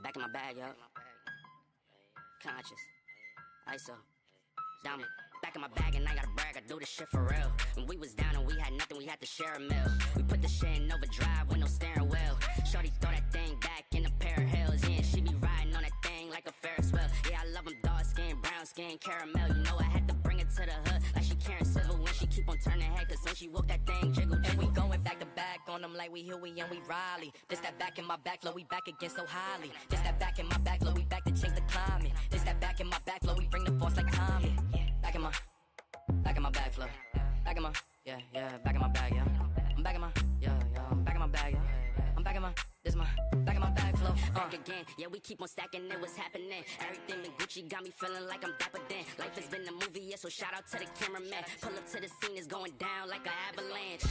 Back in my bag, yo. Conscious. ISO. Diamond. Back in my bag and I gotta brag, I do this shit for real. When we was down and we had nothing, we had to share a meal. We put the shit in overdrive with no steering wheel. Shorty throw that thing back in a pair of heels. Yeah, she be riding on that thing like a Ferris wheel. Yeah, I love them dark skin, brown skin, caramel. You know I had to bring it to the hood like she Karen Civil when she keep on turning head. Cause when she walk that thing jiggle. And we going back to back on them like we Huey and we Riley. This that back in my back, low, we back again so highly. This that back in my back, low, we back to change the climate. This that back in my back, low, we bring the force like Tommy. Back in my bag flow. Back in my, yeah, back in my bag, yeah. I'm back in my, I'm back in my bag, yeah. I'm back in my, this my, back in my bag flow. Back again, yeah, we keep on stacking it, what's happening? Everything in Gucci got me feeling like I'm dapper then. Life has been a movie, yeah, so shout out to the cameraman. Pull up to the scene, it's going down like an avalanche.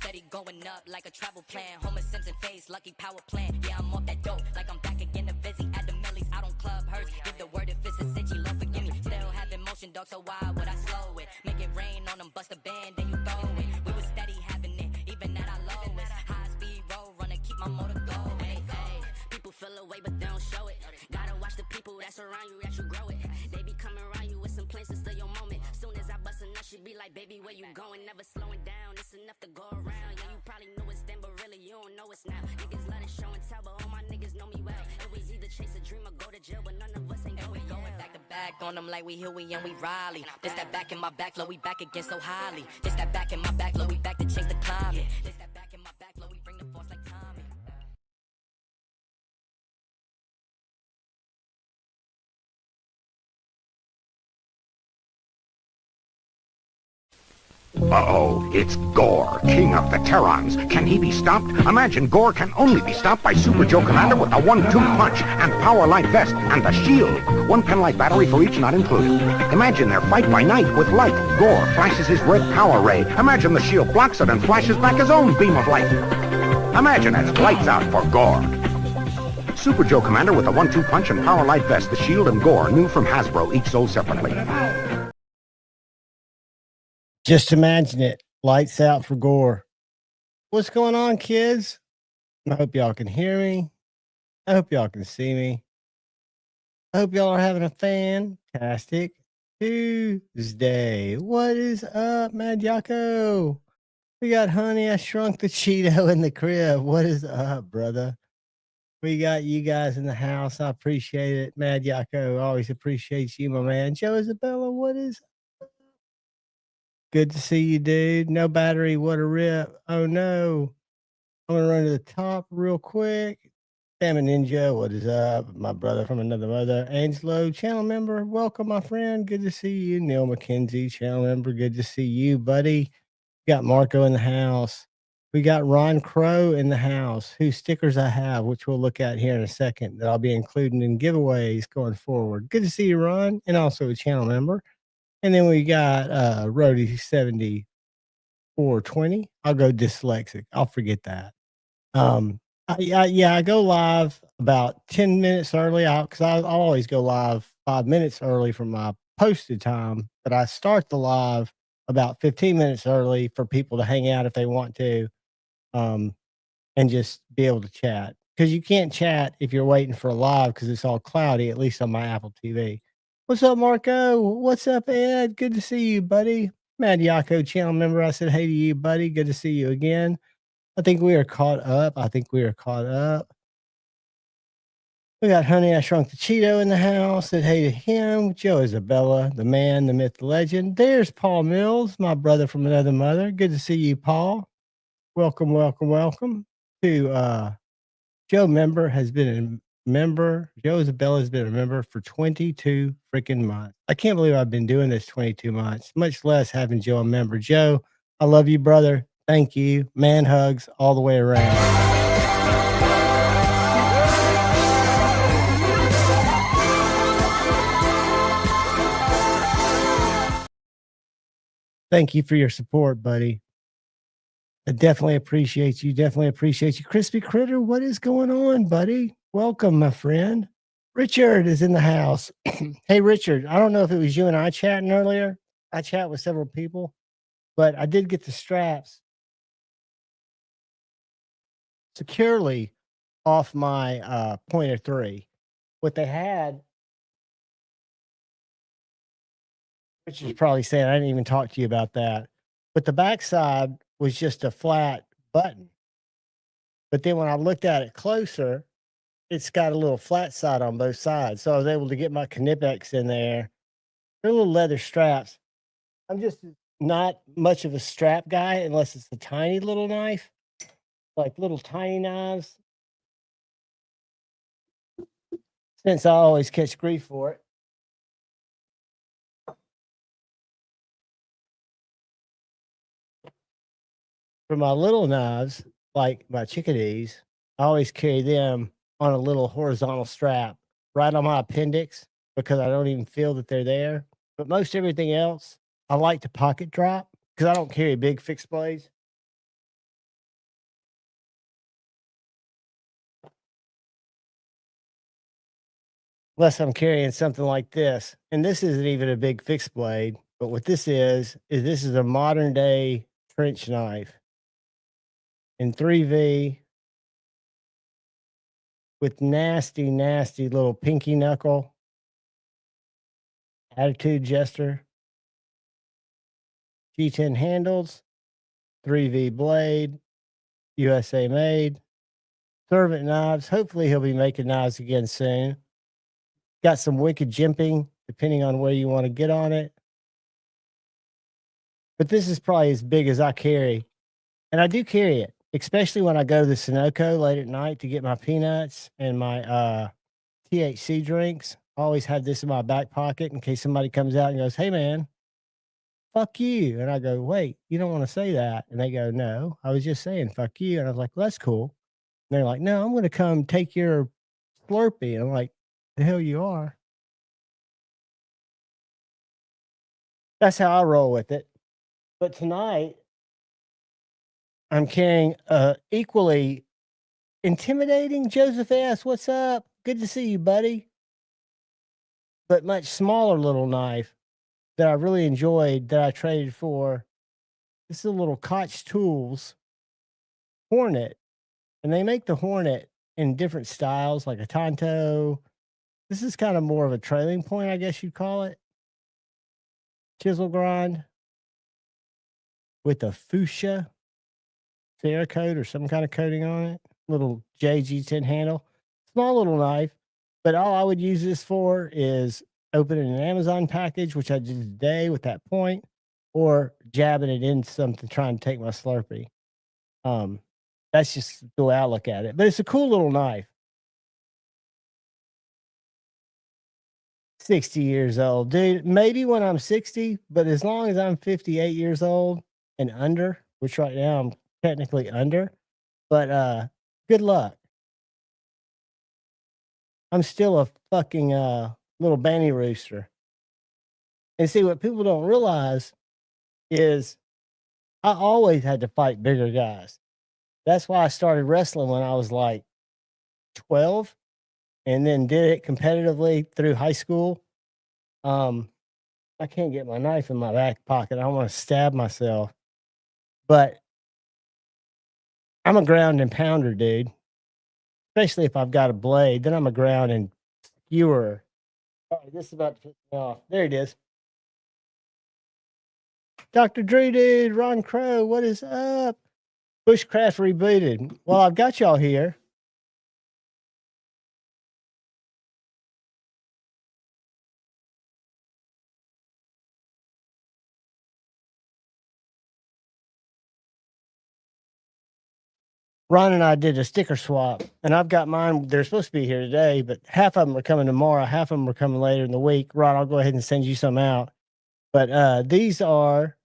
Steady going up like a travel plan. Homer Simpson face, lucky power plant. Yeah, I'm off that dope, like I'm back again to Vizzy. At the Millies, out on Club Hurst. Give the word if it's a cinch, Lord forgive me. Still having motion, dog, so why would I slow it? Make it rain on them, bust a band, then you throw it. We was steady having it, even at our lowest. High speed road runner, keep my motor going. Hey, people feel away, but they don't show it. Gotta watch the people that's around you, that you grow it. They be coming around you with some plans to steal your moment. Soon as I bust a nut, she be like, baby, where you going? Never slowing down, it's enough to go around. Yeah, you probably knew it's then, but really you don't know it's now. Niggas let it show and tell, but all my niggas know me well. It was either chase a dream or go to jail, but none of us ain't going. Going back to back on them like we Huey and we Riley. This that back in my back, low, we back again so highly. This that back in my back, low, we back to change the climate. This that back in my back, low, we bring the force like Tommy. Uh-oh, it's Gore, king of the Terrans. Can he be stopped? Imagine Gore can only be stopped by Super Joe Commander with a 1-2 punch and power light vest and the shield. One pen light battery for each not included. Imagine their fight by night with light. Gore flashes his red power ray. Imagine the shield blocks it and flashes back his own beam of light. Imagine it's lights out for Gore. Super Joe Commander with a 1-2 punch and power light vest, the shield and Gore, new from Hasbro, each sold separately. Just imagine it. Lights out for Gore. What's going on, kids? I hope y'all can hear me. I hope y'all can see me. I hope y'all are having a fantastic Tuesday. What is up, Mad Yako? We got Honey, I Shrunk the Cheeto in the crib. What is up, brother? We got you guys in the house. I appreciate it. Mad Yako always appreciates you, my man. Joe Isabella, what is up? Good to see you, dude. No battery. What a rip. Oh, no. I'm going to run to the top real quick. Damn it, Ninja. What is up? My brother from another mother. Angelo, channel member. Welcome, my friend. Good to see you. Neil McKenzie, channel member. Good to see you, buddy. Got Marco in the house. We got Ron Crow in the house, whose stickers I have, which we'll look at here in a second, that I'll be including in giveaways going forward. Good to see you, Ron, and also a channel member. And then we got Rody 7420. I'll go dyslexic. I'll forget that. I go live about 10 minutes early because I'll always go live 5 minutes early from my posted time, but I start the live about 15 minutes early for people to hang out if they want to, and just be able to chat, because you can't chat if you're waiting for a live because it's all cloudy, at least on my Apple TV. What's up, Marco? What's up, Ed? Good to see you, buddy. Mad Yako, channel member. I said hey to you, buddy. Good to see you again. I think we are caught up. We got Honey, I Shrunk the Cheeto in the house. Said hey to him. Joe Isabella, the man, the myth, the legend. There's Paul Mills, my brother from another mother. Good to see you, Paul. Welcome, welcome, welcome to Joe member has been a member. Joe Isabella has been a member for 22 freaking months. I can't believe I've been doing this 22 months, much less having Joe a member. Joe, I love you, brother. Thank you. Man hugs all the way around. Thank you for your support, buddy. I definitely appreciate you. Definitely appreciate you. Crispy Critter, what is going on, buddy? Welcome, my friend. Richard is in the house. Hey, Richard, I don't know if it was you and I chatting earlier. I chat with several people, but I did get the straps securely off my Pointer 3. What they had, Richard's probably saying, I didn't even talk to you about that. But the backside was just a flat button. But then when I looked at it closer, it's got a little flat side on both sides. So I was able to get my Knipex in there. They're little leather straps. I'm just not much of a strap guy unless it's a tiny little knife, like little tiny knives. Since I always catch grief for it. For my little knives, like my chickadees, I always carry them on a little horizontal strap right on my appendix because I don't even feel that they're there. But most everything else, I like to pocket drop because I don't carry big fixed blades. Unless I'm carrying something like this. And this isn't even a big fixed blade, but what this is this is a modern day trench knife in 3V with nasty, nasty little pinky knuckle, attitude jester, G10 handles, 3V blade, USA made, servant knives. Hopefully he'll be making knives again soon. Got some wicked jimping, depending on where you want to get on it. But this is probably as big as I carry. And I do carry it, especially when I go to the Sunoco late at night to get my peanuts and my THC drinks. I always have this in my back pocket in case somebody comes out and goes, hey, man, fuck you. And I go, wait, you don't want to say that. And they go, no, I was just saying, fuck you. And I was like, well, that's cool. And they're like, no, I'm going to come take your Slurpee. And I'm like, the hell you are. That's how I roll with it. But tonight, I'm carrying equally intimidating Joseph S. What's up? Good to see you, buddy. But much smaller little knife that I really enjoyed that I traded for. This is a little Koch Tools Hornet. And they make the Hornet in different styles, like a Tonto. This is kind of more of a trailing point, I guess you'd call it. Chisel grind with a fuchsia Cerakote or some kind of coating on it. Little JG10 handle. Small little knife. But all I would use this for is opening an Amazon package, which I did today with that point, or jabbing it into something trying to take my Slurpee. That's just the way I look at it. But it's a cool little knife. 60 years old. Dude, maybe when I'm 60, but as long as I'm 58 years old and under, which right now I'm technically under, but good luck. I'm still a fucking little banty rooster. And see, what people don't realize is I always had to fight bigger guys. That's why I started wrestling when I was like 12 and then did it competitively through high school. I can't get my knife in my back pocket. I don't want to stab myself. But I'm a ground and pounder, dude. Especially if I've got a blade, then I'm a ground and skewer. All right, this is about to piss me off. There it is. Dr. Drew, dude, Ron Crow, what is up? Bushcraft rebooted. Well, I've got y'all here. Ron and I did a sticker swap, and I've got mine. They're supposed to be here today, but half of them are coming tomorrow. Half of them are coming later in the week. Ron, I'll go ahead and send you some out. But these are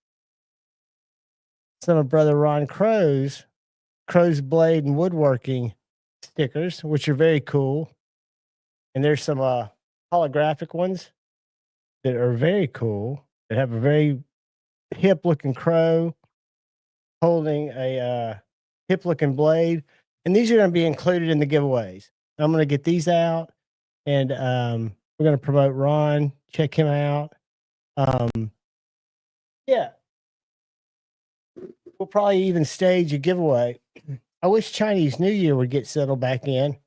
some of Brother Ron Crow's Blade and Woodworking stickers, which are very cool. And there's some holographic ones that are very cool, that have a very hip looking crow holding a hip looking blade. And these are going to be included in the giveaways. I'm going to get these out, and we're going to promote Ron. Check him out. Yeah. We'll probably even stage a giveaway. I wish Chinese New Year would get settled back in.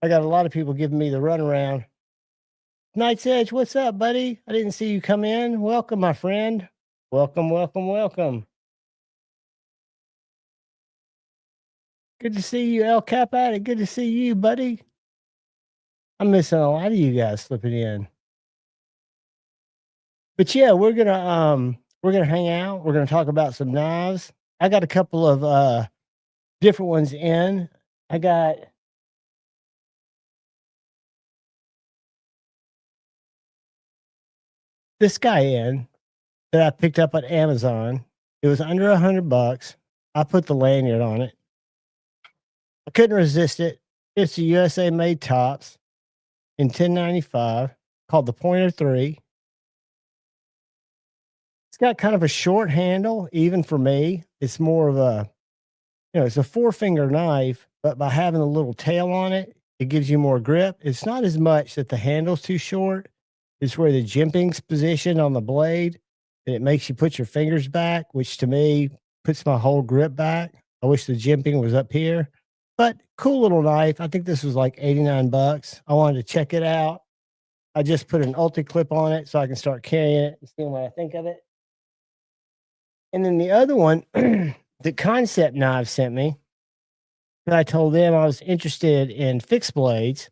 I got a lot of people giving me the runaround. Knight's Edge, what's up, buddy? I didn't see you come in. Welcome, my friend. Welcome, welcome, welcome. Good to see you, El Cap Addict. Good to see you, buddy. I'm missing a lot of you guys slipping in. But yeah, we're gonna hang out. We're gonna talk about some knives. I got a couple of different ones in. I got this guy in that I picked up at Amazon. It was under $100. I put the lanyard on it. I couldn't resist it. It's a USA made tops in 1095 called the Pointer 3. It's got kind of a short handle, even for me. It's more of a, it's a 4-finger knife, but by having a little tail on it, it gives you more grip. It's not as much that the handle's too short. It's where the jimping's positioned on the blade, and it makes you put your fingers back, which to me puts my whole grip back. I wish the jimping was up here, but cool little knife. I think this was like $89. I wanted to check it out. I just put an ulti clip on it so I can start carrying it and seeing what I think of it. And then the other one, the Concept Knives sent me, I told them I was interested in fixed blades,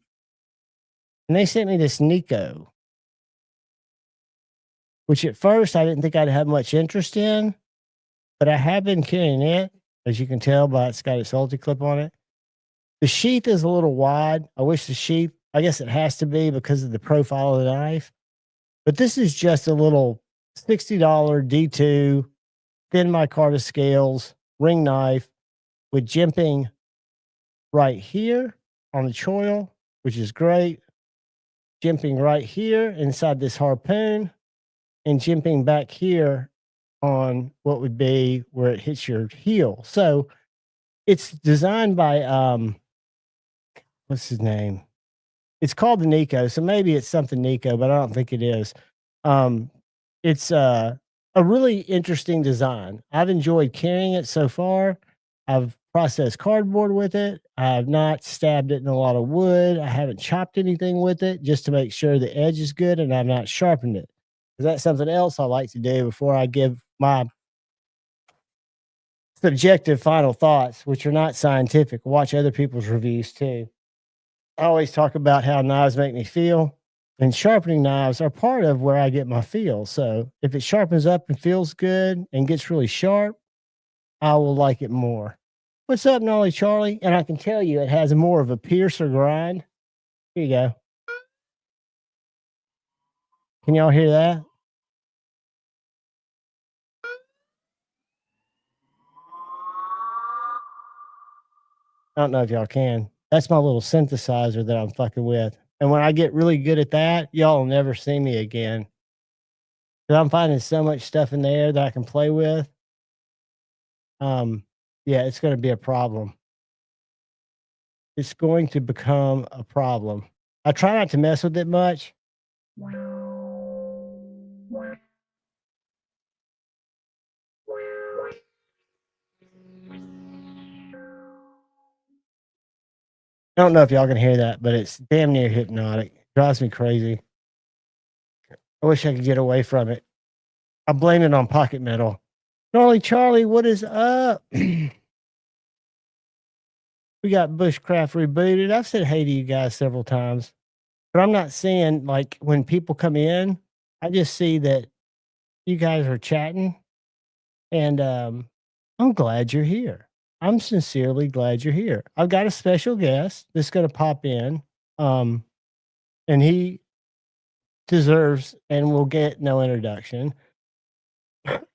and they sent me this Nico, which at first I didn't think I'd have much interest in, but I have been carrying it, as you can tell by it's got its ulti clip on it. The sheath is a little wide. I wish the sheath, I guess it has to be because of the profile of the knife, but this is just a little $60 D2 thin micarta scales ring knife with jimping right here on the choil, which is great. Jimping right here inside this harpoon, and jimping back here on what would be where it hits your heel. So it's designed by what's his name? It's called the Nico, so maybe it's something Nico, but I don't think it is. It's a really interesting design. I've enjoyed carrying it so far. I've processed cardboard with it. I've not stabbed it in a lot of wood. I haven't chopped anything with it just to make sure the edge is good, and I've not sharpened it. Because that's something else I like to do before I give my subjective final thoughts, which are not scientific. Watch other people's reviews too. I always talk about how knives make me feel, and sharpening knives are part of where I get my feel. So if it sharpens up and feels good and gets really sharp, I will like it more. What's up, Nolly Charlie? And I can tell you it has more of a pierce or grind. Here you go. Can y'all hear that? I don't know if y'all can. That's my little synthesizer that I'm fucking with. And when I get really good at that, y'all will never see me again. Because I'm finding so much stuff in there that I can play with. Yeah, it's going to be a problem. It's going to become a problem. I try not to mess with it much. I don't know if y'all can hear that, but it's damn near hypnotic. It drives me crazy. I wish I could get away from it. I blame it on pocket metal. Gnarly Charlie, what is up? We got Bushcraft rebooted. I've said hey to you guys several times, but I'm not seeing, like, when people come in, I just see that you guys are chatting, and I'm glad you're here. I'm sincerely glad you're here. I've got a special guest that's going to pop in, um, and he deserves and will get no introduction.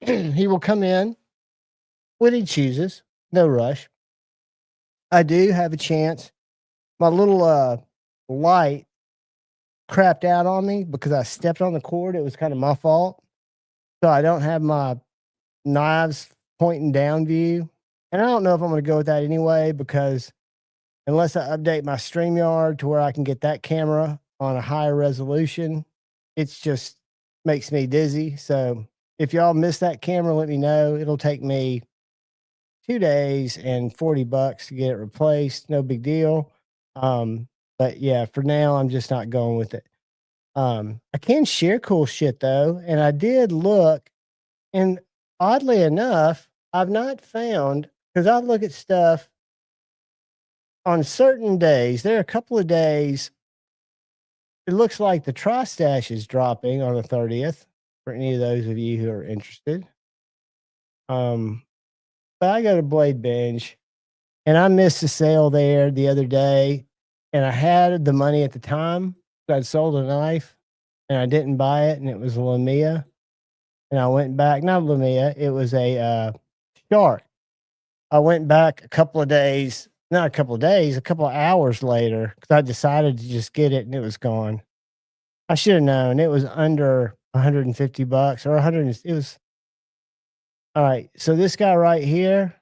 He will come in when he chooses, no rush. I do have a chance. My little light crapped out on me because I stepped on the cord. It was kind of my fault. So I don't have my knives pointing down view. And I don't know if I'm going to go with that anyway because unless I update my StreamYard to where I can get that camera on a higher resolution, it's just makes me dizzy. So if y'all miss that camera, let me know. It'll take me 2 days and $40 to get it replaced. No big deal. But yeah, for now, I'm just not going with it. I can share cool shit though. And I did look, and oddly enough, I've not found, because I look at stuff on certain days. There are a couple of days. It looks like the Tri-Stash is dropping on the 30th for any of those of you who are interested. But I go to Blade Binge, and I missed a sale there the other day, and I had the money at the time. So I'd sold a knife, and I didn't buy it, and it was a Lumia. And I went back, not Lumia, it was a Shark. I went back a couple of days, not a couple of days, a couple of hours later, because I decided to just get it, and it was gone. I should have known it was under $150 or 100. It was all right. So this guy right here,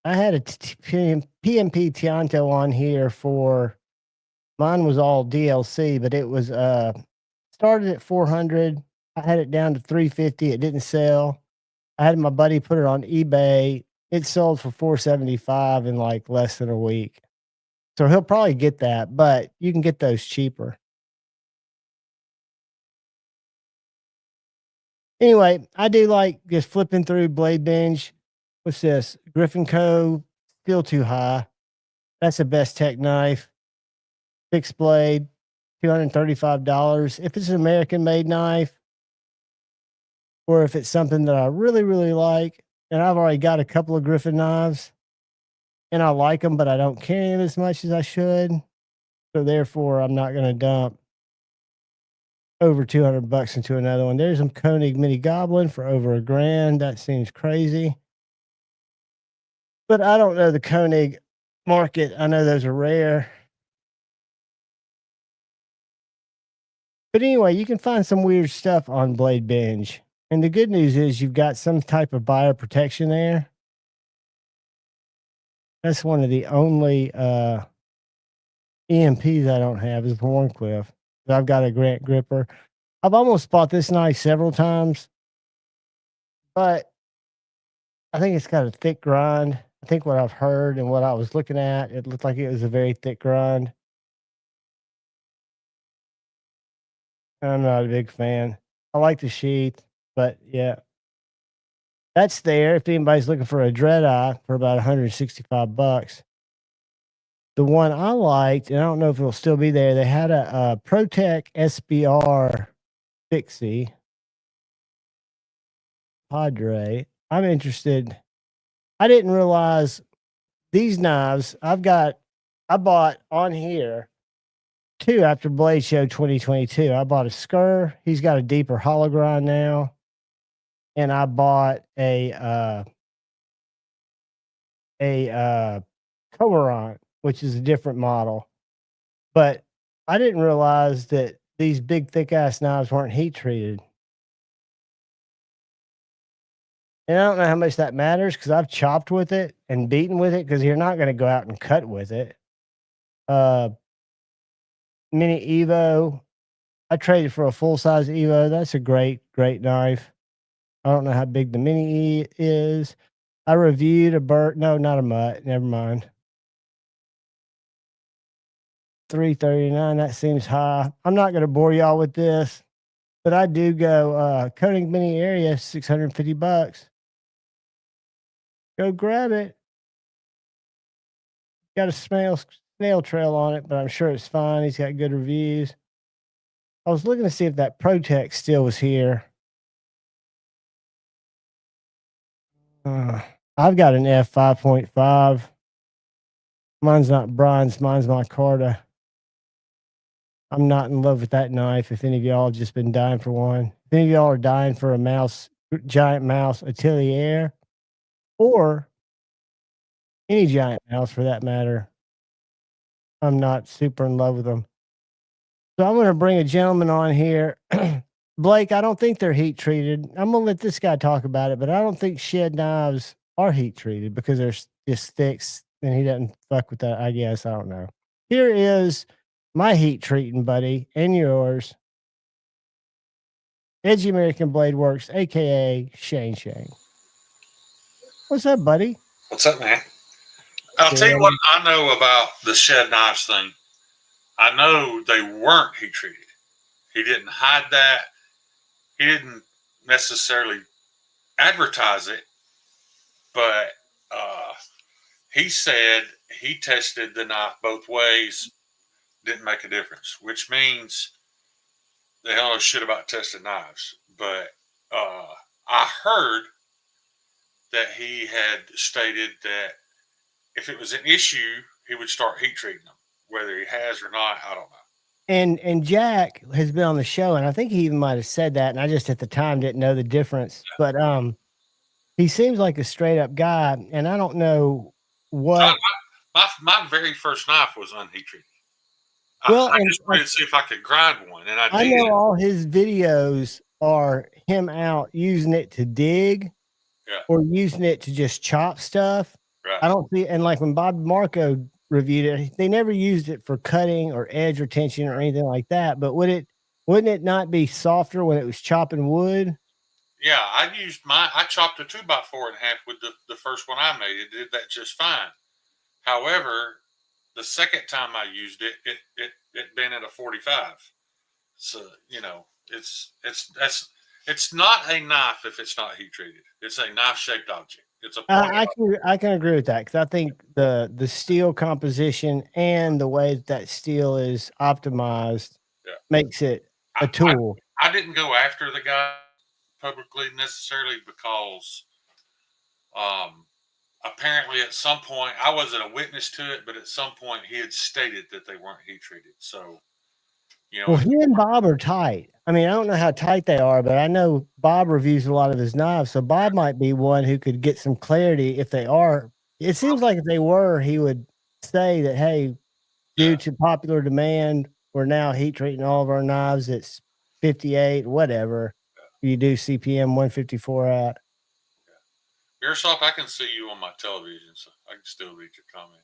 I had a PMP Tianto on here for mine was all DLC, but it was started at 400. I had it down to 350. It didn't sell. I had my buddy put it on eBay. It sold for 475 in like less than a week. So he'll probably get that, but you can get those cheaper. Anyway, I do like just flipping through Blade Binge. What's this? Griffin Co. Still too high. That's the best tech knife. Fixed blade, $235. If it's an American made knife, or if it's something that I really, really like, and I've already got a couple of Griffin knives, and I like them, but I don't carry them as much as I should. So therefore, I'm not going to dump over $200 into another one. There's some Koenig Mini Goblin for over $1,000. That seems crazy. But I don't know the Koenig market. I know those are rare. But anyway, you can find some weird stuff on Blade Binge. And the good news is you've got some type of buyer protection there. That's one of the only EMPs I don't have is Warncliffe. I've got a Grant gripper. I've almost bought this knife several times, but I think it's got a thick grind. I think what I've heard and what I was looking at, it looked like it was a very thick grind. I'm not a big fan. I like the sheath, but yeah. That's there if anybody's looking for a dread eye for about $165. The one I liked, and I don't know if it'll still be there, they had a ProTech SBR Fixie Padre. I'm interested. I didn't realize these knives I bought on here 2 after Blade Show 2022. I bought a Skur. He's got a deeper hollow grind now. And I bought a Comarant, which is a different model. But I didn't realize that these big thick ass knives weren't heat treated. And I don't know how much that matters because I've chopped with it and beaten with it because you're not going to go out and cut with it. Mini Evo. I traded for a full size Evo. That's a great knife. I don't know how big the Mini E is. I reviewed a Burt. No, not a Mutt. Never mind. $339. That seems high. I'm not going to bore y'all with this, but I do go Koenig Mini area, $650. Go grab it. Got a snail trail on it, but I'm sure it's fine. He's got good reviews. I was looking to see if that ProTech still was here. I've got an F5.5. Mine's not bronze. Mine's my Carta. I'm not in love with that knife. If any of y'all have just been dying for one, if any of y'all are dying for a giant mouse Atelier, or any giant mouse for that matter, I'm not super in love with them. So I'm going to bring a gentleman on here. Blake, I don't think they're heat treated. I'm going to let this guy talk about it, but I don't think shed knives are heat treated because they're just sticks and he doesn't fuck with that. I guess. I don't know. Here is my heat treating buddy and yours, Edgy American Blade Works, aka Shane. What's up, buddy? What's up, man? I'll tell you what I know about the shed knives thing. I know they weren't heat treated. He didn't hide that. He didn't necessarily advertise it, but he said he tested the knife both ways, didn't make a difference, which means they don't know shit about tested knives. But I heard that he had stated that if it was an issue, he would start heat treating them. Whether he has or not, I don't know. And Jack has been on the show, and I think he even might have said that, and I just at the time didn't know the difference. But he seems like a straight up guy, and I don't know what. My very first knife was unheat treated. Well, I just wanted to see if I could grind one, and I did. know all his videos are him out using it to dig, or using it to just chop stuff. Right. I don't see, and like when Bob Marco reviewed it, they never used it for cutting or edge retention or anything like that. But wouldn't it not be softer when it was chopping wood? Yeah, I chopped a 2x4 in half with the first one I made. It did that just fine. However, the second time I used it been at a 45. So, it's not a knife if it's not heat treated. It's a knife shaped object. It's a I can agree with that, because I think the steel composition and the way that steel is optimized makes it a tool. I didn't go after the guy publicly necessarily because apparently at some point, I wasn't a witness to it, but at some point he had stated that they weren't heat treated. So, well, he and Bob are tight. I mean, I don't know how tight they are, but I know Bob reviews a lot of his knives. So Bob might be one who could get some clarity if they are. It seems like if they were, he would say that, hey, due to popular demand, we're now heat treating all of our knives at 58, whatever you do CPM 154 at. Airsoft, I can see you on my television, so I can still read your comments.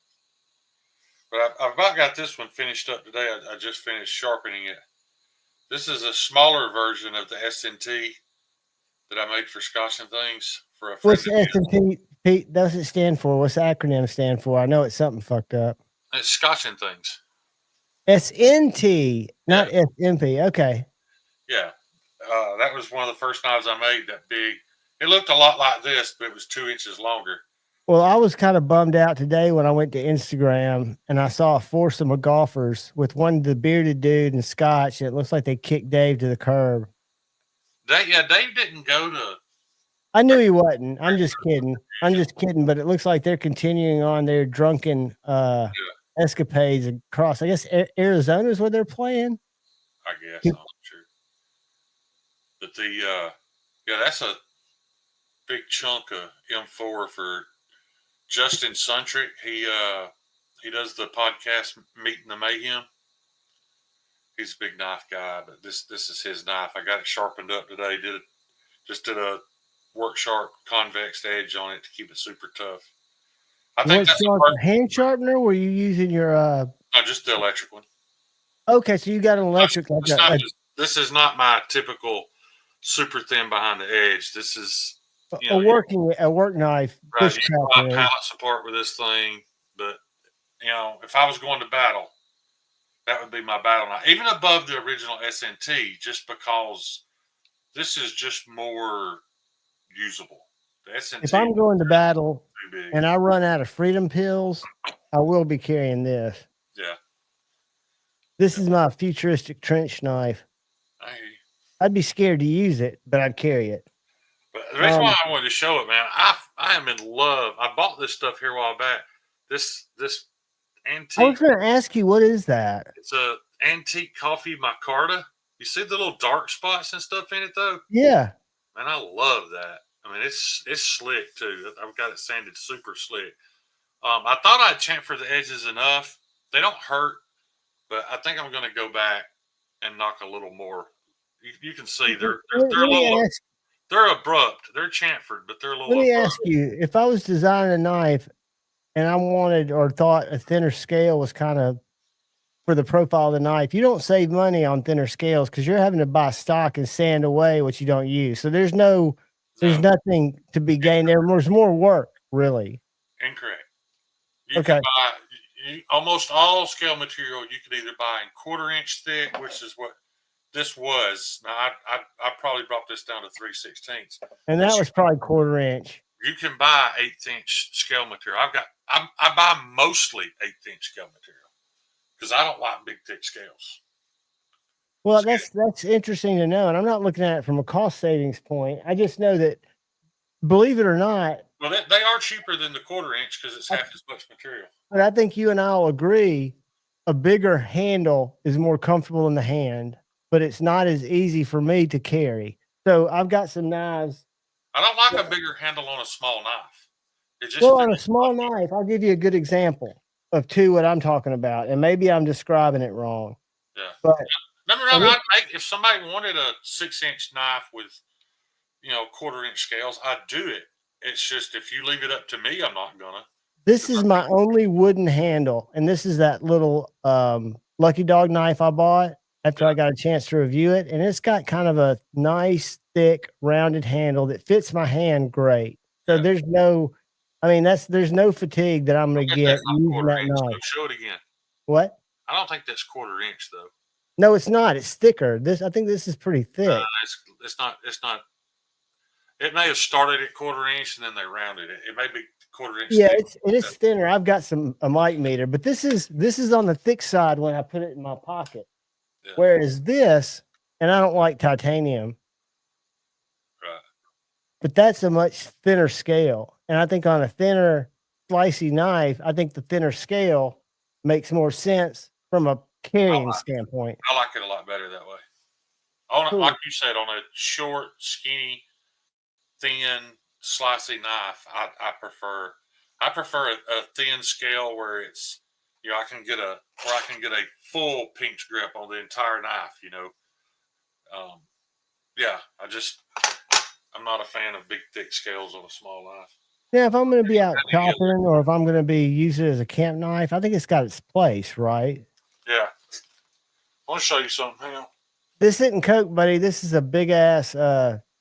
But I've about got this one finished up today. I just finished sharpening it. This is a smaller version of the SNT that I made for Scotch and Things. For a What's the SNT? Pete, does it stand for? What's the acronym stand for? I know it's something fucked up. It's Scotch and Things. SNT, not SMP. Okay. Yeah. That was one of the first knives I made, that big. It looked a lot like this, but it was 2 inches longer. Well, I was kind of bummed out today when I went to Instagram and I saw a foursome of golfers with the bearded dude and Scotch. And it looks like they kicked Dave to the curb. Dave didn't go to. I knew he wasn't. I'm just kidding. But it looks like they're continuing on their drunken escapades across. I guess Arizona is where they're playing. I guess I'm not sure. But that's a big chunk of M4 for Justin Suntrick. He does the podcast Meeting the Mayhem. He's a big knife guy, but this is his knife. I got it sharpened up today. Did a work sharp convex edge on it to keep it super tough. I think that's a hand sharpener. Were you using your? No, just the electric one. Okay, so you got an electric. This is not my typical super thin behind the edge. This is a work knife. Right, you buy pallet support with this thing, but if I was going to battle, that would be my battle knife, even above the original SNT, just because this is just more usable. The SNT, if I'm going to battle and I run out of freedom pills, I will be carrying this. Yeah. This is my futuristic trench knife. I'd be scared to use it, but I'd carry it. But the reason why I wanted to show it, man, I am in love. I bought this stuff here a while back. This antique. I was going to ask you, what is that? It's a antique coffee micarta. You see the little dark spots and stuff in it, though? Yeah. Man, I love that. I mean, it's slick too. I've got it sanded super slick. I thought I'd chamfer the edges enough. They don't hurt, but I think I'm going to go back and knock a little more. You can see they're a little. They're abrupt. They're chamfered, but they're a little. Let me ask you: if I was designing a knife, and I wanted or thought a thinner scale was kind of for the profile of the knife, you don't save money on thinner scales because you're having to buy stock and sand away what you don't use. So there's nothing to be gained there. There's more work, really. Incorrect. You can buy almost all scale material. You could either buy in 1/4 inch thick, which is what this was. Now I probably brought this down to 3/16, and that was probably 1/4 inch. You can buy 1/8 inch scale material. I buy mostly 1/8 inch scale material because I don't like big thick scales. Well, that's interesting to know, and I'm not looking at it from a cost savings point. I just know that, believe it or not, well, they are cheaper than the 1/4 inch because it's half as much material. But I think you and I will agree, a bigger handle is more comfortable in the hand, but it's not as easy for me to carry. So I've got some knives. I don't like a bigger handle on a small knife. On a small knife, I'll give you a good example of what I'm talking about, and maybe I'm describing it wrong. Yeah, but if somebody wanted a 6-inch knife with 1/4 inch scales, I'd do it. It's just if you leave it up to me, I'm not gonna. This is my only wooden handle, and this is that little Lucky Dog knife I bought after I got a chance to review it, and it's got kind of a nice, thick, rounded handle that fits my hand great. So there's no fatigue that I'm going to get using that knife. Show it again. What? I don't think that's 1/4 inch though. No, it's not. It's thicker. I think this is pretty thick. It's not. It may have started at 1/4 inch and then they rounded it. It may be 1/4 inch. Yeah, it is thinner. I've got a mic meter, but this is on the thick side when I put it in my pocket. Yeah. Whereas this, and I don't like titanium, right? But that's a much thinner scale, and I think on a thinner, slicey knife, I think the thinner scale makes more sense from a carrying standpoint. I like it a lot better that way. Like you said, on a short, skinny, thin, slicey knife, I prefer a thin scale where it's I can get a full pinch grip on the entire knife. I'm not a fan of big thick scales on a small knife. Yeah, if I'm going to be out chopping or if I'm going to be using it as a camp knife, I think it's got its place, right? Yeah. I want to show you something. Hang on. This isn't Coke, buddy. This is a big ass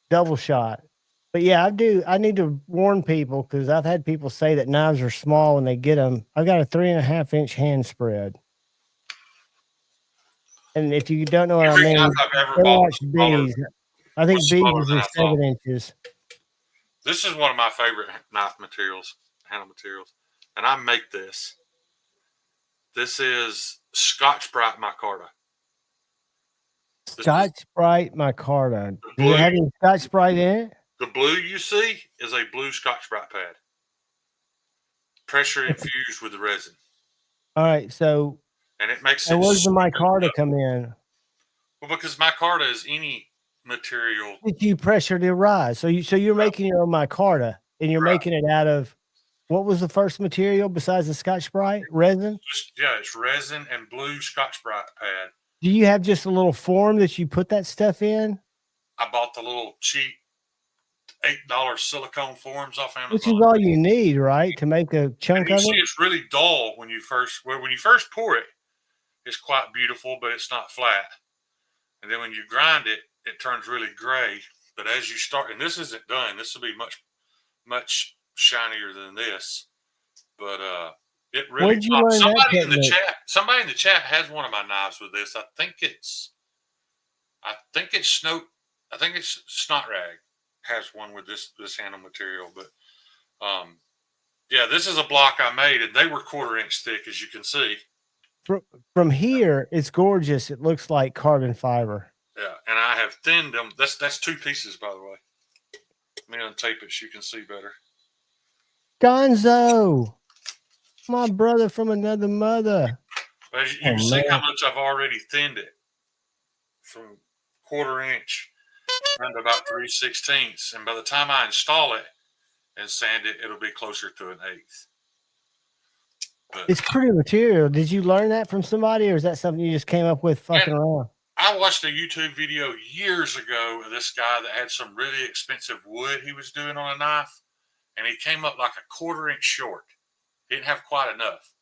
double shot. But yeah, I need to warn people because I've had people say that knives are small when they get them. I've got a 3.5 inch hand spread. And if you don't know what I mean, go watch Bees. I think Bees is 7 inches. This is one of my favorite knife materials, handle materials. And I make this. This is Scotch-Brite micarta. Scotch-Brite micarta. Do you have any Scotch-Brite in it? The blue you see is a blue Scotch-Brite pad. Pressure infused with the resin. All right, so. And it makes it. And where does the micarta come in? Well, because micarta is any material. That you pressure to rise. So you're making your own micarta, and you're making it out of. What was the first material besides the Scotch-Brite? Resin? It's resin and blue Scotch-Brite pad. Do you have just a little form that you put that stuff in? I bought the little cheap $8 silicone forms off Amazon. Which is all you need, right, to make a chunk of it? It's really dull when you first pour it. It's quite beautiful, but it's not flat. And then when you grind it, it turns really gray. But as you start, and this isn't done. This will be much, much shinier than this. But it really. Somebody in the chat has one of my knives with this. I think it's Snot Rag has one with this handle material. But this is a block I made, and they were 1/4 inch thick, as you can see. From here, it's gorgeous. It looks like carbon fiber. Yeah, and I have thinned them. That's 2 pieces, by the way. Let me untape it so you can see better. Gonzo, my brother from another mother. But as you can see how much I've already thinned it from 1/4 inch down to about 3/16, and by the time I install it and sand it, it'll be closer to an 1/8. But It's pretty material. Did you learn that from somebody, or is that something you just came up with fucking around? I watched a YouTube video years ago of this guy that had some really expensive wood he was doing on a knife, and he came up like a 1/4 inch short. He didn't have quite enough.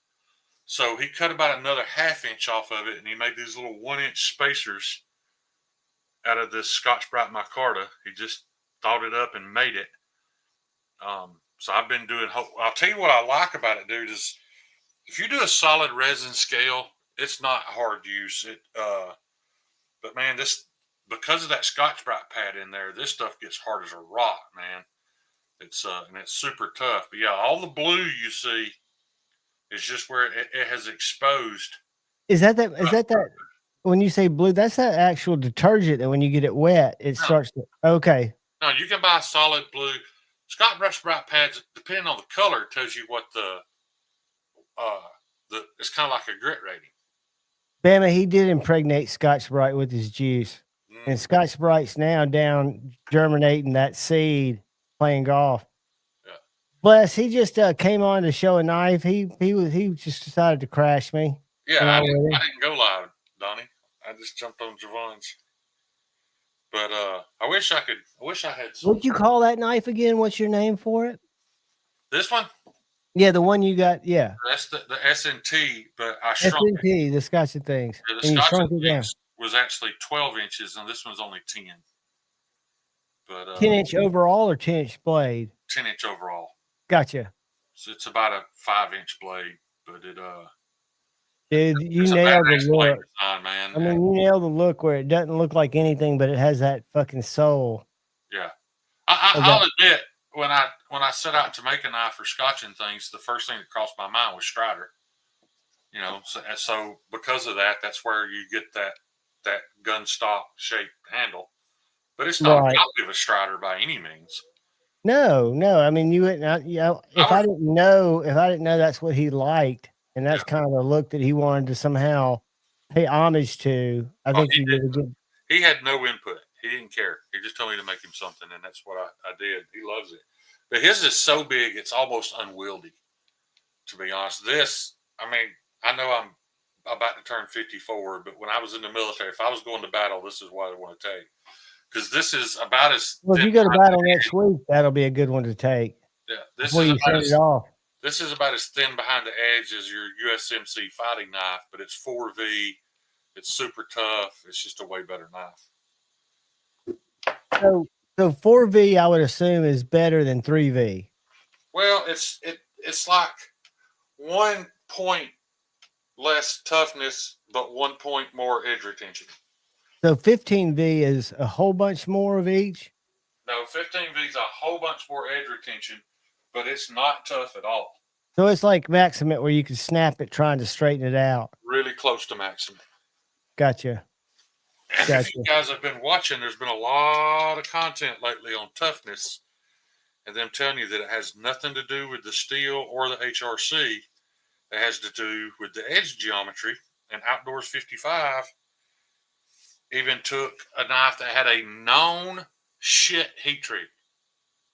So he cut about another 1/2 inch off of it, and he made these little 1-inch spacers out of this Scotch-Brite micarta. He just thought it up and made it. So I've been doing. I'll tell you what I like about it, dude. Is if you do a solid resin scale, it's not hard use. But man, this because of that Scotch-Brite pad in there, this stuff gets hard as a rock, man. It's and it's super tough. But yeah, all the blue you see is just where it has exposed. Is that when you say blue, that's that actual detergent that when you get it wet, it starts to, okay. No, you can buy solid blue. Scotch-Brite pads, depending on the color, tells you what it's kind of like a grit rating. Bama, he did impregnate Scotch-Brite with his juice. And Scotch-Brite's now down germinating that seed, playing golf. Yeah. Bless, he just came on to show a knife. He just decided to crash me. Yeah, I didn't go live, Donnie. I just jumped on Javon's. But I wish I had some. What'd you call that knife again? What's your name for it? This one? Yeah, the one you got, yeah. That's the S&T, but I shrunk S&T, the Scotch and Things. Yeah, the Scotch and Things was actually 12 inches, and this one's only 10. But 10-inch overall or 10-inch blade? 10-inch overall. Gotcha. So it's about a 5-inch blade, but it dude, you nailed the look. Design, man. I mean, you nailed the look where it doesn't look like anything, but it has that fucking soul. Yeah, I'll admit when I set out to make a knife for Scotch and Things, the first thing that crossed my mind was Strider. You know, so because of that, that's where you get that gun stock shaped handle. But it's not a copy of a Strider by any means. No. I mean, you wouldn't. If I didn't know that's what he liked, and that's kind of the look that he wanted to somehow pay homage to, I think he did a good. He had no input. He didn't care. He just told me to make him something, and that's what I did. He loves it. But his is so big, it's almost unwieldy, to be honest. This, I mean, I know I'm about to turn 54, but when I was in the military, if I was going to battle, this is what I want to take. Because this is about as well. If you go to battle next week, that'll be a good one to take. Yeah, this is about as thin behind the edge as your USMC fighting knife, but it's 4V. It's super tough. It's just a way better knife. So 4V, I would assume, is better than 3V. Well, it's like 1 point less toughness, but 1 point more edge retention. So 15V is a whole bunch more of each? No, 15V is a whole bunch more edge retention, but it's not tough at all. So it's like Maximate where you can snap it trying to straighten it out. Really close to Maximate. Gotcha. If you guys have been watching, there's been a lot of content lately on toughness and them telling you that it has nothing to do with the steel or the HRC. It has to do with the edge geometry. And Outdoors 55 even took a knife that had a known shit heat treat.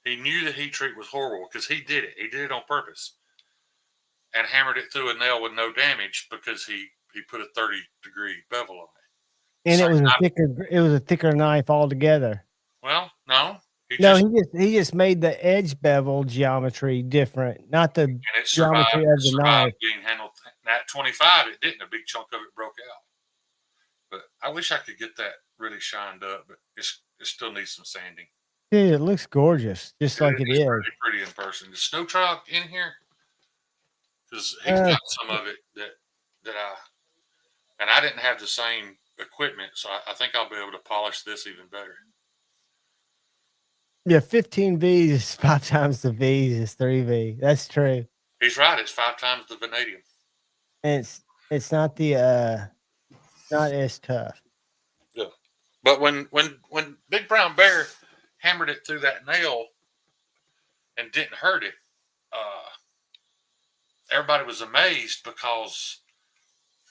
He knew the heat treat was horrible because he did it. He did it on purpose and hammered it through a nail with no damage because he put a 30-degree bevel on it. And it was a thicker knife altogether. Well, no. He just made the edge bevel geometry different, not the geometry of the knife. Being handled at 25, it didn't. A big chunk of it broke out. But I wish I could get that really shined up, but it still needs some sanding. Dude, it looks gorgeous, just like it is. Pretty pretty in person. The snow truck in here, because he got some of it that I didn't have the same equipment, so I think I'll be able to polish this even better. Yeah, 15V is 5 times the V is 3V. That's true. He's right. It's 5 times the vanadium. And it's not the not as tough. Yeah, but when Big Brown Bear hammered it through that nail and didn't hurt it, everybody was amazed because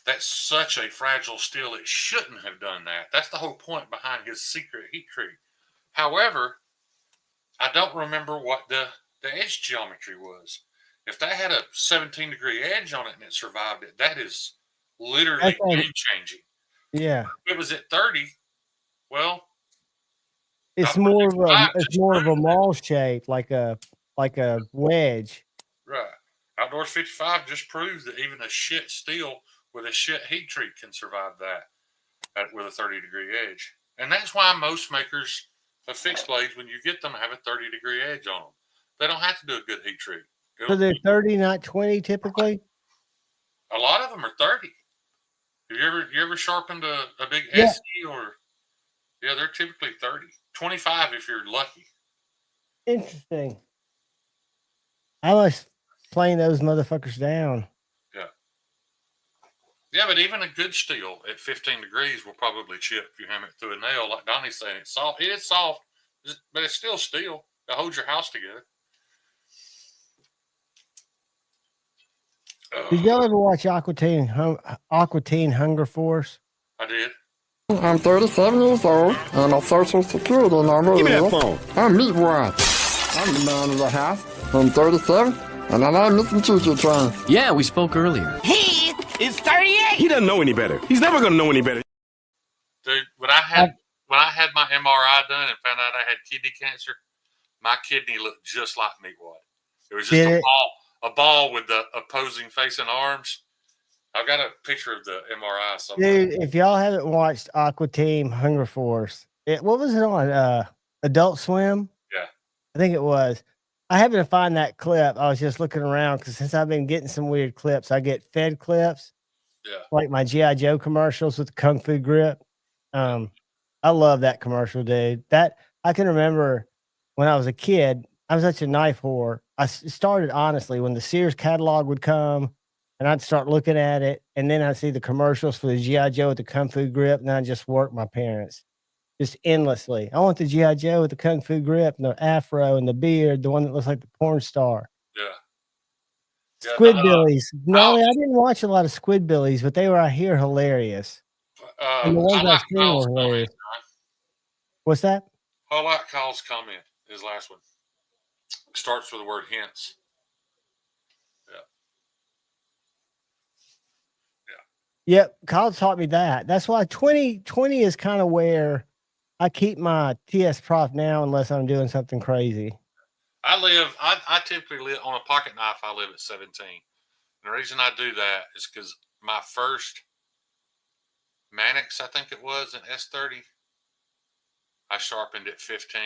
that's such a fragile steel. It shouldn't have done that. That's the whole point behind his secret heat treat. However, I don't remember what the edge geometry was. If that had a 17-degree edge on it and it survived it, that is literally game changing. Yeah. If it was at 30, well, it's more of a mall shape, like a wedge. Right. Outdoors 55 just proves that even a shit steel with a shit heat treat can survive that with a 30-degree edge. And that's why most makers of fixed blades, when you get them, have a 30-degree edge on them. They don't have to do a good heat treat. So they're 30, not 20, typically? A lot of them are 30. Have you ever sharpened a big SE or... Yeah, they're typically 30. 25 if you're lucky. Interesting. I was playing those motherfuckers down. Yeah. Yeah, but even a good steel at 15 degrees will probably chip if you hammer it through a nail. Like Donnie's saying, it's soft. It is soft, but it's still steel. It holds your house together. Did y'all ever watch Aqua Teen Hunger Force? I did. I'm 37 years old, and my social security number is... Give me that phone. I'm Meat One. I'm the man of the house. I'm 37, and I like missing choo-choo trains. Yeah, we spoke earlier. He is 38. He doesn't know any better. He's never going to know any better. Dude, when I had my MRI done and found out I had kidney cancer, my kidney looked just like Meatwad. It was just a ball with the opposing face and arms. I've got a picture of the MRI somewhere. Dude, if y'all haven't watched Aqua Teen Hunger Force, what was it on? Adult Swim? Yeah. I think it was. I happened to find that clip. I was just looking around because since I've been getting some weird clips, I get fed clips. Yeah. Like my G.I. Joe commercials with the Kung Fu grip. I love that commercial, dude. That I can remember when I was a kid, I was such a knife whore. I started honestly when the Sears catalog would come and I'd start looking at it, and then I'd see the commercials for the G.I. Joe with the Kung Fu grip, and I'd just work my parents just endlessly. I want the G.I. Joe with the Kung Fu grip and the afro and the beard, the one that looks like the porn star. Yeah. Squidbillies. No, I didn't watch a lot of Squidbillies, but they were, I hear, hilarious. And the ones I've seen were hilarious. What's that? I like Kyle's comment, his last one. It starts with the word hence. Yep, Kyle taught me that. That's why 20 is kind of where I keep my TS Prof now unless I'm doing something crazy. I typically live on a pocket knife. I live at 17. And the reason I do that is because my first Mannix, I think it was, an S30, I sharpened at 15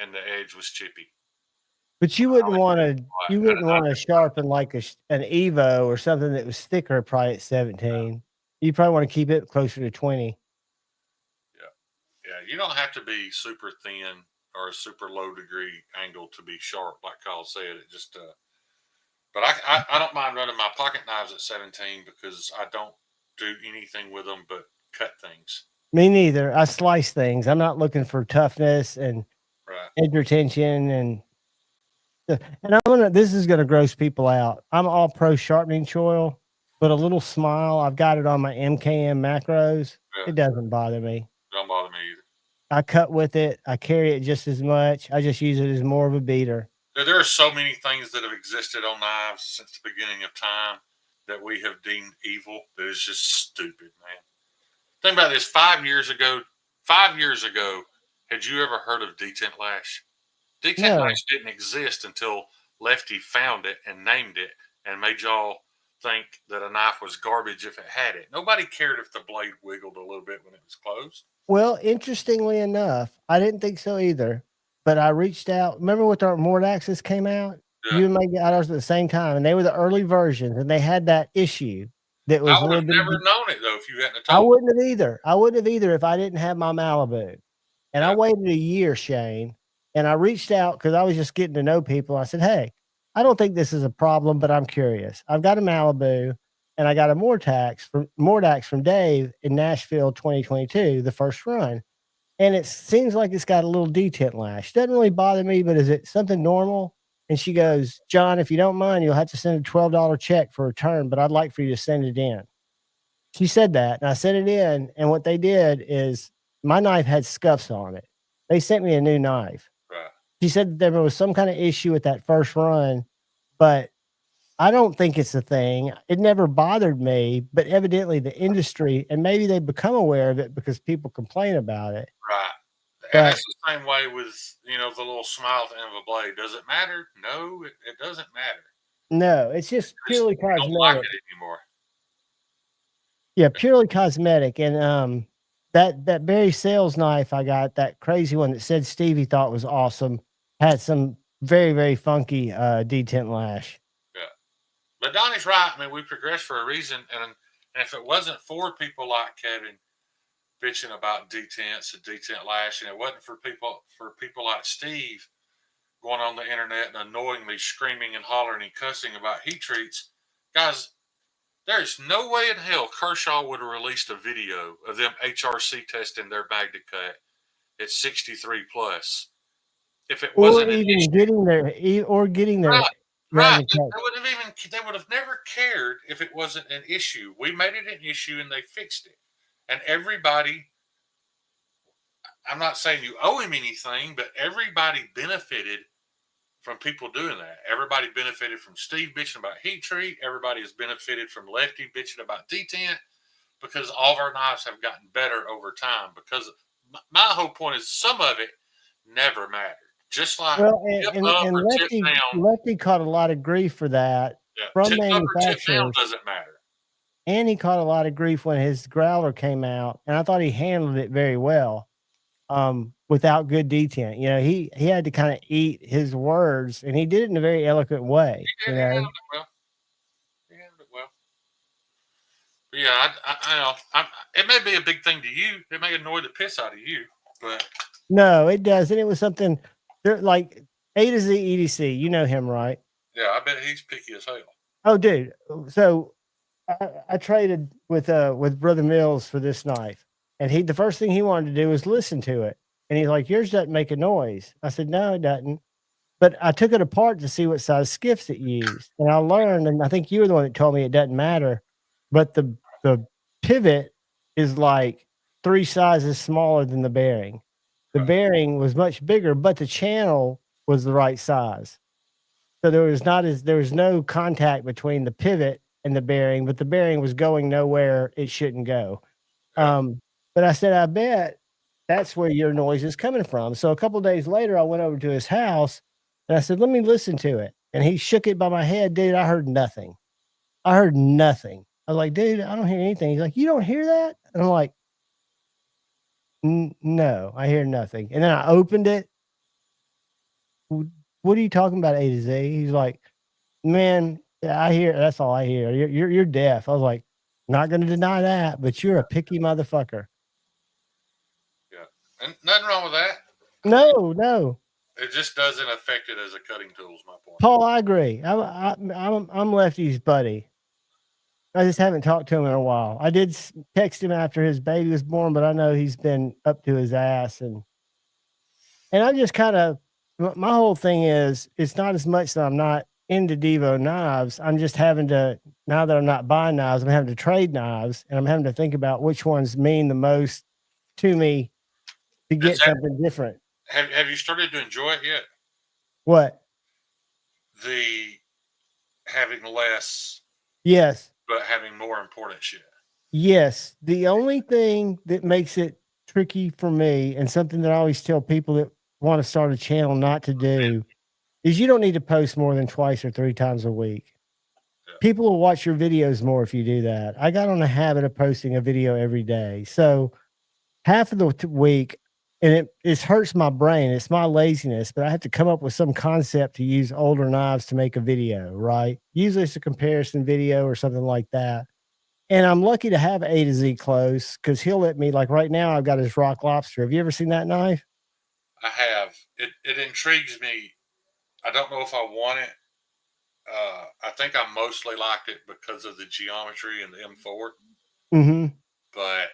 and the edge was chippy. But you wouldn't want to sharpen like an Evo or something that was thicker probably at 17. You probably want to keep it closer to 20. Yeah, you don't have to be super thin or a super low degree angle to be sharp, like Kyle said. It just but I don't mind running my pocket knives at 17 because I don't do anything with them but cut things. Me neither. I slice things. I'm not looking for toughness and edge retention and this is gonna gross people out. I'm all pro sharpening choil, but a little smile. I've got it on my MKM macros. Yeah. It doesn't bother me. Don't bother me either. I cut with it. I carry it just as much. I just use it as more of a beater. There are so many things that have existed on knives since the beginning of time that we have deemed evil that is just stupid, man. Think about this. 5 years ago, had you ever heard of detent lash? Detent lash didn't exist until Lefty found it and named it and made y'all think that a knife was garbage if it had it. Nobody cared if the blade wiggled a little bit when it was closed. Well, interestingly enough, I didn't think so either, but I reached out. Remember when our Mordaxes came out? Yeah. You and me got ours at the same time, and they were the early versions, and they had that issue. That was I would have never known it, though, if you hadn't told me. I wouldn't have either. I wouldn't have either if I didn't have my Malibu. And I waited a year, Shane. And I reached out because I was just getting to know people. I said, hey, I don't think this is a problem, but I'm curious. I've got a Malibu and I got a Mordax from Dave in Nashville 2022, the first run. and it seems like it's got a little detent lash. Doesn't really bother me, but is it something normal? And she goes, John, if you don't mind, you'll have to send a $12 check for return, but I'd like for you to send it in. She said that, and I sent it in, and what they did is my knife had scuffs on it. They sent me a new knife. Right. She said there was some kind of issue with that first run, but I don't think it's a thing. It never bothered me, but evidently the industry, and maybe they've become aware of it because people complain about it. Right. And But that's the same way with, the little smile at the end of a blade. Does it matter? No, it doesn't matter. no, it's just purely You don't like cosmetic. it anymore. Yeah, purely cosmetic. And that Barry Sales knife I got, that crazy one that said Stevie thought was awesome, had some very, very funky detent lash. Yeah. But Donnie's right. I mean, we progressed for a reason. And if it wasn't for people like Kevin bitching about detents and detent lash, and it wasn't for people like Steve going on the internet and annoyingly screaming and hollering and cussing about heat treats, guys, there's no way in hell Kershaw would have released a video of them HRC testing their bag to cut at 63 plus if it wasn't Or an even issue. getting their Right. cut. They would have never cared if it wasn't an issue. We made it an issue and they fixed it. And everybody, I'm not saying you owe him anything, but everybody benefited from people doing that. Everybody benefited from Steve bitching about heat treat. Everybody has benefited from Lefty bitching about detent, because all of our knives have gotten better over time. Because my whole point is some of it never mattered. Just like Well, tip and up or tip down. Lefty caught a lot of grief for that from Tip up or tip down manufacturers. doesn't matter. And he caught a lot of grief when his growler came out, and I thought he handled it very well, without good detent. He had to kind of eat his words, and he did it in a very eloquent way. He handled it well. He handled it well. But yeah, I know. It may be a big thing to you. It may annoy the piss out of you, but No, it doesn't. It was something like A to Z EDC. You know him, right? yeah, I bet he's picky as hell. Oh, dude. So I traded with Brother Mills for this knife, and the first thing he wanted to do was listen to it, and he's like, "Yours doesn't make a noise." I said, "No, it doesn't." But I took it apart to see what size skiffs it used, and I learned, and I think you were the one that told me it doesn't matter, but the pivot is like 3 sizes smaller than the bearing. The bearing was much bigger, but the channel was the right size. So there was no contact between the pivot and the bearing, but the bearing was going nowhere it shouldn't go. But I said, I bet that's where your noise is coming from. So a couple days later, I went over to his house and I said, let me listen to it. And he shook it by my head. Dude, I heard nothing. I heard nothing. I was like, dude, I don't hear anything. He's like, you don't hear that? And I'm like, no, I hear nothing. And then I opened it. What are you talking about, A to Z? He's like, man, I hear. That's all I hear. You're deaf. I was like, not going to deny that, but you're a picky motherfucker. Yeah, and nothing wrong with that. No. It just doesn't affect it as a cutting tool. Is my point. Paul, I agree. I'm Lefty's buddy. I just haven't talked to him in a while. I did text him after his baby was born, but I know he's been up to his ass, and I just kind of, my whole thing is, it's not as much that I'm not into Devo knives. I'm just having to, now that I'm not buying knives, I'm having to trade knives, and I'm having to think about which ones mean the most to me to get something different. Have you started to enjoy it yet? What? The having less. Yes. But having more important shit. Yes. The only thing that makes it tricky for me, and something that I always tell people that want to start a channel not to do, is you don't need to post more than 2 or 3 times a week. Yeah. People will watch your videos more if you do that. I got on a habit of posting a video every day. So half of the week, and it hurts my brain. It's my laziness, but I have to come up with some concept to use older knives to make a video, right? Usually it's a comparison video or something like that. And I'm lucky to have A to Z close, because he'll let me, like right now, I've got his Rock Lobster. Have you ever seen that knife? I have. It intrigues me. I don't know if I want it. I think I mostly liked it because of the geometry and the M4. Mm-hmm. But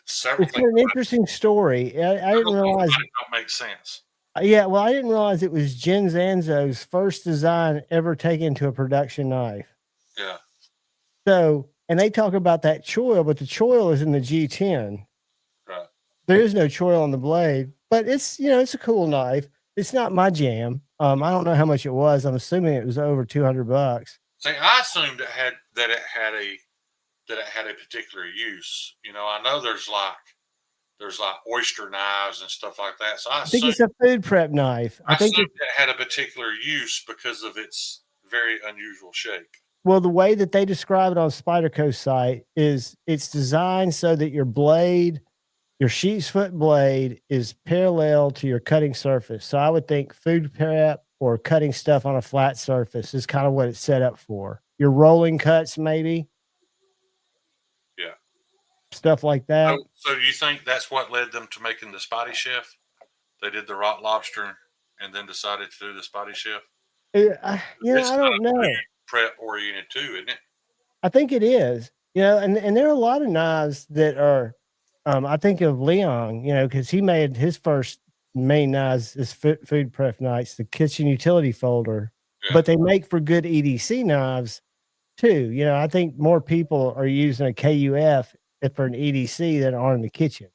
Several It's things an interesting story. I didn't realize. don't make sense. Yeah, well, I didn't realize it was Jen Zanzo's first design ever taken to a production knife. Yeah. So, and they talk about that choil, but the choil is in the G10. Right. There is no choil on the blade, but it's, it's a cool knife. It's not my jam. I don't know how much it was. I'm assuming it was over $200. See, I assumed it had a particular use. I know there's like oyster knives and stuff like that. So I think it's a food prep knife. I think it had a particular use because of its very unusual shape. Well, the way that they describe it on Spyderco's site is it's designed so that your blade, your sheep's foot blade, is parallel to your cutting surface. So I would think food prep or cutting stuff on a flat surface is kind of what it's set up for. Your rolling cuts, maybe. Yeah. Stuff like that. So you think that's what led them to making the Spotty Chef? They did the rock lobster and then decided to do the Spotty Chef? I don't know. Prep oriented too, isn't it? I think it is. And there are a lot of knives that are, I think of Leon, because he made his first main knives as food prep knives, the kitchen utility folder, but they make for good EDC knives too. I think more people are using a KUF for an EDC than are in the kitchen,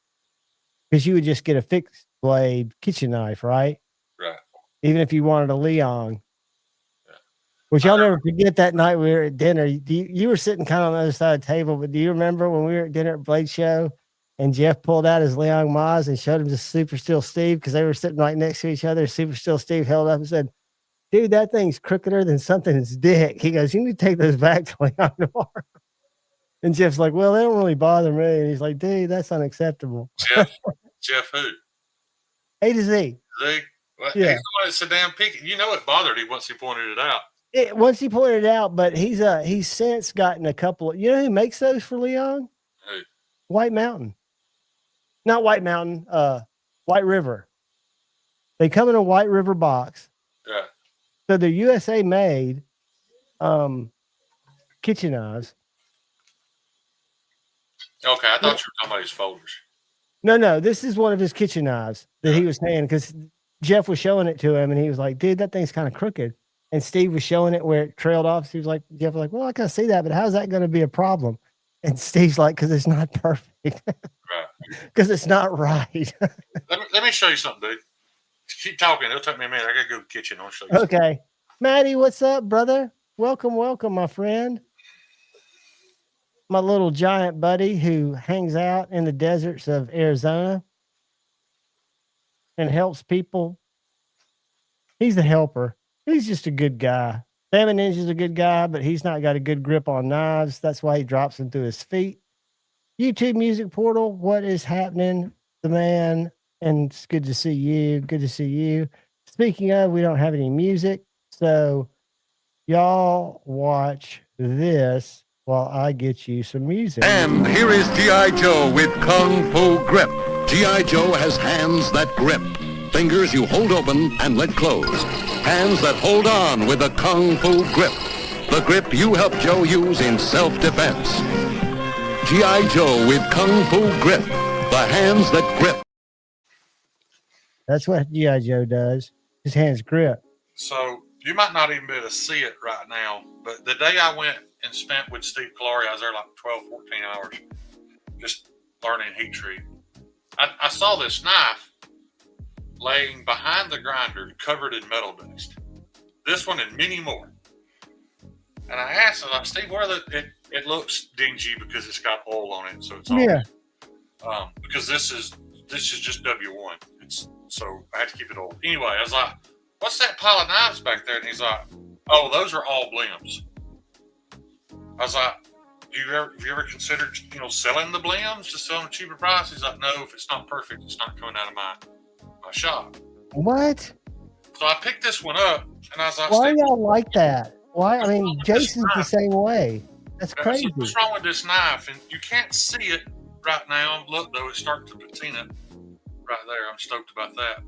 because you would just get a fixed blade kitchen knife, right? Right. Even if you wanted a Leon. Which y'all never forget that night we were at dinner. You were sitting kind of on the other side of the table, but do you remember when we were at dinner at Blade Show and Jeff pulled out his Leon Maz and showed him to Super Steel Steve because they were sitting right next to each other? Super Steel Steve held up and said, "Dude, that thing's crookeder than something's dick." He goes, "You need to take those back to Leon tomorrow." And Jeff's like, "Well, they don't really bother me." And he's like, "Dude, that's unacceptable." Jeff who? A to Z. Z? Well, yeah. He's the one that's so damn picky. It bothered him once he pointed it out. Once he pointed it out, but he's since gotten a couple of, who makes those for Leon? Who? White Mountain. Not White Mountain, White River. They come in a White River box. Yeah. So they're USA made kitchen knives. Okay, I thought you were talking about his folders. No, this is one of his kitchen knives that he was saying, because Jeff was showing it to him and he was like, "Dude, that thing's kind of crooked." And Steve was showing it where it trailed off. So he was like, Jeff was like, "Well, I can see that, but how's that going to be a problem?" And Steve's like, "Because it's not perfect." Right. Because it's not right. let me show you something, dude. Keep talking. It'll take me a minute. I got to go to the kitchen. I'll show you Okay. Something. Maddie, what's up, brother? Welcome, my friend. My little giant buddy who hangs out in the deserts of Arizona and helps people. He's a helper. He's just a good guy. Salmon Ninja's a good guy, but he's not got a good grip on knives. That's why he drops them through his feet. YouTube Music Portal, what is happening? The man, and it's good to see you. Good to see you. Speaking of, we don't have any music, so y'all watch this while I get you some music. And here is G.I. Joe with Kung Fu Grip. G.I. Joe has hands that grip. Fingers you hold open and let close. Hands that hold on with a Kung Fu grip. The grip you help Joe use in self-defense. G.I. Joe with Kung Fu Grip. The hands that grip. That's what G.I. Joe does. His hands grip. So you might not even be able to see it right now, but the day I went and spent with Steve Kalari, I was there like 12, 14 hours just learning heat treat. I saw this knife laying behind the grinder covered in metal dust. This one and many more. And I asked him, like, "Steve, it looks dingy because it's got oil on it, so it's all because this is just W1. So I had to keep it old. Anyway, I was like, "What's that pile of knives back there?" And he's like, "Oh, those are all blims." I was like, have you ever considered selling the blims, just selling a cheaper price? He's like, "No, if it's not perfect, it's not coming out of my shop." What? So I picked this one up, and I was like, "Why y'all like that? Why? I mean, Jason's the same way. That's crazy." So what's wrong with this knife? And you can't see it right now. Look, though, it's starting to patina right there. I'm stoked about that.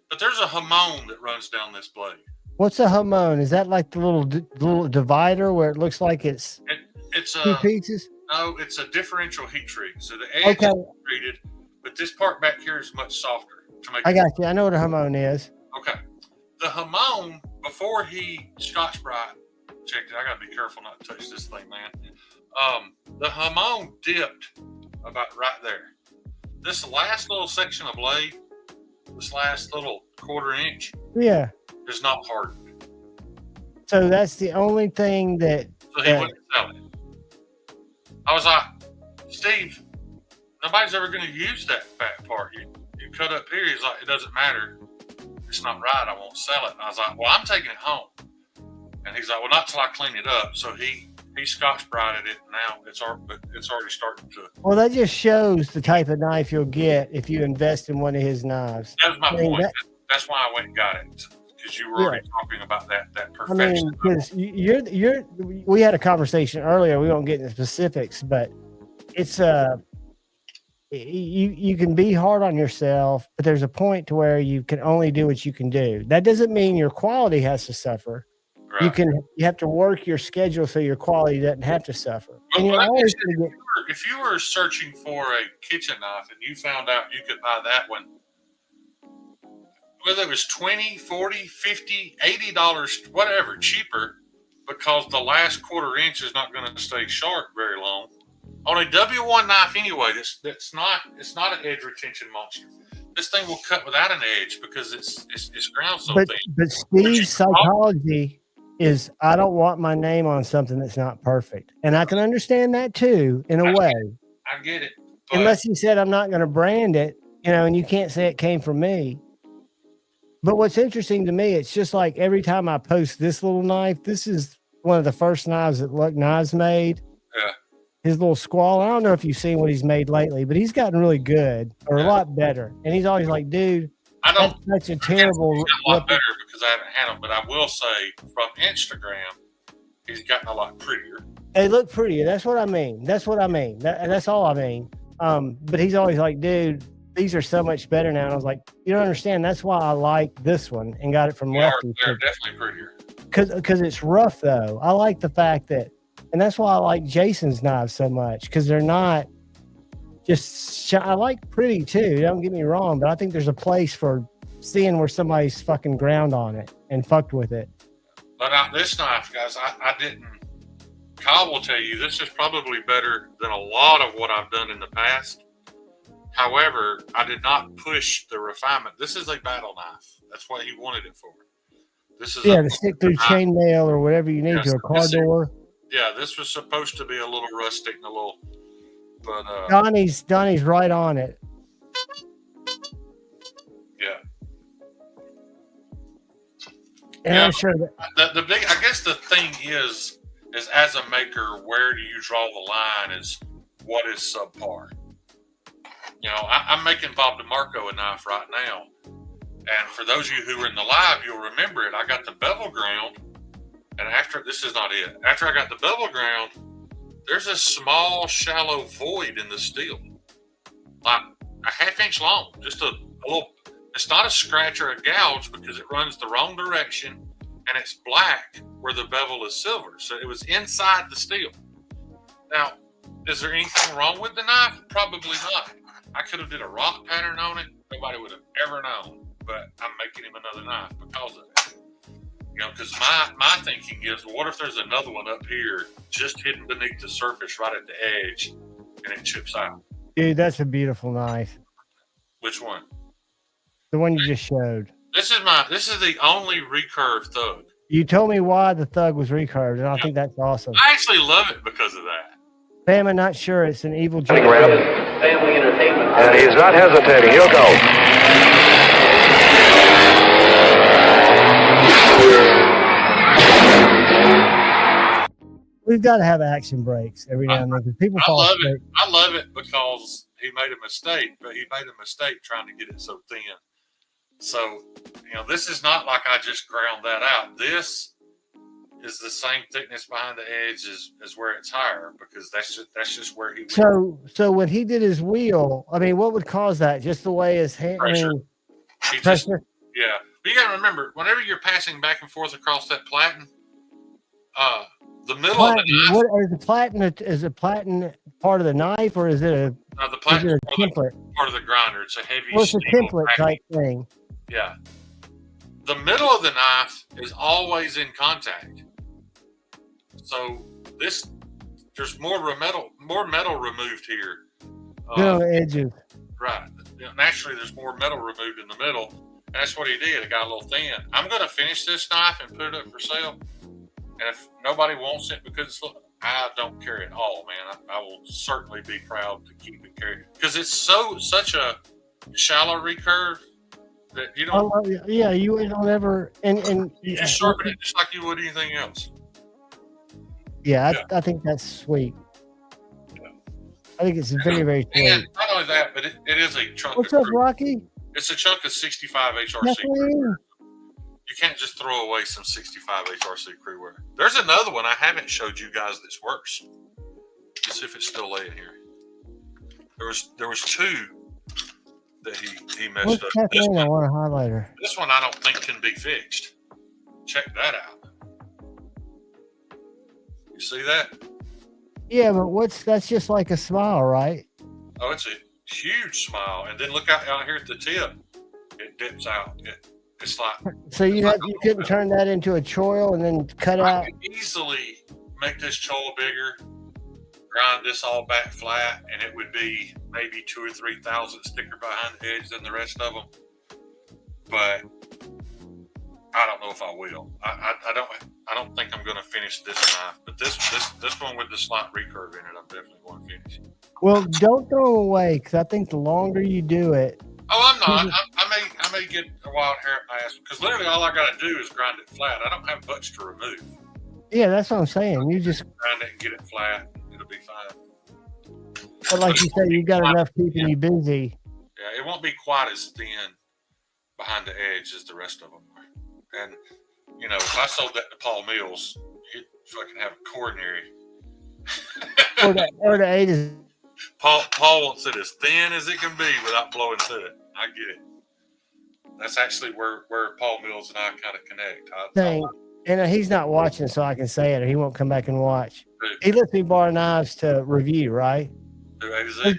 But there's a hamon that runs down this blade. What's a hamon? Is that like the little divider where it looks like it's It's two pieces? No, it's a differential heat treat. So the edge is treated, but this part back here is much softer. To make I got you. I know what a hamon is. Okay. The hamon, before he Scotch Brite checked it, I got to be careful not to touch this thing, man. The hamon dipped about right there. This last little section of blade, this last little 1/4 inch, is not hardened. So that's the only thing that. So he wouldn't sell it. I was like, Steve, nobody's ever going to use that fat part. You cut up here. He's like, it doesn't matter. It's not right. I won't sell it. And I was like, well, I'm taking it home. And he's like, well, not till I clean it up. So he Scotch Brited it. Now it's already starting to. Well, that just shows the type of knife you'll get if you invest in one of his knives. That was my point. That's why I went and got it. Because you were already talking about that perfection. Because we had a conversation earlier. We won't get into specifics, but it's you can be hard on yourself, but there's a point to where you can only do what you can do. That doesn't mean your quality has to suffer. Right. You have to work your schedule so your quality doesn't have to suffer. Well, if you were searching for a kitchen knife and you found out you could buy that one, whether it was $20, $40, $50, $80, whatever, cheaper, because the last 1/4 inch is not going to stay sharp very long. On a W1 knife anyway, it's not an edge retention monster. This thing will cut without an edge because it's ground so thin. But Steve's psychology is, I don't want my name on something that's not perfect. And I can understand that too, in a way. I get it. Unless he said, I'm not going to brand it, and you can't say it came from me. But what's interesting to me, it's just like every time I post this little knife, this is one of the first knives that Luck Knives made. Yeah. His little Squall. I don't know if you've seen what he's made lately, but he's gotten really good, or a lot better. And he's always like, dude, that's such a terrible. He's gotten a lot better because I haven't had him, but I will say from Instagram, he's gotten a lot prettier. They look prettier. That's what I mean. That's all I mean. But he's always like, dude, these are so much better now. And I was like, you don't understand. That's why I like this one and got it from Lefty. They're definitely prettier. Because it's rough, though. I like the fact that, and that's why I like Jason's knives so much, because they're not just, I like pretty too. Don't get me wrong, but I think there's a place for seeing where somebody's fucking ground on it and fucked with it. But this knife, guys, I didn't. Kyle will tell you this is probably better than a lot of what I've done in the past. However, I did not push the refinement. This is a battle knife. That's what he wanted it for. This is to stick through chainmail or whatever you need to a car door. Yeah, this was supposed to be a little rustic and a little, but Donnie's right on it. Yeah. And I'm sure that the big, I guess the thing is as a maker, where do you draw the line? Is what is subpar? I'm making Bob DeMarco a knife right now. And for those of you who were in the live, you'll remember it. I got the bevel ground. And this is not it. After I got the bevel ground, there's a small, shallow void in the steel. Like a 1/2 inch long. Just a little, it's not a scratch or a gouge because it runs the wrong direction. And it's black where the bevel is silver. So it was inside the steel. Now, is there anything wrong with the knife? Probably not. I could have did a rock pattern on it. Nobody would have ever known. But I'm making him another knife because of that. Because my thinking is, well, what if there's another one up here just hidden beneath the surface right at the edge and it chips out? Dude, that's a beautiful knife. Which one? The one you just showed. This is the only recurve thug. You told me why the thug was recurved, and I think that's awesome. I actually love it because of that. Bam, I'm not sure it's an evil joke. Family entertainment. And he's not hesitating. He'll go. We've got to have action breaks every now and then because people fall asleep. I love it because he made a mistake, but he made a mistake trying to get it so thin. So, this is not like I just ground that out. This is the same thickness behind the edge as where it's higher because that's just where he went. So when he did his wheel, I mean, what would cause that? Just the way his hand, pressure. Pressure? Yeah. But you got to remember, whenever you're passing back and forth across that platen, The middle of the knife. What is the platen? Is it platen part of the knife, or is it a? The platen is template? Part of the grinder. It's a heavy. Well, it's a template type thing. Yeah. The middle of the knife is always in contact. So there's more metal removed here. No edges. Right. Naturally, there's more metal removed in the middle. And that's what he did. It got a little thin. I'm going to finish this knife and put it up for sale. And if nobody wants it because I don't care at all, man. I will certainly be proud to keep it carried because it's such a shallow recurve that you don't. Yeah, you don't ever and you just sharpen it just like you would anything else. Yeah, I think that's sweet. Yeah. I think it's very, very sweet. And not only that, but it is a chunk. What's up, Rocky? It's a chunk of 65 HRC. You can't just throw away some 65 HRC crewware. There's another one I haven't showed you guys that's worse. Let's see if it's still laying here. There was two that he messed up. I want a highlighter. This one I don't think can be fixed. Check that out. You see that? Yeah, but that's just like a smile, right? Oh, it's a huge smile. And then look out here at the tip. It dips out. It's like so you couldn't turn that into a choil and then cut out. I could easily make this choil bigger, grind this all back flat, and it would be maybe 2 or 3 thousandths thicker behind the edge than the rest of them. But I don't know if I will. I don't think I'm going to finish this knife, but this one with the slight recurve in it, I'm definitely going to finish. Well, don't throw them away because I think the longer you do it. Oh, I'm not. I may get a wild hair at my ass because literally all I got to do is grind it flat. I don't have much to remove. Yeah, that's what I'm saying. You just grind it and get it flat. It'll be fine. But like you said, you got enough keeping you busy. Yeah, it won't be quite as thin behind the edge as the rest of them are. And you know, if I sold that to Paul Mills, he'd fucking have a coronary. or the A to Paul wants it as thin as it can be without blowing through it. I get it. That's actually where Paul Mills and I kind of connect. And he's not watching, so I can say it, or he won't come back and watch. He lets me borrow knives to review, right? Do A to Z?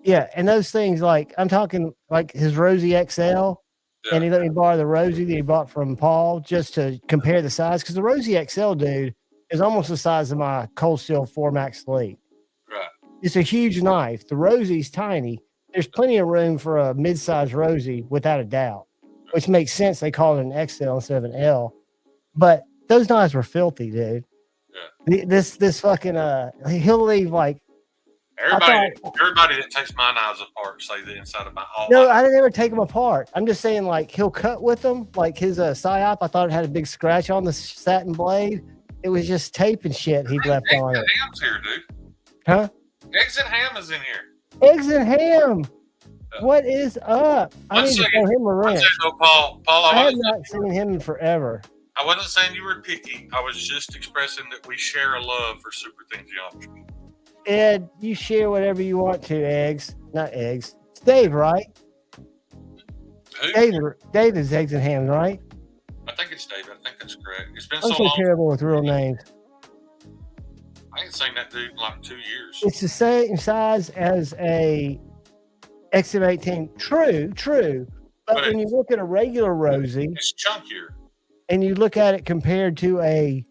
Yeah, and those things, like, I'm talking like his Rosie XL, and he let me borrow the Rosie that he bought from Paul just to compare the size, because the Rosie XL, dude, is almost the size of my Cold Steel 4 Max Elite. Right. It's a huge knife. The Rosie's tiny. There's plenty of room for a mid-size Rosie, without a doubt, which makes sense. They call it an XL instead of an L. But those knives were filthy, dude. Yeah. This fucking he'll leave like everybody that takes my knives apart say the inside of my all. No, I didn't ever take them apart. I'm just saying, like, he'll cut with them. Like his Psyop, I thought it had a big scratch on the satin blade. It was just tape and shit he'd left on it. Eggs and Ham's here, dude. Huh? Eggs and Ham is in here. Eggs and Ham. What is up? I need to throw him a wrench. Paul, I have not seen him in forever. I wasn't saying you were picky. I was just expressing that we share a love for super thin geometry. Ed, you share whatever you want to, Eggs. Not Eggs. It's Dave, right? Who? Dave is Eggs and Ham, right? I think it's Dave. I think that's correct. It's been I'm so long. terrible with real names. I ain't seen that dude in like 2 years. It's the same size as a XM18. True. But when you look at a regular Rosie, it's chunkier. And you look at it compared to a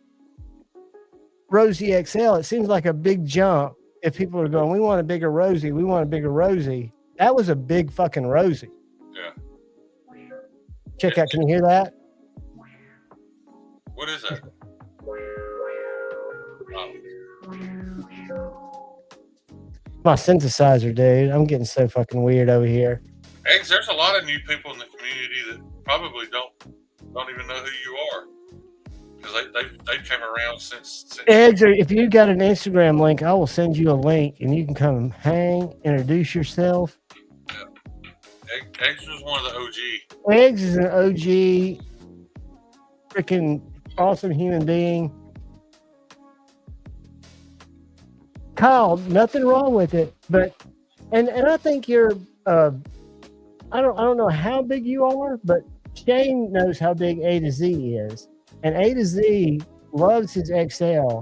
Rosie XL, it seems like a big jump. If people are going, we want a bigger Rosie. That was a big fucking Rosie. Yeah. Check out. Can you hear that? What is that? My synthesizer, dude. I'm getting so fucking weird over here. Eggs, there's a lot of new people in the community that probably don't even know who you are, because they came around since. Eggs, if you got an Instagram link, I will send you a link and you can come hang, introduce yourself. Yeah. Eggs was one of the OG. Eggs is an OG, freaking awesome human being. Kyle, nothing wrong with it, but and I think you're I don't know how big you are, but Shane knows how big A to Z is. And A to Z loves his XL,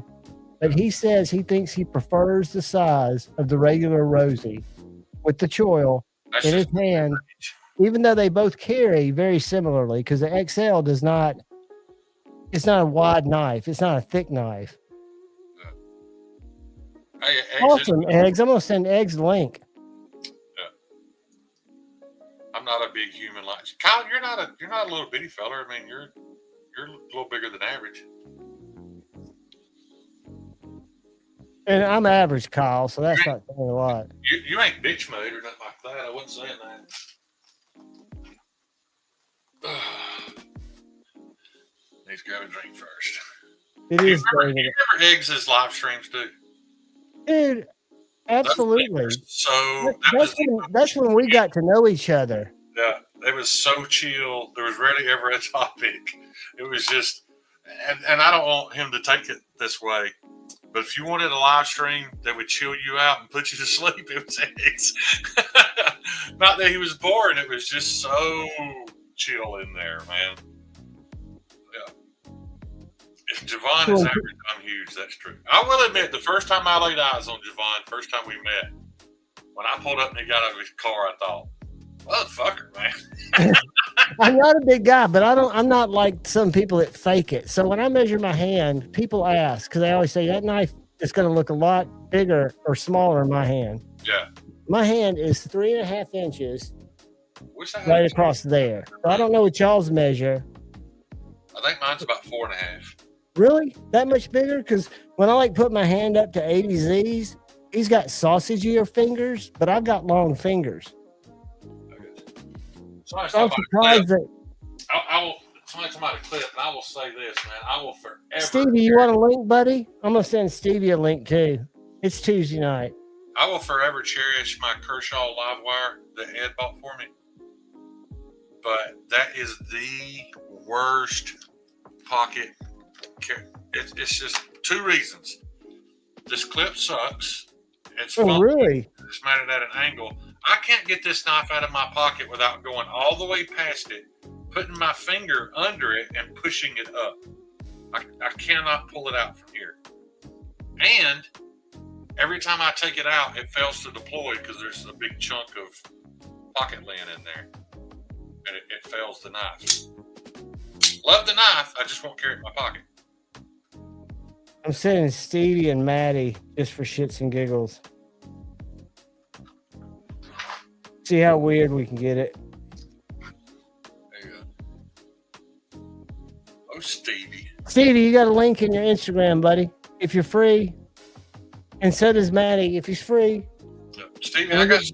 but he says he thinks he prefers the size of the regular Rosie with the choil That's in his just hand, even though they both carry very similarly, because the XL does not, it's not a wide knife. It's not a thick knife. Hey, Awesome, Eggs. I'm going to send Eggs a link. I'm not a big human like Kyle. You're not a little bitty fella. I mean, you're a little bigger than average. And I'm average, Kyle, so that's not saying a lot. You ain't bitch made or nothing like that. I wasn't saying that. Need to grab a drink first. It is. You remember Eggs' live streams too? Dude, absolutely. That's when we got to know each other. Yeah, it was so chill. There was rarely ever a topic. It was just, and I don't want him to take it this way, but if you wanted a live stream that would chill you out and put you to sleep, it was Eggs. Not that he was boring. It was just so chill in there, man. Yeah. If Javon is ever done huge, that's true. I will admit, the first time I laid eyes on Javon, first time we met, when I pulled up and he got out of his car, I thought, motherfucker, man. I'm not a big guy, but I'm not like some people that fake it. So when I measure my hand, people ask, because they always say that knife is going to look a lot bigger or smaller in my hand. Yeah. My hand is 3.5 inches right across there. So I don't know what y'all's measure. I think mine's about 4.5. Really? That much bigger? Because when I like put my hand up to 80 Z's, he's got sausagier fingers, but I've got long fingers. So I'm surprised that. I will. Somebody come out a clip, and I will say this, man. I will forever. Stevie, you want a link, buddy? I'm gonna send Stevie a link too. It's Tuesday night. I will forever cherish my Kershaw live wire that Ed bought for me. But that is the worst pocket. It's just 2 reasons. This clip sucks. It's funky. Really? It's mounted at an angle. I can't get this knife out of my pocket without going all the way past it, putting my finger under it, and pushing it up. I cannot pull it out from here. And every time I take it out, it fails to deploy because there's a big chunk of pocket lint in there. And it fails the knife. Love the knife. I just won't carry it in my pocket. I'm sending Stevie and Maddie just for shits and giggles. See how weird we can get it. There you go. Oh, Stevie. Stevie, you got a link in your Instagram, buddy, if you're free. And so does Maddie, if he's free. Yeah. Stevie, I got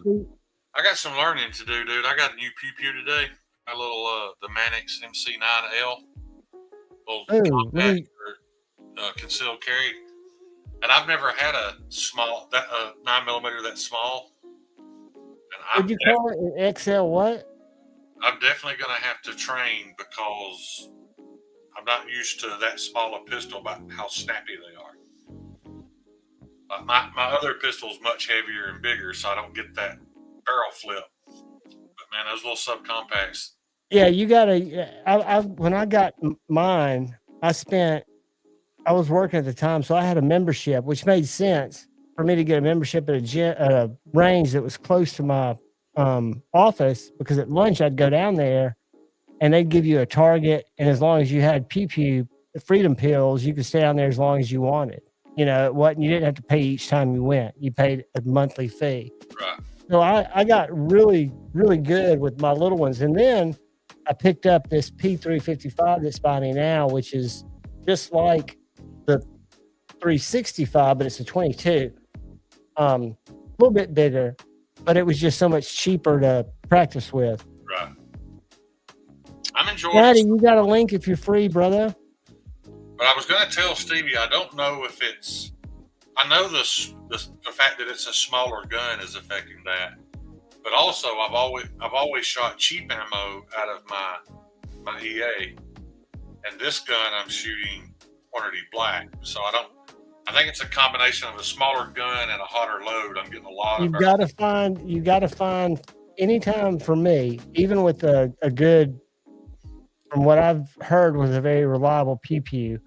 some learning to do, dude. I got a new pew today. A little the Mannix MC9L. Little compact for concealed carry. And I've never had a small 9mm that small. Would you call it an XL what? I'm definitely going to have to train because I'm not used to that small a pistol about how snappy they are. My other pistol is much heavier and bigger, so I don't get that barrel flip. But man, those little subcompacts. Yeah, you got to. When I got mine, I was working at the time, so I had a membership, which made sense for me to get a membership at a range that was close to my office, because at lunch I'd go down there and they'd give you a target, and as long as you had pew freedom pills, you could stay down there as long as you wanted. You know, you didn't have to pay each time you went. You paid a monthly fee. Right. So I got really, really good with my little ones. And then I picked up this P355 that's by me now, which is just like the 365, but it's a 22. A little bit bigger, but it was just so much cheaper to practice with. Right. I'm enjoying Maddie, you got a link if you're free, brother. But I was going to tell Stevie, I don't know if it's. I know the fact that it's a smaller gun is affecting that, but also I've always shot cheap ammo out of my EA, and this gun I'm shooting quantity black, so I think it's a combination of a smaller gun and a hotter load. I'm getting a lot of. You got to find anytime for me, even with a good, from what I've heard was a very reliable pew.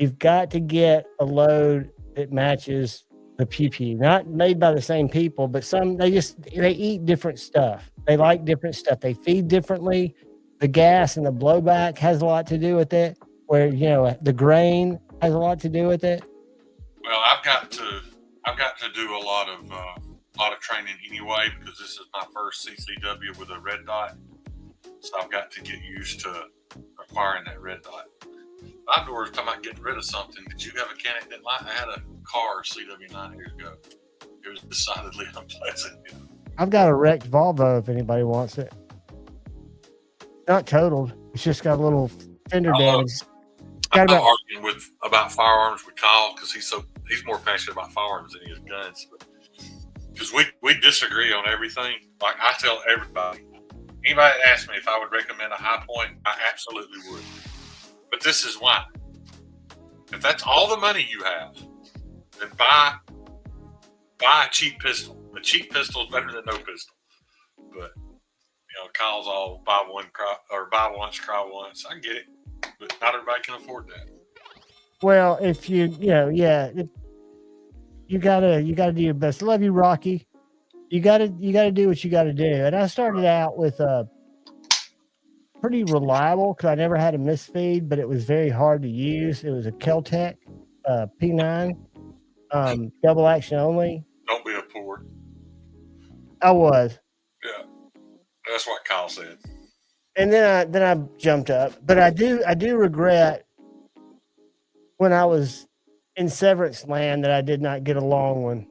You've got to get a load that matches the pew. Not made by the same people, but they eat different stuff. They like different stuff. They feed differently. The gas and the blowback has a lot to do with it. Where the grain has a lot to do with it. Well, I've got to do a lot of training anyway because this is my first CCW with a red dot. So I've got to get used to acquiring that red dot. Outdoors, talking about getting rid of something. Did you have a mechanic that I had a car CW9 years ago? It was decidedly unpleasant. I've got a wrecked Volvo if anybody wants it. Not totaled. It's just got a little fender damage. I'm arguing about firearms with Kyle because he's more passionate about firearms than he is guns. Because we disagree on everything. Like I tell everybody, anybody that asks me if I would recommend a High Point, I absolutely would. But this is why. If that's all the money you have, then buy a cheap pistol. A cheap pistol is better than no pistol. But Kyle's all buy once, cry once. I get it, but not everybody can afford that. Well, if you gotta do your best. Love you, Rocky. You gotta do what you gotta do. And I started out with pretty reliable because I never had a misfeed, but it was very hard to use. It was a Kel-Tec P9, double action only. Don't be a poor. I was. Yeah, that's what Kyle said. And then I jumped up, but I do regret when I was in Severance Land that I did not get a long one.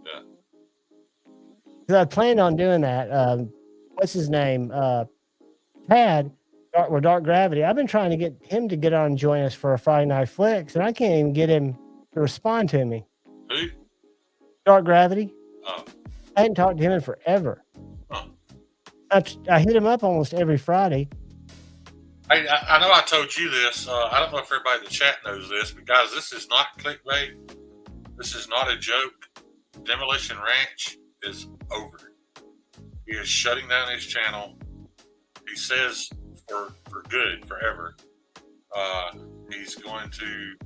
Yeah. Because I planned on doing that. What's his name? Tad, Dark Gravity. I've been trying to get him to get on and join us for a Friday Night Flicks, and I can't even get him to respond to me. Who? Dark Gravity. Oh. I hadn't talked to him in forever. Oh. I hit him up almost every Friday. I know I told you this. I don't know if everybody in the chat knows this, but guys, this is not clickbait. This is not a joke. Demolition Ranch is over. He is shutting down his channel. He says for good, forever. He's going to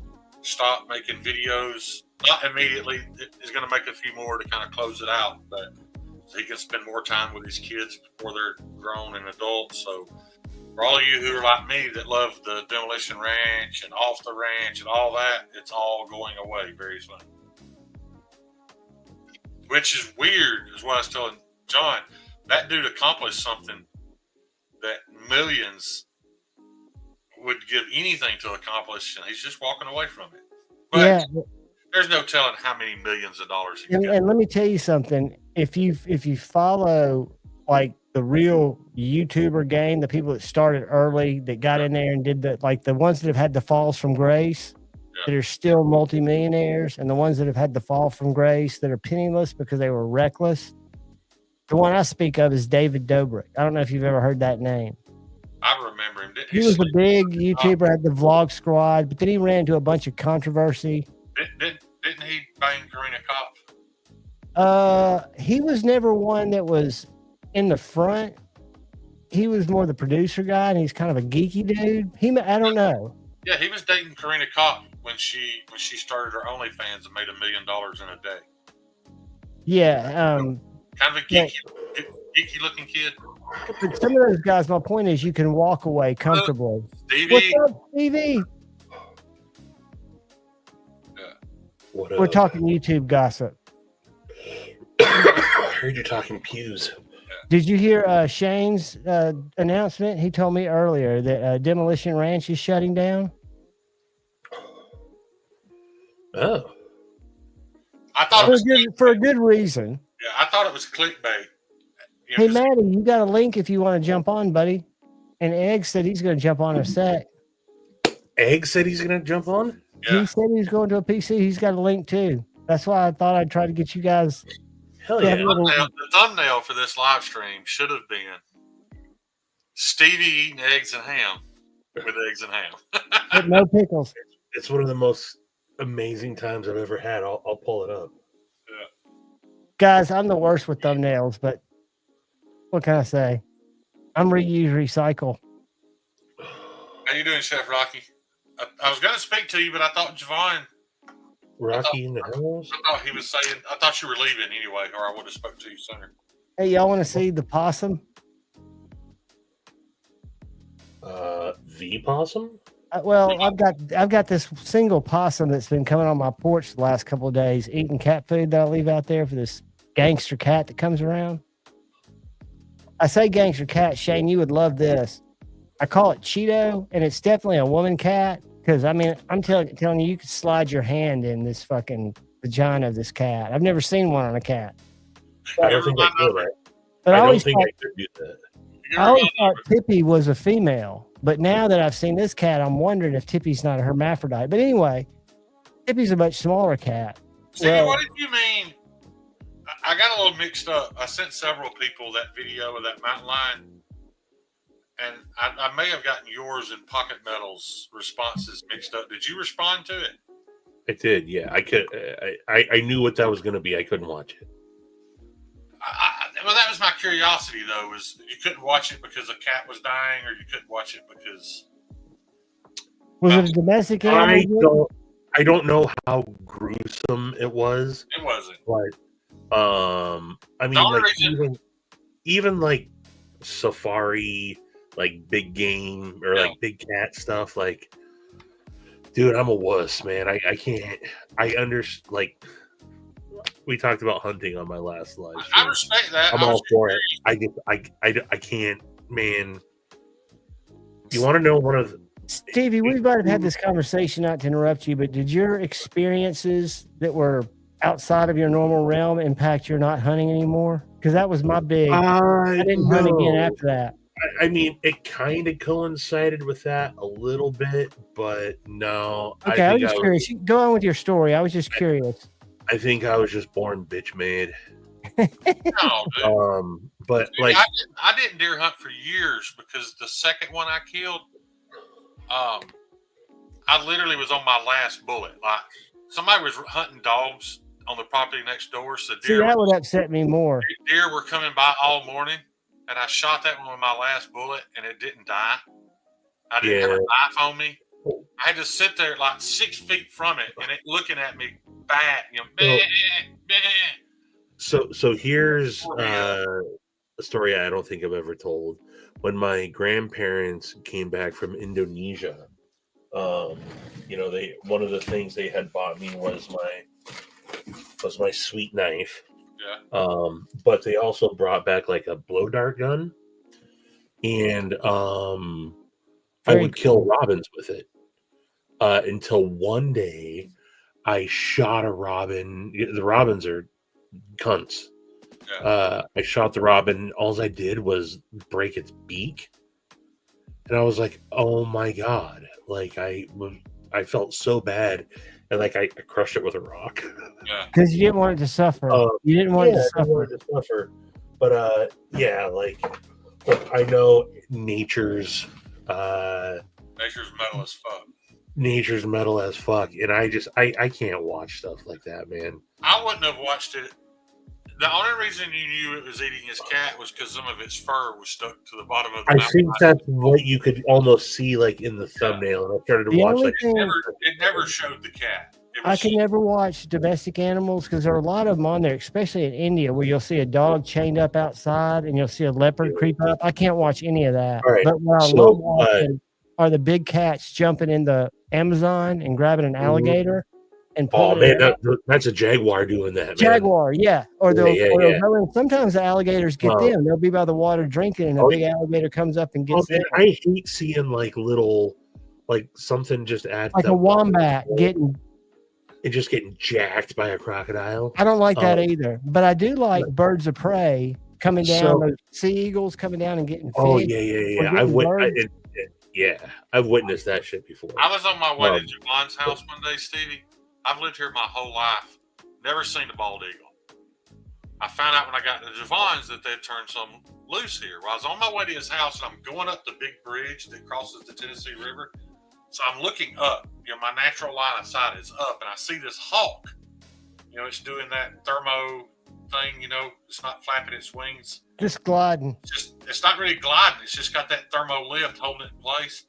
stop making videos. Not immediately. He's going to make a few more to kind of close it out, but so he can spend more time with his kids before they're grown and adults. So for all of you who are like me that love the Demolition Ranch and Off the Ranch and all that, it's all going away very soon. Which is weird, is what I was telling John. That dude accomplished something that millions would give anything to accomplish, and he's just walking away from it. But there's no telling how many millions of dollars he's got. And let me tell you something. If you follow like the real YouTuber game, the people that started early, that got in there and did the ones that have had the falls from grace, that are still multimillionaires, and the ones that have had the fall from grace that are penniless because they were reckless. The one I speak of is David Dobrik. I don't know if you've ever heard that name. I remember him. He was a big YouTuber, had the Vlog Squad, but then he ran into a bunch of controversy. Didn't he bang Karina Kopp? He was never one that was in the front. He was more the producer guy, and he's kind of a geeky dude. I don't know. Yeah, he was dating Karina Kopp when she started her OnlyFans and made $1 million in a day. Yeah. Kind of a geeky looking kid. But some of those guys, my point is, you can walk away comfortably. Stevie. What's up, Stevie? Yeah. We're talking YouTube gossip. I heard you talking pews. Did you hear Shane's announcement? He told me earlier that Demolition Ranch is shutting down. Oh. I thought it was for a good reason. Yeah, I thought it was clickbait. Hey, Maddie, you got a link if you want to jump on, buddy. And Egg said he's going to jump on a set. Egg said he's going to jump on? Yeah. He said he's going to a PC. He's got a link too. That's why I thought I'd try to get you guys. Hell yeah. The thumbnail for this live stream should have been Stevie eating eggs and ham with eggs and ham. With no pickles. It's one of the most amazing times I've ever had. I'll pull it up. Yeah. Guys, I'm the worst with thumbnails, but what can I say? I'm reuse, recycle. How you doing, Chef Rocky? I was going to speak to you, but I thought Javon. Rocky in the Hills. I thought he was saying. I thought you were leaving anyway, or I would have spoke to you sooner. Hey, y'all want to see the possum? The possum. Well, I've got this single possum that's been coming on my porch the last couple of days, eating cat food that I leave out there for this gangster cat that comes around. I say gangster cat, Shane, you would love this. I call it Cheeto, and it's definitely a woman cat because, I mean, I'm telling you, you could slide your hand in this fucking vagina of this cat. I've never seen one on a cat. I don't think I could. Right? But I don't think I could do that. I always thought Tippy was a female, but now that I've seen this cat, I'm wondering if Tippy's not a hermaphrodite. But anyway, Tippy's a much smaller cat. Stevie, what did you mean? I got a little mixed up. I sent several people that video of that mountain lion, and I may have gotten yours and Pocket Metal's responses mixed up. Did you respond to it? I did, yeah. I could. I knew what that was going to be. I couldn't watch it. Well, that was my curiosity, though, is you couldn't watch it because a cat was dying, or you couldn't watch it because... Was it a domestic animal? I don't know how gruesome it was. It wasn't. But, I mean, like, even like safari, like big game, or like big cat stuff, like, dude, I'm a wuss, man. I can't... like... We talked about hunting on my last live stream. I respect that. I'm all for it. I can't, man. You want to know one of the... Stevie, we might have had this conversation, not to interrupt you, but did your experiences that were outside of your normal realm impact your not hunting anymore? Because that was my big... I didn't hunt again after that. I mean, it kind of coincided with that a little bit, but no. Okay, I was just curious. Go on with your story. I was just curious. I think I was just born bitch made. No, dude. But dude, like I didn't deer hunt for years because the second one I killed, I literally was on my last bullet. Like somebody was hunting dogs on the property next door, so that would upset me more. Deer were coming by all morning, and I shot that one with my last bullet, and it didn't die. I didn't have a knife on me. I had to sit there like 6 feet from it, and it looking at me bad, you know. So here's a story I don't think I've ever told. When my grandparents came back from Indonesia, you know, one of the things they had bought me was my sweet knife. Yeah. But they also brought back like a blow dart gun, and I would kill robins with it. Until one day I shot a robin. The robins are cunts. Yeah. I shot the robin. All I did was break its beak. And I was like, oh my God. Like I felt so bad. And like I crushed it with a rock. Yeah. Because you didn't want it to suffer. You didn't want it to suffer. But yeah, like I know nature's metal as fuck. Nature's metal as fuck, and I can't watch stuff like that, man. I wouldn't have watched it. The only reason you knew it was eating his cat was because some of its fur was stuck to the bottom of the mountain. I think that's what you could almost see, like in the thumbnail. And I started to watch like it never showed the cat. I can never watch domestic animals because there are a lot of them on there, especially in India, where you'll see a dog chained up outside and you'll see a leopard creep up. I can't watch any of that. Right. But what I love watching are the big cats jumping in the Amazon and grabbing an alligator and pulling it out. That's a jaguar doing that. Jaguar, man. yeah. Or they'll go in. Sometimes the alligators get them. They'll be by the water drinking, and a big alligator comes up and gets them. I hate seeing like little, like something just at like a wombat getting jacked by a crocodile. I don't like that either, but I do like birds of prey coming down, sea eagles coming down and getting fish. Oh yeah. I've witnessed that shit before. I was on my way to Javon's house one day, Stevie. I've lived here my whole life. Never seen a bald eagle. I found out when I got to Javon's that they'd turned some loose here. Well, I was on my way to his house, and I'm going up the big bridge that crosses the Tennessee River. So I'm looking up. You know, my natural line of sight is up, and I see this hawk. You know, it's doing that thermo thing. You know, it's not flapping its wings. Just gliding. It's not really gliding. It's just got that thermo lift holding it in place.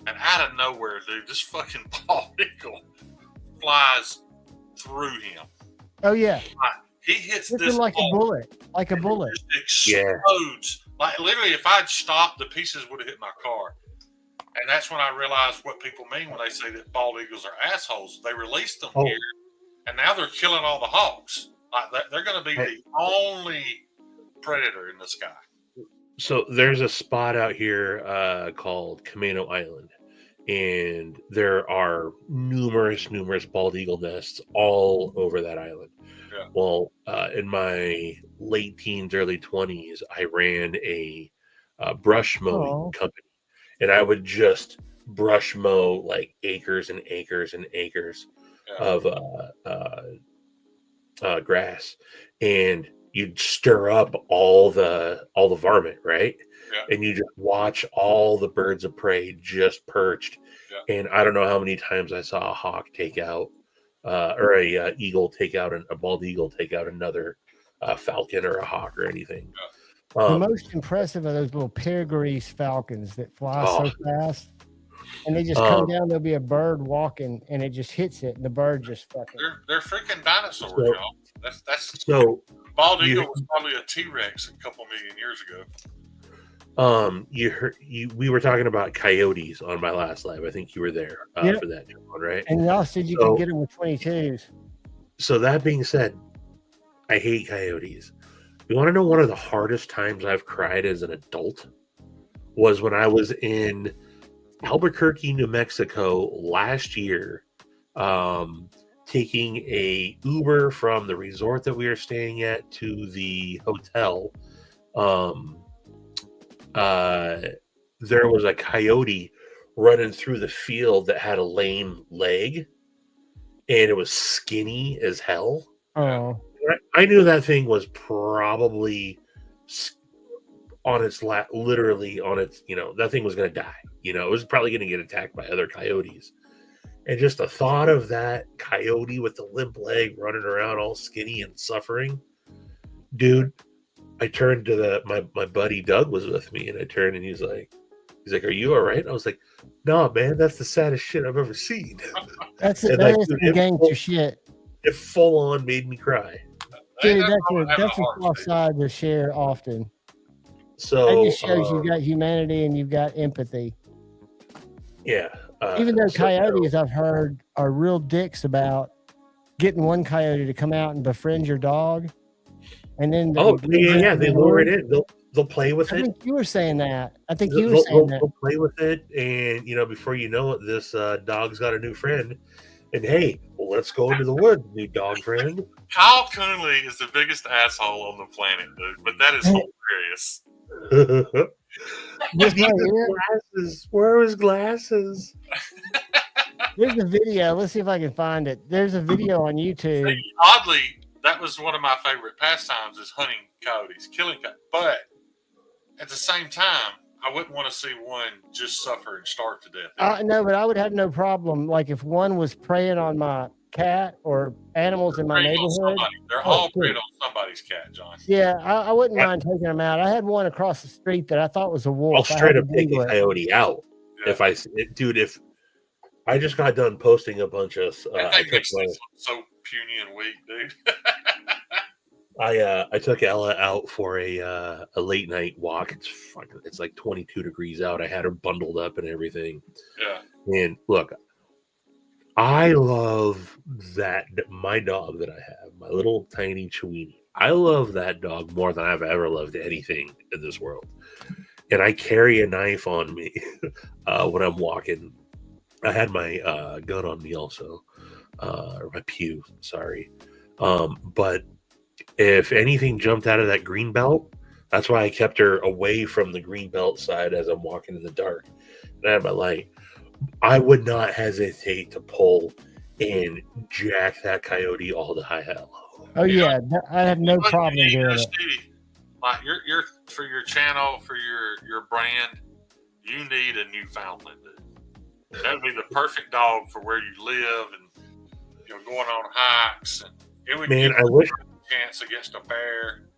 and out of nowhere, dude, this fucking bald eagle flies through him. Oh yeah, He hits looking this like ball, a bullet, like a and it bullet. just explodes. Like literally, if I'd stopped, the pieces would have hit my car. And that's when I realized what people mean when they say that bald eagles are assholes. They released them here, and now they're killing all the hawks. Like they're going to be the only predator in the sky. So there's a spot out here called Camano Island, and there are numerous bald eagle nests all over that island. Yeah. Well, in my late teens, early 20s, I ran a brush mowing company, and I would just brush mow like acres and acres and acres of grass, and you'd stir up all the varmint, right? Yeah. And you just watch all the birds of prey just perched. Yeah. And I don't know how many times I saw a hawk take out, or a eagle take out, a bald eagle take out another falcon or a hawk or anything. Yeah. The most impressive are those little peregrine falcons that fly so fast, and they just come down. There'll be a bird walking, and it just hits it, and the bird just fucking. They're freaking dinosaurs, y'all. That's so. Bald eagle was probably a T-Rex a couple million years ago. We were talking about coyotes on my last live. I think you were there for that one, right? And y'all said you could get them with 22s. So that being said, I hate coyotes. You want to know one of the hardest times I've cried as an adult was when I was in Albuquerque, New Mexico last year, taking a Uber from the resort that we were staying at to the hotel. There was a coyote running through the field that had a lame leg, and it was skinny as hell. Oh, I knew that thing was probably on its literally on its, that thing was going to die. It was probably going to get attacked by other coyotes. And just the thought of that coyote with the limp leg running around all skinny and suffering, dude, I turned to my buddy Doug was with me, and I turned and he's like, "Are you all right?" And I was like, "No, man, that's the saddest shit I've ever seen." That is some gangster shit. It full on made me cry. Dude, that's a tough side to share often. So that just shows you've got humanity and you've got empathy. Yeah. Even though coyotes, I've heard, are real dicks about getting one coyote to come out and befriend your dog, and then they lure it in. They'll play with it. I think you were saying that. They'll play with it, and before you know it, this dog's got a new friend. And hey, let's go into the woods, new dog friend. Kyle Coonley is the biggest asshole on the planet, dude. But that is hilarious. Glasses. Where are his glasses? There's a video. Let's see if I can find it. There's a video on YouTube. See, oddly, that was one of my favorite pastimes is hunting coyotes, killing coyotes. But at the same time, I wouldn't want to see one just suffer and starve to death. No, but I would have no problem. Like if one was preying on my cat or animals in my neighborhood. They're all preying on somebody's cat, John. Yeah, I wouldn't mind taking them out. I had one across the street that I thought was a wolf. I'll straight up take a coyote out. Yeah. If I just got done posting a bunch of so puny and weak, dude. I took Ella out for a late night walk. It's like 22 degrees out. I had her bundled up and everything. Yeah. And look, I love my dog that I have, my little tiny Chiweenie. I love that dog more than I've ever loved anything in this world. And I carry a knife on me when I'm walking. I had my gun on me also, or my pew, sorry. But if anything jumped out of that green belt, that's why I kept her away from the green belt side as I'm walking in the dark. And I had my light. I would not hesitate to pull and jack that coyote all to high hell. Oh yeah, I have no problem doing it. Like you're for your channel, for your brand, you need a Newfoundland. That would be the perfect dog for where you live and going on hikes, and it would give you a chance against a bear.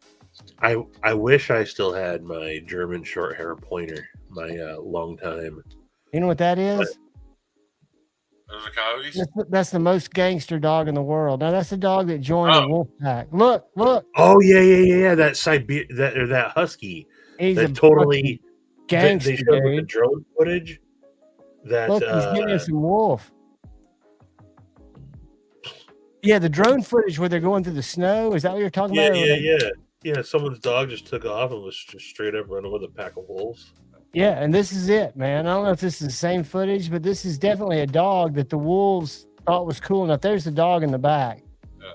I wish I still had my German short hair pointer, my long time. You know what that is? Those are coyotes. That's the most gangster dog in the world. Now that's a dog that joined Oh. a wolf pack. Look. Oh yeah. That that husky. He's a That totally. gangster, They showed with the dude. drone footage. That Look, he's getting some wolf. Yeah, the drone footage where they're going through the snow. Is that what you're talking about? Yeah. Someone's dog just took off and was just straight up running with a pack of wolves. Yeah, and this is it, man. I don't know if this is the same footage, but this is definitely a dog that the wolves thought was cool enough. There's the dog in the back. Yeah.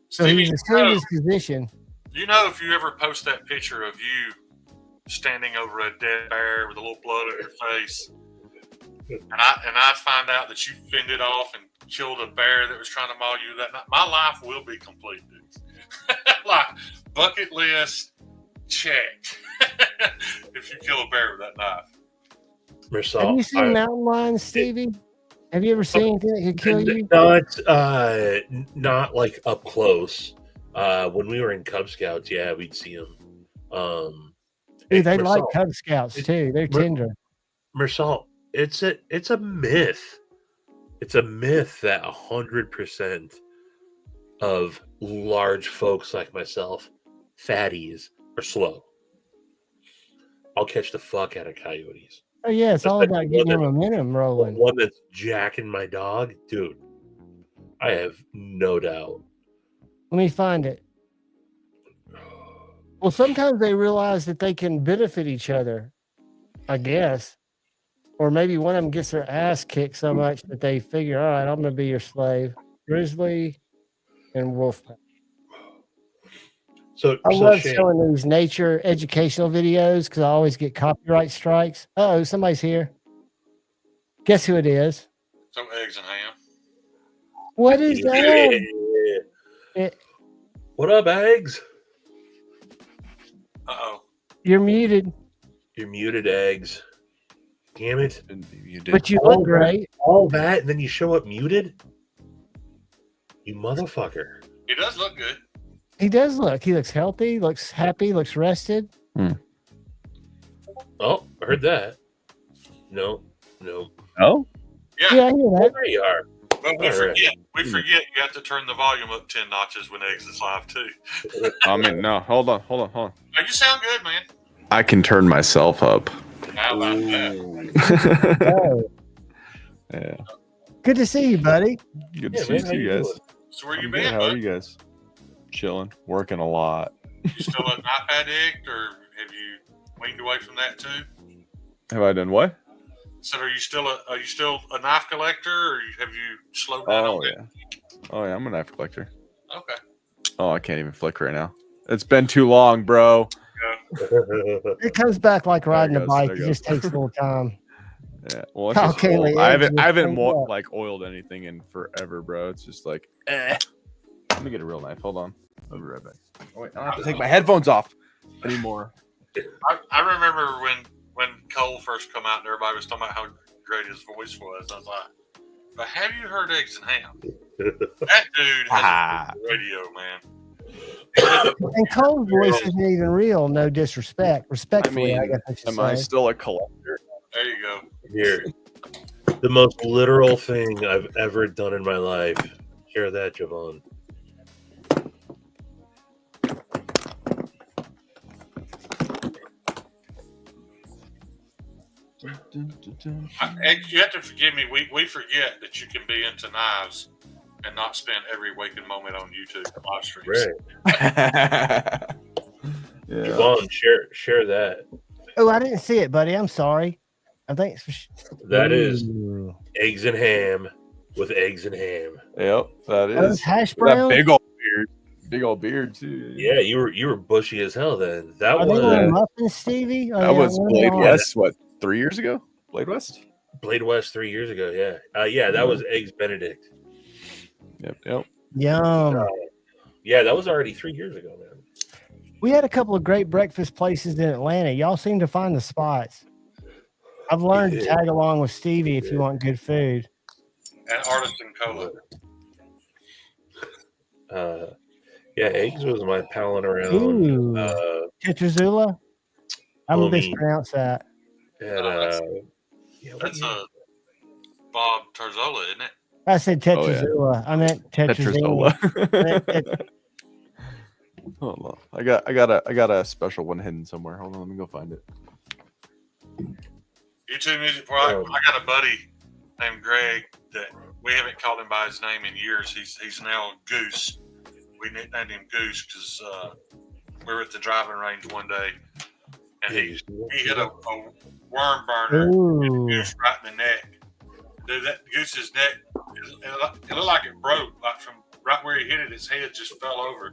So Stevie, he's assumed his position. You know, if you ever post that picture of you standing over a dead bear with a little blood on your face, and I find out that you fended off and killed a bear that was trying to maul you that night, my life will be complete, dude. Like, bucket list checked. If you kill a bear with that knife. Have you seen mountain lions, Stevie? Have you ever seen anything that could kill you? Not like up close. When we were in Cub Scouts, yeah, we'd see them. Dude, they like Cub Scouts too. They're tender. Mersal, it's a myth. It's a myth that 100% of large folks like myself, fatties, are slow. I'll catch the fuck out of coyotes. Oh yeah, it's all about getting your momentum rolling. One that's jacking my dog, dude. I have no doubt. Let me find it. Well, sometimes they realize that they can benefit each other, I guess. Or maybe one of them gets their ass kicked so much that they figure, all right, I'm going to be your slave. Grizzly and wolf. I love showing these nature educational videos because I always get copyright strikes. Uh-oh, somebody's here. Guess who it is? So eggs and ham. What is that? What up, eggs? Uh-oh. You're muted. You're muted, eggs. Damn it. But you look great. All that, and then you show up muted? You motherfucker. He does look good. He does look. He looks healthy, looks happy, looks rested. Oh, I heard that. No. Oh? Yeah, I hear that. There you are. But we forget you have to turn the volume up 10 notches when eggs is live too. I mean, no, hold on. Oh, you sound good, man. I can turn myself up. How about that? Oh, Yeah. good to see you, buddy. Good to see you too, guys. So where you I'm been, good. How bud? are you guys? Chilling, working a lot. You still an iPad addict, or have you weaned away from that too? Have I done what? So are you still a knife collector, or have you slowed down? Oh on yeah. Oh yeah, I'm a knife collector. that? Okay. Oh, I can't even flick right now. It's been too long, bro. It comes back like riding a goes, bike. there It goes. just takes a little time. Yeah. Well, it's just Okay, old. Lee, I Edge haven't just cleaned up. like oiled anything in forever, bro. It's just like, Let me get a real knife. Hold on. I'll be right back. Oh, wait, I don't have to take my headphones off anymore. I remember when Cole first come out and everybody was talking about how great his voice was. I was like, but have you heard Eggs and Ham? That dude has a radio, man. And Cole's voice isn't even real. No disrespect. Respectfully, I guess I should am say. I still a collector? There you go. Here. The most literal thing I've ever done in my life. Hear that, Javon. You have to forgive me. We forget that you can be into knives and not spend every waking moment on YouTube live streams. Right. Yeah. Javon, share that. Oh, I didn't see it, buddy. I'm sorry. I think That is Ooh. Eggs and Ham with Eggs and Ham. Yep, that Those is. hash That browns. big old beard too. Yeah, you were bushy as hell then. That Are they was little muffins, Stevie? That was Blade West. What, 3 years ago? Blade West. Blade West 3 years ago. Yeah, yeah, that was Eggs Benedict. Yep. Yum. Yeah, that was already 3 years ago, man. We had a couple of great breakfast places in Atlanta. Y'all seem to find the spots. I've learned to tag along with Stevie if you want good food. And Artisan Cola. Yeah, Eggs was my palling around. Ooh. Tetrazzula? I'm going to homie. mispronounce that. And yeah, That's a Bob Terzola, isn't it? I said Oh, yeah. Tetrazola. I meant Tetrazola. Tetrazola. Hold on. I got a special one hidden somewhere. Hold on, let me go find it. YouTube music. I got a buddy named Greg that we haven't called him by his name in years. He's now Goose. We nicknamed him Goose because we were at the driving range one day, and he hit a worm burner Goose right in the neck. Dude, that Goose's neck, it looked like it broke. Like from right where he hit it, his head just fell over.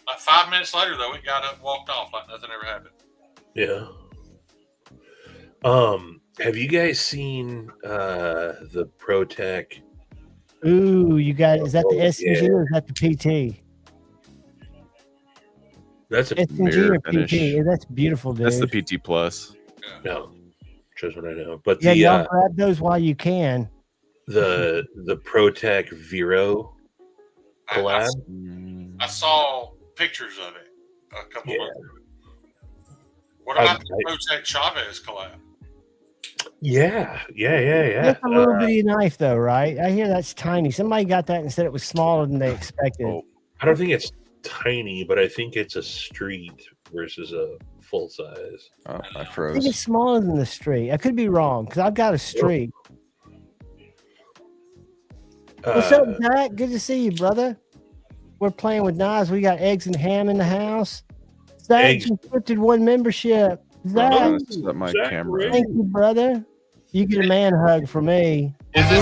Like 5 minutes later, though, it got up and walked off like nothing ever happened. Yeah. Have you guys seen the ProTech? Ooh, you got is that the SNG or is that the PT? That's a SNG or PT? Yeah, that's beautiful, dude. That's the PT Plus. No, just what I know. But yeah, y'all grab those while you can. The ProTech Vero collab. I saw pictures of it a couple months ago. What about the ProTech Chavez collab? Yeah. That's a little bitty knife, though, right? I hear that's tiny. Somebody got that and said it was smaller than they expected. I don't think it's tiny, but I think it's a street versus a full size. Oh, I I froze. think it's smaller than the street. I could be wrong because I've got a street. What's up, Zach? Good to see you, brother. We're playing with knives. We got eggs and ham in the house. Zach just gifted 1 membership. Zach, set my camera. Thank you, brother. You get a man hug for me. Is it?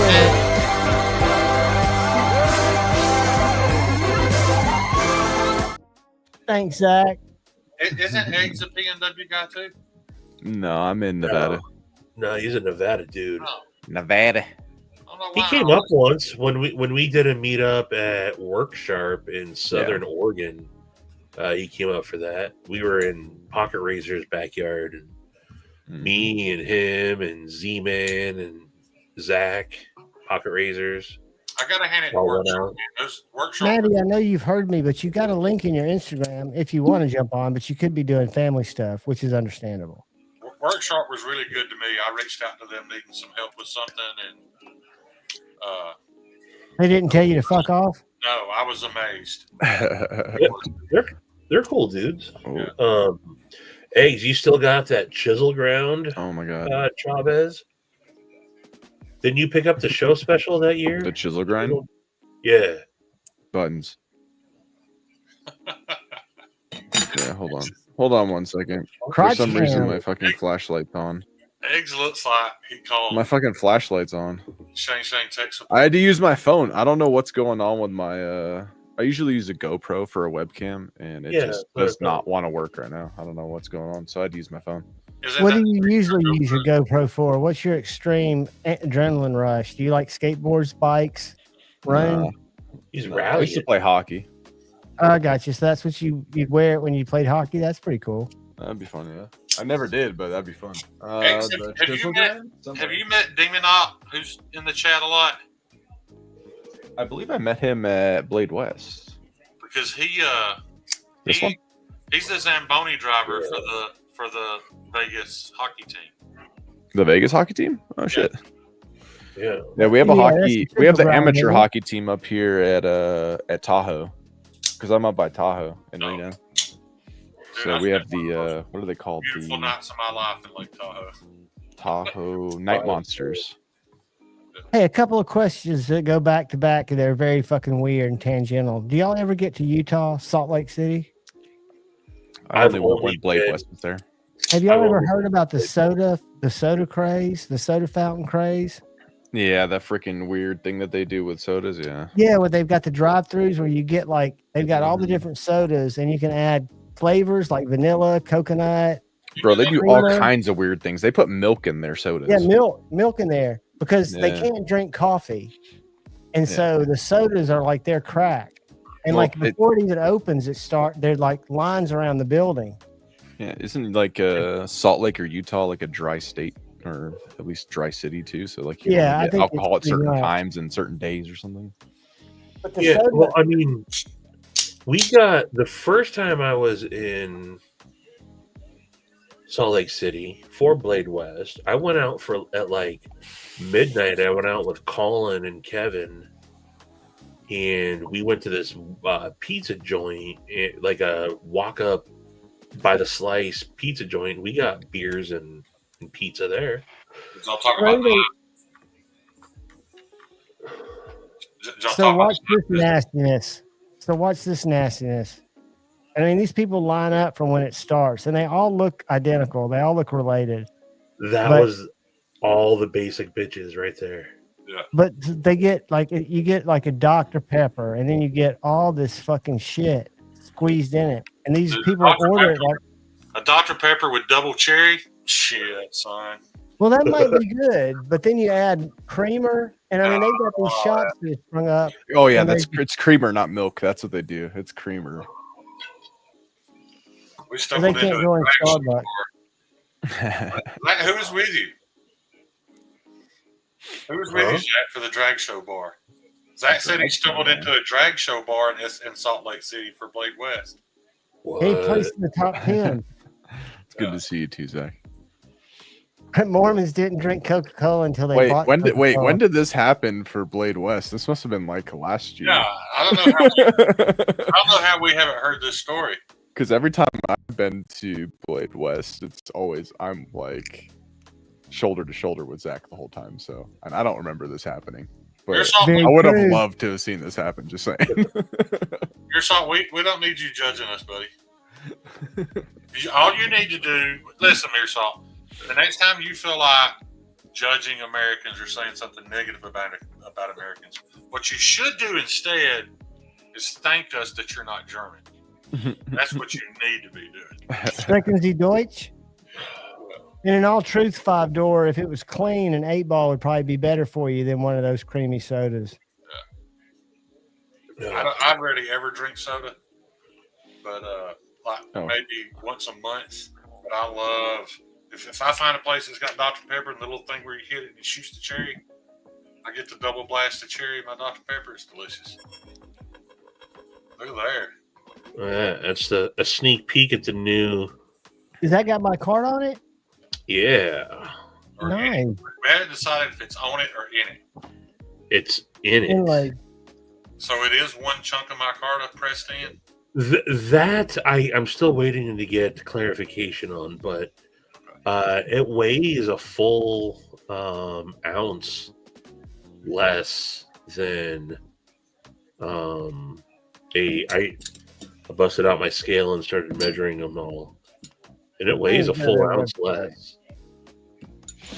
Thanks, Zach. Isn't Eggs a PNW guy too? No, I'm in Nevada. No, he's a Nevada dude. Oh. Nevada. He came up once when we did a meetup at Worksharp in Southern Oregon. He came up for that. We were in Pocket Razor's backyard, and me and him and Z-Man and Zach, Pocket Razors. I gotta hand it to Workshop. Maddie, I know you've heard me, but you got a link in your Instagram if you want to jump on, but you could be doing family stuff, which is understandable. Workshop was really good to me. I reached out to them needing some help with something, and they didn't tell you to fuck off? No, I was amazed. They're cool dudes. Eggs, you still got that chisel ground? Oh my god, Chavez. Didn't you pick up the show special that year? The chisel grind? Yeah. Buttons. Yeah, hold on. Hold on 1 second. For some reason, my fucking flashlight's on. Eggs looks like he called. My fucking flashlight's on. Shane texted. I had to use my phone. I don't know what's going on with my. I usually use a GoPro for a webcam, and it just does not want to work right now. I don't know what's going on, so I had to use my phone. What do you usually use your GoPro for? What's your extreme adrenaline rush? Do you like skateboards, bikes, running? I used to play hockey. I got you. So that's what you'd wear it when you played hockey? That's pretty cool. That'd be fun, yeah. I never did, but that'd be fun. Have you met Demon Op, who's in the chat a lot? I believe I met him at Blade West. Because This one? he's the Zamboni driver for the Vegas hockey team. The Vegas hockey team? Oh shit. Yeah. Yeah, we have a hockey. We have the ground, amateur maybe. hockey team up here at Tahoe, because I'm up by Tahoe in Reno. So we have the what are they called? Beautiful nights of my life in Lake Tahoe. Tahoe Night Monsters. Hey, a couple of questions that go back to back, and they're very fucking weird and tangential. Do y'all ever get to Utah, Salt Lake City? I only went when Blade West was there. Have y'all ever heard about the soda craze, the soda fountain craze? Yeah, that freaking weird thing that they do with sodas. Yeah. Yeah, where they've got the drive-throughs where you get they've got all the different sodas, and you can add flavors like vanilla, coconut. Bro, they do all kinds of weird things. They put milk in their sodas. Yeah, milk in there because they can't drink coffee, and so the sodas are like their crack. And before it even opens, they're like lines around the building. Yeah, isn't Salt Lake or Utah like a dry state, or at least dry city too? So like you get alcohol at certain times and certain days or something. But the soda, well, I mean, we got the first time I was in Salt Lake City for Blade West. I went out at like midnight. I went out with Colin and Kevin, and we went to this pizza joint, like a walk up by the slice pizza joint. We got beers and pizza there. Y'all talk about So watch this nastiness. So watch this nastiness. I mean, these people line up from when it starts, and they all look identical. They all look related. That was all the basic bitches right there. Yeah. But they get like you get like a Dr. Pepper, and then you get all this fucking shit squeezed in it, and these people order it like a Dr. Pepper with double cherry. Shit, son. Well, that might be good, but then you add creamer, and I mean they've got these shots that sprung up. Oh yeah, it's creamer, not milk. That's what they do. It's creamer. We stumbled they can't into go in a Starbucks. Who was with you? Who was with you, Zach, for the drag show bar? Zach said he stumbled into a drag show bar in Salt Lake City for Blade West. He placed in the top 10. It's good to see you too, Zach. Mormons didn't drink Coca-Cola until they bought when did this happen for Blade West? This must have been like last year. Yeah, I don't know how we haven't heard this story. Because every time I've been to Blade West, it's always I'm like shoulder to shoulder with Zach the whole time. So, and I don't remember this happening, but I would have loved to have seen this happen. Just saying. We don't need you judging us, buddy. All you need to do, listen, Mearsalt. The next time you feel like judging Americans or saying something negative about Americans, what you should do instead is thank us that you're not German. That's what you need to be doing. Sprechen Sie Deutsch? And in all truth, 5-door, if it was clean, an 8-ball would probably be better for you than one of those creamy sodas. Yeah. I'd rarely ever drink soda, but maybe once a month. But I love if I find a place that's got Dr. Pepper and the little thing where you hit it and it shoots the cherry. I get the double blast of cherry in my Dr. Pepper. It's delicious. Look at there. Yeah, that's a sneak peek at the new. Has that got my card on it? Yeah. Nice. We haven't decided if it's on it or in it. It's in it. Like, so it is one chunk of my card pressed in. That I'm still waiting to get clarification on, but it weighs a full ounce less than I busted out my scale and started measuring them all, and it weighs a full ounce less.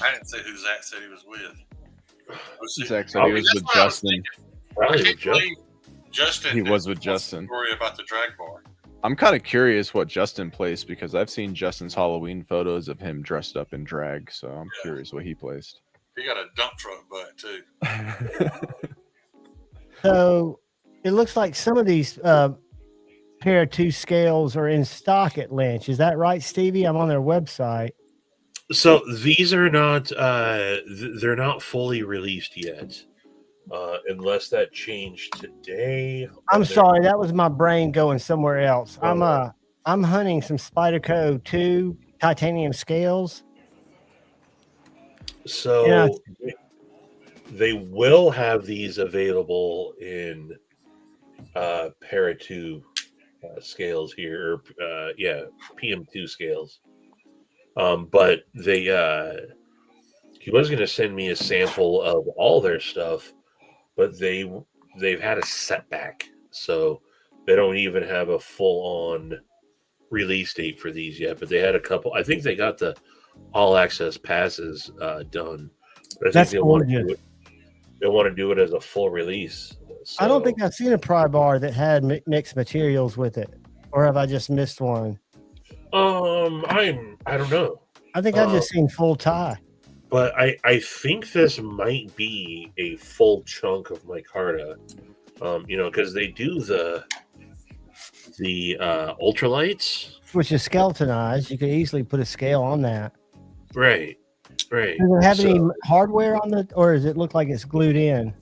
I didn't say who Zach said he was with. Zach said he was with Justin. Justin. He was with Justin. Story about the drag bar. I'm kind of curious what Justin placed because I've seen Justin's Halloween photos of him dressed up in drag, so I'm curious what he placed. He got a dump truck butt too. So it looks like some of these pair of 2 scales are in stock at Lynch. Is that right, Stevie? I'm on their website. So these are not they're not fully released yet, unless that changed today. I'm sorry, that was my brain going somewhere else. I'm hunting some Spyderco 2 titanium scales. So they will have these available in para 2 scales here, PM2 scales. But he was going to send me a sample of all their stuff, but they've had a setback, so they don't even have a full-on release date for these yet. But they had a couple. I think they got the all access passes done. But I think they want to do it as a full release. So, I don't think I've seen a pry bar that had mixed materials with it, or have I just missed one? I don't know. I think I've just seen full tie. But I think this might be a full chunk of micarta. Because they do the ultralights, which is skeletonized. You could easily put a scale on that. Right. Does it have any hardware on it, or does it look like it's glued in?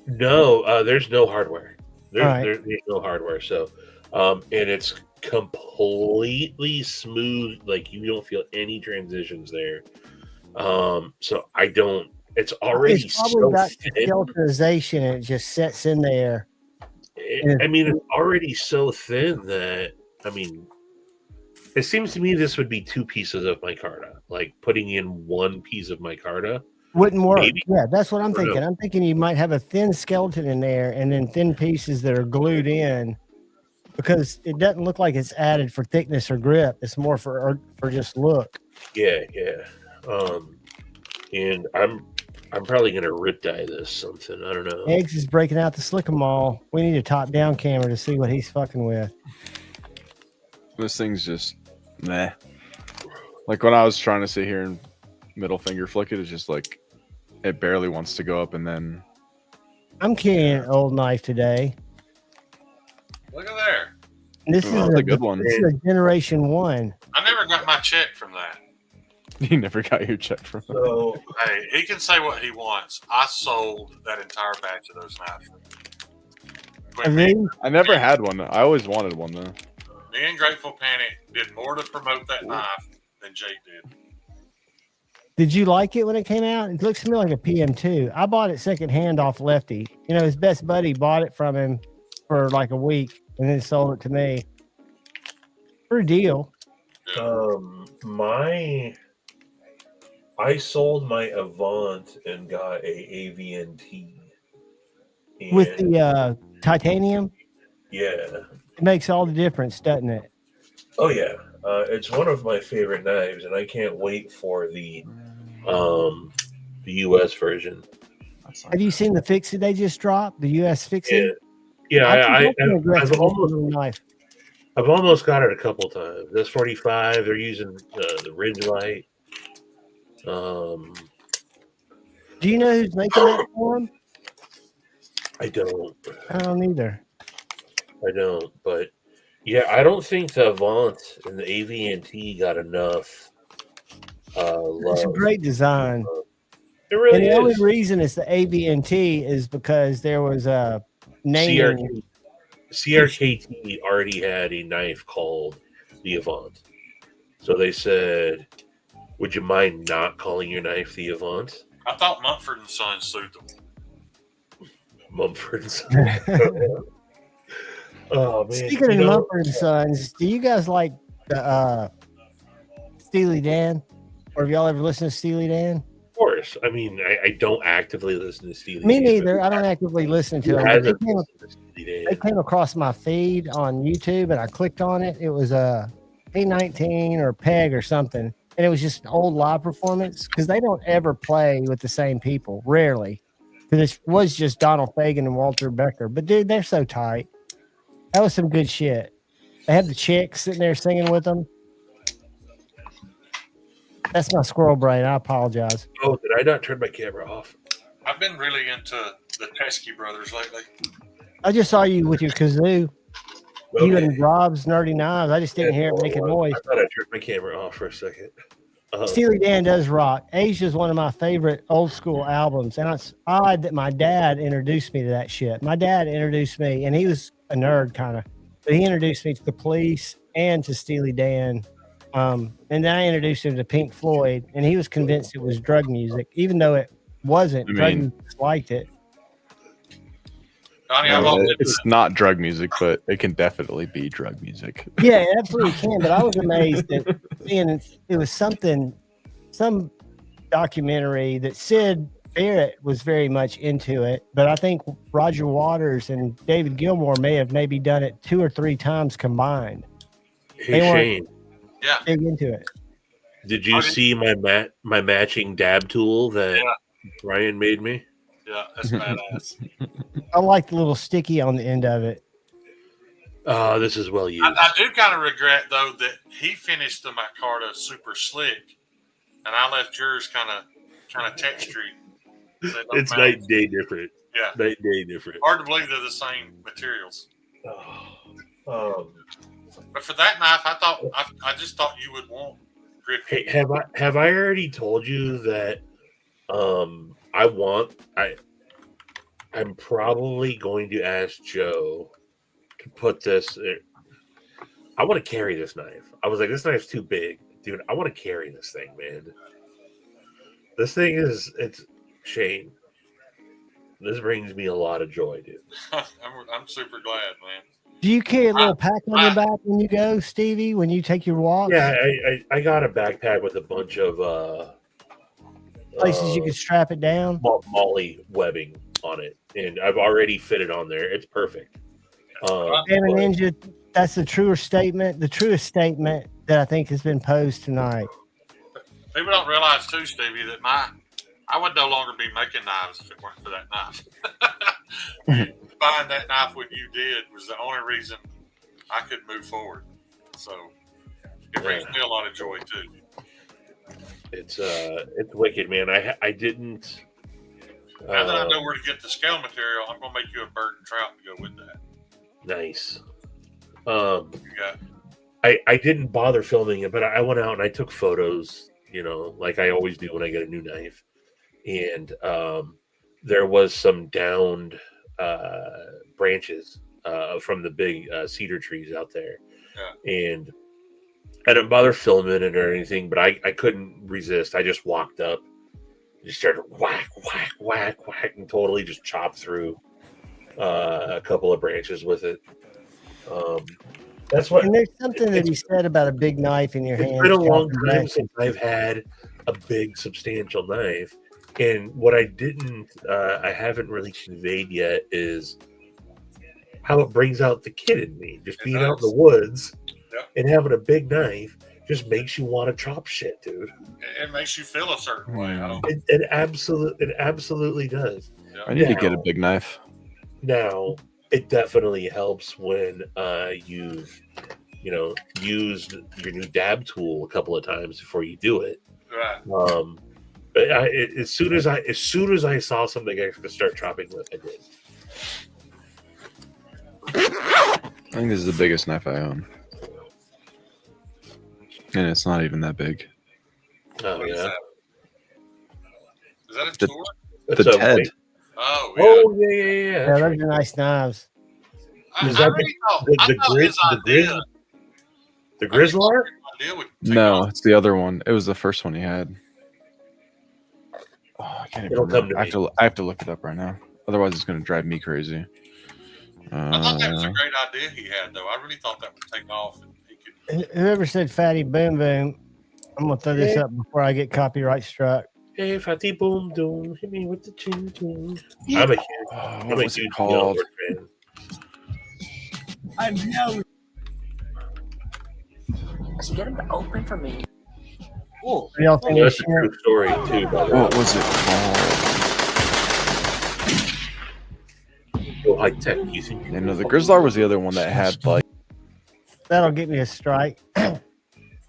No, there's no hardware. There's no hardware. So, and completely smooth. Like you don't feel any transitions there. So I don't. It's already It's probably so got thin. skeletonization and it just sets in there. I mean, it's already so thin that it seems to me this would be 2 pieces of micarta. Like putting in 1 piece of micarta Wouldn't work. maybe. Yeah, that's what I'm Or no. thinking. I'm thinking you might have a thin skeleton in there and then thin pieces that are glued in because it doesn't look like it's added for thickness or grip. It's more for just look. Yeah. And I'm probably gonna rip dye this something. I don't know. Eggs is breaking out the Slick-em-all. We need a top-down camera to see what he's fucking with. This thing's just meh. Like when I was trying to sit here and middle finger flick it, it's just like it barely wants to go up, and then I'm carrying an old knife today. Look at there. This is a good one. This is a generation 1. I never got my check from that. You never got your check from it. So Hey, he can say what he wants. I sold that entire batch of those knives. I never had one. I always wanted one though. Me and Grateful Panic did more to promote that knife than Jake did. Did you like it when it came out? It looks to me like a PM2. I bought it secondhand off Lefty. You know, his best buddy bought it from him for like a week and then sold it to me for a deal. I sold my Avant and got a AVNT With the titanium. Yeah, It makes all the difference, doesn't it? oh yeah, it's one of my favorite knives, and I can't wait for the US version. Have you seen the fix that they just dropped? The US fixing? Yeah, I've I've almost got it a couple times. This 45, they're using the Ridge Light. Do you know who's making that for them? I don't either. I don't, but yeah, I don't think the Avant and the AVNT got enough love. It's a great design. It really and the is. only reason it's the AVNT is because there was a naming. CRKT already had a knife called the Avant. So they said, would you mind not calling your knife the Avant? I thought Mumford and Sons sued them. Mumford and Sons. Oh, man. Speaking of Mumford and Sons, do you guys like the Steely Dan? Or have y'all ever listened to Steely Dan? Of course. I mean, I don't actively listen to Steely Me Dan. neither. I don't actively listen to them. It They came across my feed on YouTube and I clicked on it. It was a P19 or PEG or something. And it was just an old live performance because they don't ever play with the same people, rarely. Because it was just Donald Fagen and Walter Becker. But dude, they're so tight. That was some good shit. They had the chick sitting there singing with them. That's my squirrel brain. I apologize. Oh, did I not turn my camera off? I've been really into the Teskey brothers lately. I just saw you with your kazoo. Okay. You and Rob's Nerdy Knives. I just didn't hear it making noise. I thought I turned my camera off for a second. Steely Dan does rock. Asia is one of my favorite old school albums. And it's odd that my dad introduced me to that shit. My dad introduced me, and he was a nerd kind of, but he introduced me to the Police and to Steely Dan. And then I introduced him to Pink Floyd, and he was convinced it was drug music, even though it wasn't. Drug music liked it. It's not drug music, but it can definitely be drug music. Yeah, it absolutely can. But I was amazed at seeing it was some documentary that Sid Barrett was very much into it. But I think Roger Waters and David Gilmour may have maybe done it 2 or 3 times combined. Hey, Shane. Yeah. Big into it. Did you see my matching dab tool that Ryan made me? Yeah, that's badass. I like the little sticky on the end of it. This is well used. I do kind of regret though that he finished the micarta super slick, and I left yours kind of textury. It's night and day different. Yeah, night and day different. Hard to believe they're the same materials. But for that knife, I just thought you would want grip. Hey, have I already told you that I'm probably going to ask Joe to put this. I want to carry this knife. I was like, this knife's too big, dude. I want to carry this thing, man. This thing it's Shane. This brings me a lot of joy, dude. I'm super glad, man. Do you carry a little pack on your back when you go, Stevie? When you take your walks? Yeah, I got a backpack with a bunch of places you can strap it down. Molly webbing on it, and I've already fitted on there. It's perfect. Ninja, that's the truest statement that I think has been posed tonight. People don't realize too, Stevie, that I would no longer be making knives if it weren't for that knife. Buying that knife when you did was the only reason I could move forward. So it brings me a lot of joy too. It's wicked, man. I didn't. Now that I know where to get the scale material, I'm gonna make you a bird and trout to go with that. Nice. You got I didn't bother filming it, but I went out and I took photos, you know, like I always do when I get a new knife. And there was some downed branches from the big cedar trees out there. Yeah. And I didn't bother filming it or anything, but I couldn't resist. I just walked up, just started whack, whack, whack, whack, and totally just chopped through a couple of branches with it. That's what. And there's something that he said about a big knife in your hand. It's been a long time since I've had a big, substantial knife, and what I haven't really conveyed yet is how it brings out the kid in me. Just being out in the woods and having a big knife just makes you want to chop shit, dude. It makes you feel a certain way. It absolutely does. I need to get a big knife. Now, it definitely helps when you've, used your new dab tool a couple of times before you do it. Right. But as soon as I saw something I could start chopping with, I did. I think this is the biggest knife I own, and it's not even that big. Oh yeah. Is that a tour? The Ted. Oh yeah. Yeah, those are nice knives. I really thought his idea. The Grizzler? No, it's the other one. It was the first one he had. Oh, I can't even remember. I have to look it up right now. Otherwise, it's going to drive me crazy. I thought that was a great idea he had, though. I really thought that would take off. And he could... Whoever said Fatty Boom Boom, I'm going to throw this up before I get copyright struck. Hey, Fatty Boom Boom, hit me with the chin chin. Yeah. I'm a huge called? Fan. I know. So get him to open for me. Cool. Y'all think that's a true story, too, by the way. What was it called? High tech, you think? Yeah, no, the Grizzler was the other one that had like. That'll get me a strike.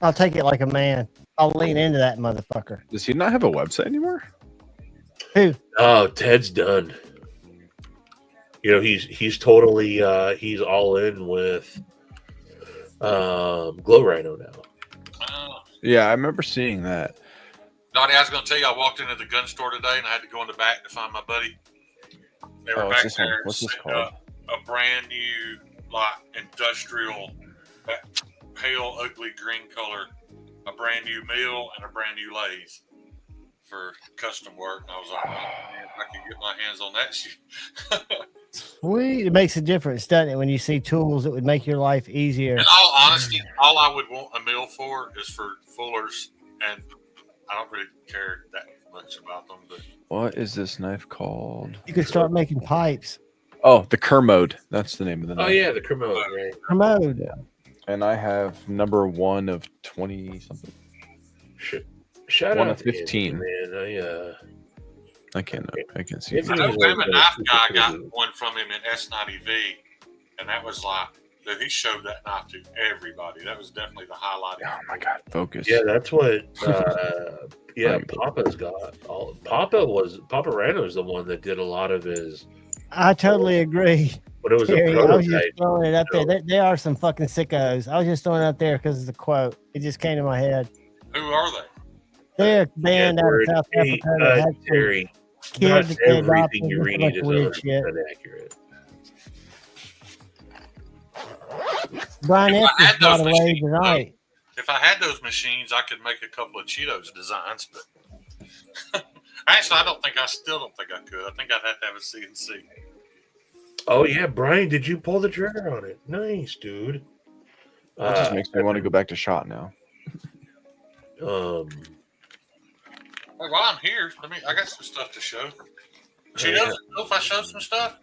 I'll take it like a man. I'll lean into that motherfucker. Does he not have a website anymore? Who? Oh, Ted's done. He's totally he's all in with Glow Rhino now. Yeah, I remember seeing that. Donnie, I was going to tell you, I walked into the gun store today and I had to go in the back to find my buddy. They were back there. What's this called? A brand new, like, industrial, that pale, ugly green color, a brand new mill and a brand new lathe for custom work. And I was like, man, if I could get my hands on that shit. Sweet. It makes a difference, doesn't it, when you see tools that would make your life easier? In all honesty, all I would want a mill for is for fullers, and I don't really care that much about them. But what is this knife called? You could start making pipes. Oh, the Kermode. That's the name of the knife. Oh yeah, the Kermode, right? Kermode. Yeah. And I have number 1 of 20 something. Shout 1 out of 15. Man, I can't see it. I know him and Knife Guy got one from him in S90V, and that was like, dude, he showed that knife to everybody. That was definitely the highlight. Oh my god, focus. Yeah, that's what. Papa's got. Papa Rano's the one that did a lot of his. I totally agree. When it was Terry, a prototype, I was just throwing it up there. They are some fucking sickos. I was just throwing it up there because of the quote. It just came to my head. Who are they? They're a band out of South Africa that had Terry, kids not that get everything adopted you and read is weird shit. accurate. Brian If I Epps had got those away machines, tonight. if I had those machines, I could make a couple of Cheetos designs. But actually, I still don't think I could. I think I'd have to have a CNC. Oh yeah, Brian, did you pull the trigger on it? Nice, dude. That just makes me want to go back to shot now. Hey, while I'm here, I got some stuff to show. Cheetos, if I show some stuff,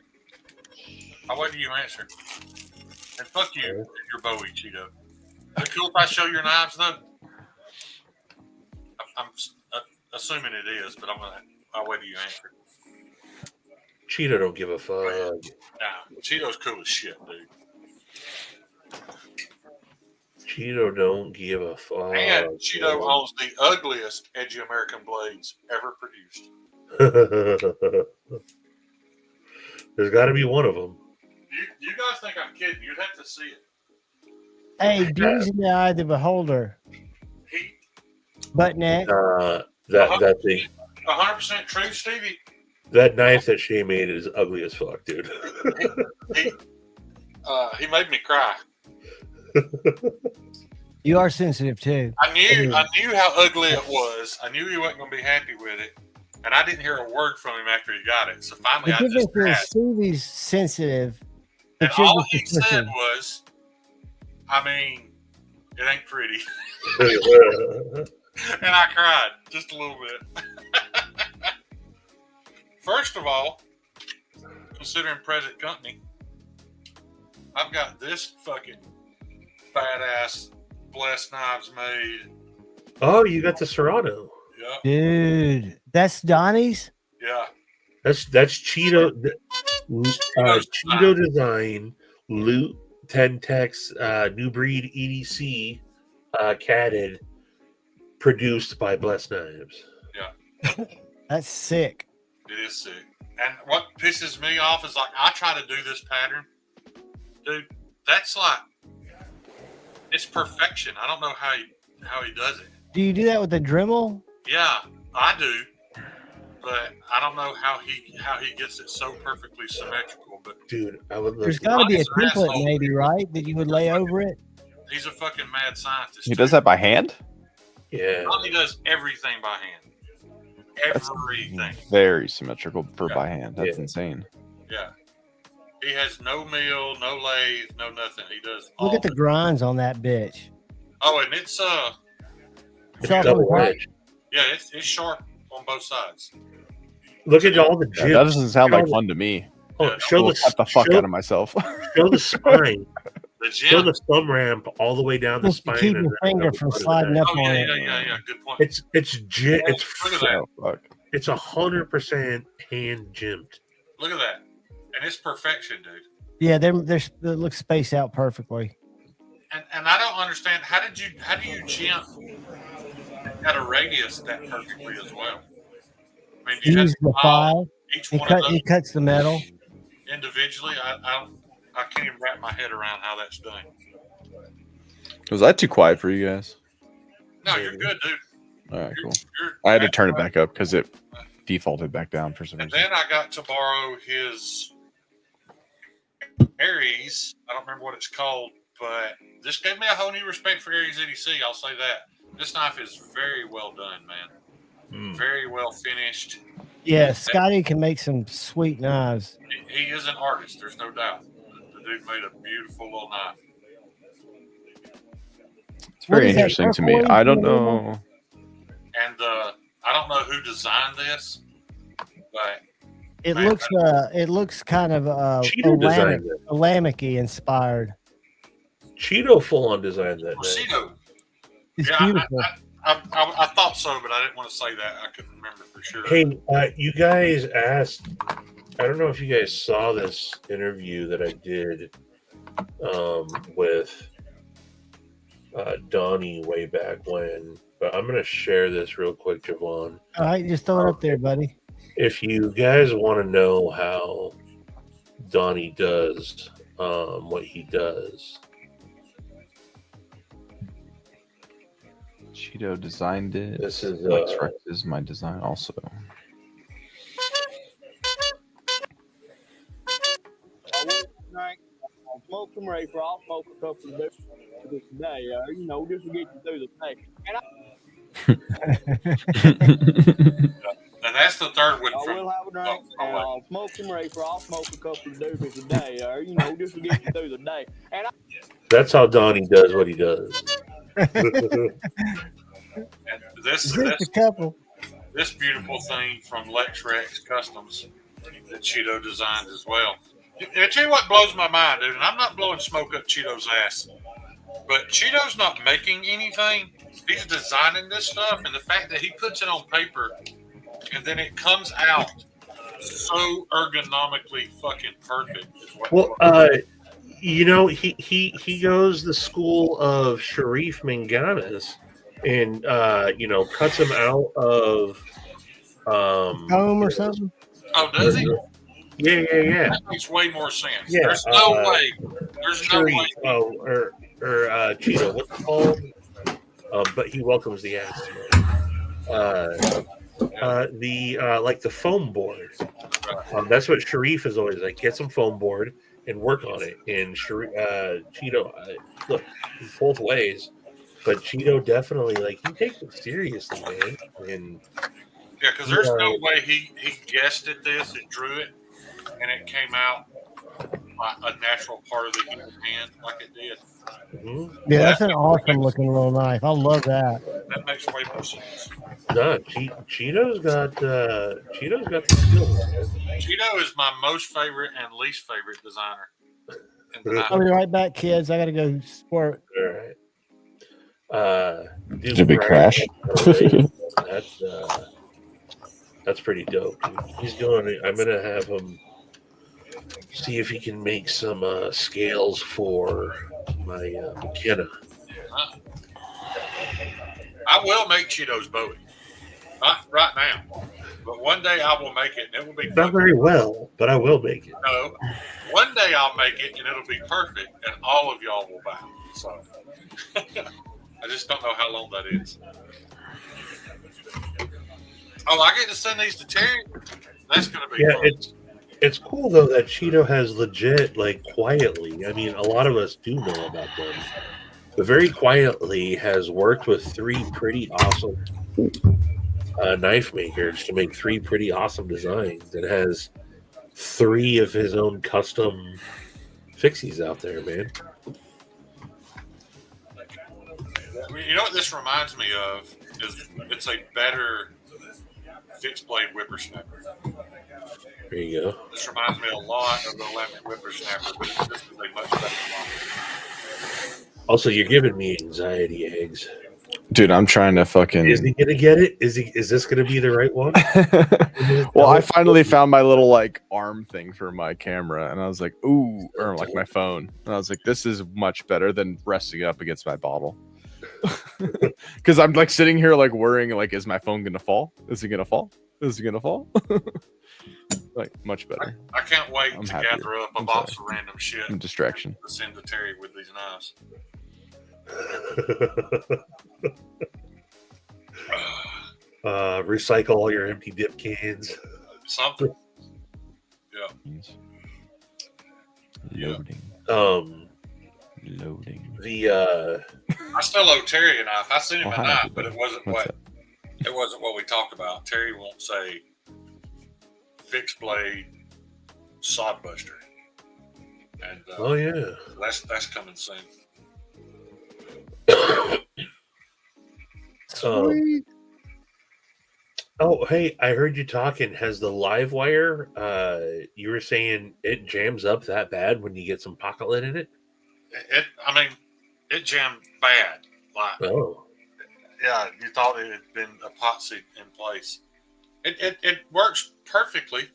I'll wait till you answer. And fuck you, your Bowie Cheeto. Is it cool if I show your knives though? I'm assuming it is, but I'll wait till you answer. Cheeto don't give a fuck. Nah, Cheeto's cool as shit, dude. Cheeto don't give a fuck. And Cheeto owns the ugliest edgy American blades ever produced. There's got to be one of them. You guys think I'm kidding? You'd have to see it. Hey, beauty's in the eye of the beholder. Butt neck. That thing. 100% true, Stevie. That knife that she made is ugly as fuck, dude. He made me cry. You are sensitive too. I knew how ugly it was. I knew he wasn't going to be happy with it, and I didn't hear a word from him after he got it. So finally, The I just difference is asked. Stevie's sensitive. And but you're all just he said suspicious. was, it ain't pretty. And I cried just a little bit. First of all, considering present company, I've got this fucking badass blessed knives made. Oh, you got the Serrano. Yeah. Dude, that's Donnie's? Yeah. That's Cheeto. Cheeto design, Loot 10-Tex, new breed EDC, catted, produced by Blessed Knives. Yeah. That's sick. It is sick. And what pisses me off is I try to do this pattern. Dude, that's it's perfection. I don't know how he does it. Do you do that with the Dremel? Yeah, I do. But I don't know how he gets it so perfectly symmetrical. But dude, I would. There's got to be a template, maybe, right? That you would lay over it. He's a fucking mad scientist. He does that by hand? Yeah. He does everything by hand. Everything. Very symmetrical for by hand. That's insane. Yeah. He has no mill, no lathe, no nothing. He does. Look at the grinds on that bitch. Oh, and it's double edge. Yeah, it's sharp on both sides. Look at all the jibs. That doesn't sound like fun to me. Oh, show the cut the fuck out of myself. Show the spine. Show the thumb ramp all the way down the spine. Keep your finger from sliding up on it. Yeah. Good point. It's Look at that. It's 100% hand jimped. Look at that, and it's perfection, dude. Yeah, they look spaced out perfectly. And I don't understand how do you jump at a radius that perfectly as well? I mean, He uses the file. Each one of those He cuts the metal individually. I can't even wrap my head around how that's done. Was that too quiet for you guys? No, you're good, dude. All right, cool. I had to turn it back up because it defaulted back down for some And reason. then I got to borrow his Aries. I don't remember what it's called, but this gave me a whole new respect for Aries EDC. I'll say that. This knife is very well done, man. Very well finished. Yeah, Scotty can make some sweet knives. He is an artist, there's no doubt. The dude made a beautiful little knife. It's very interesting to me. I don't know. And I don't know who designed this, but It looks kind of Alamic-y inspired. Cheeto full on designed that. Cheeto. It's Yeah, beautiful. I thought so, but I didn't want to say that. I couldn't remember for sure. Hey, you guys asked. I don't know if you guys saw this interview that I did with Donnie way back when, but I'm going to share this real quick, Javon. All right, just throw it up there, buddy. If you guys want to know how Donnie does what he does. Cheeto designed it. This is Lex Rex is my design also. smoke some reefer. I'll smoke a couple of this day. This will get you through the day. And that's the third one I from. will have a drink, and I'll smoke some reefer. I'll smoke a couple of doobies a day. This will get you through the day. And That's how Donnie does what he does. This Just a couple. This beautiful thing from Lex Rex Customs that Cheeto designed as well. I tell you what blows my mind, dude, and I'm not blowing smoke up Cheeto's ass, but Cheeto's not making anything. He's designing this stuff, and the fact that he puts it on paper and then it comes out so ergonomically fucking perfect. Well, he goes the school of Sharif Manganas, and cuts him out of Home or something. Oh, does he? Yeah. That makes way more sense. Yeah, There's no way. There's Sharif, no way. or Cheeto, what's it called? But he welcomes the ass. The foam board. That's what Sharif is always like. Get some foam board and work on it. And Cheeto, look, both ways. But Cheeto definitely he takes it seriously, man. And Yeah, because there's no way he guessed at this and drew it, and it came out like a natural part of the human hand like it did. Mm-hmm. Yeah, that's an awesome looking little knife. I love that. That makes way more sense. No, Cheeto's got the skills. Cheeto is my most favorite and least favorite designer. I'll be right back, kids. I gotta go squirt. All right. Did a big crash? That's pretty dope. I'm gonna have him see if he can make some scales for my McKenna. I will make Cheeto's Bowie. Not right now, but one day I will make it, and it will be Not very well, but I will make it. No, one day I'll make it, and it'll be perfect, and all of y'all will buy it. So I just don't know how long that is. Oh, I get to send these to Terry. That's gonna be fun. It's cool though that Cheeto has legit quietly. I mean, a lot of us do know about them, but very quietly has worked with 3 pretty awesome knife makers to make 3 pretty awesome designs. It has 3 of his own custom fixies out there, man. You know what this reminds me of is it's a better fixed blade whippersnapper. There you go. This reminds me a lot of the Lemon whippersnapper, but this is a much better one. Also, you're giving me anxiety, Eggs. Dude, I'm trying to fucking. Is he gonna get it? Is this gonna be the right one? Well, I finally found my little arm thing for my camera, and I was like, ooh, or my phone, and I was like, this is much better than resting up against my bottle. Because I'm sitting here worrying is my phone gonna fall? Is it gonna fall? Is it gonna fall? Much better. I can't wait to happier. gather up a box of random shit. Distraction. To send to Terry with these knives. Recycle all your empty dip cans. Something. Yeah. Loading. Loading. I still owe Terry a knife. I sent him a knife, but it wasn't What's what we talked about. Terry won't say fixed blade sod buster. And oh yeah, that's coming soon. Sweet. Oh, hey, I heard you talking. Has the live wire, you were saying it jams up that bad when you get some pocket lid in it? It jammed bad. Oh. Yeah, you thought it had been epoxy in place. It works perfectly,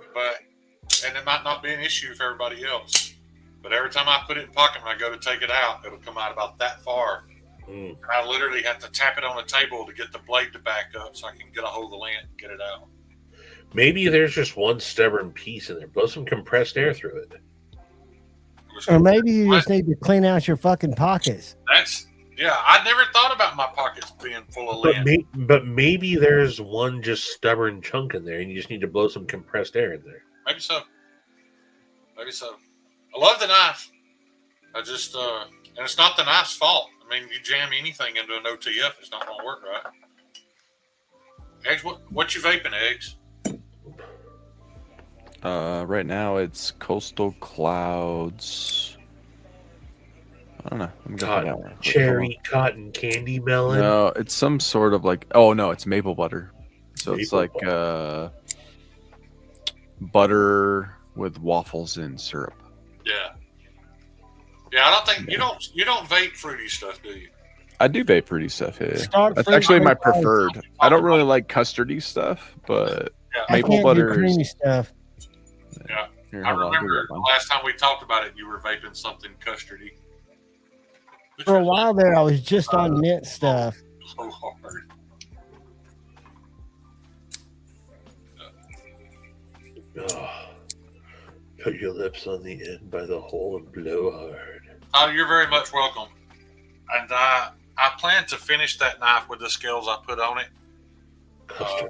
and it might not be an issue for everybody else. But every time I put it in pocket when I go to take it out, it'll come out about that far. Mm. I literally have to tap it on the table to get the blade to back up so I can get a hold of the lint and get it out. Maybe there's just one stubborn piece in there. Blow some compressed air through it. Or maybe you just need to clean out your fucking pockets. I never thought about my pockets being full of lint. But maybe there's one just stubborn chunk in there, and you just need to blow some compressed air in there. Maybe so. I love the knife. I just, and it's not the knife's fault. I mean, you jam anything into an OTF, it's not going to work right. Eggs, what you vaping, Eggs? Right now it's Coastal Clouds. I don't know. I'm Cotton cherry, cotton candy melon. No, it's some sort of like. Oh no, it's maple butter. So it's like butter with waffles and syrup. Yeah. Yeah, I don't think you don't vape fruity stuff, do you? I do vape fruity stuff. Yeah, that's actually my preferred. I don't really like custardy stuff, but maple butter creamy stuff. Yeah, I remember the last time we talked about it, you were vaping something custardy. For a while there, I was just on mint stuff. So hard. Put your lips on the end by the hole and blow hard. Oh, you're very much welcome. And I plan to finish that knife with the scales I put on it to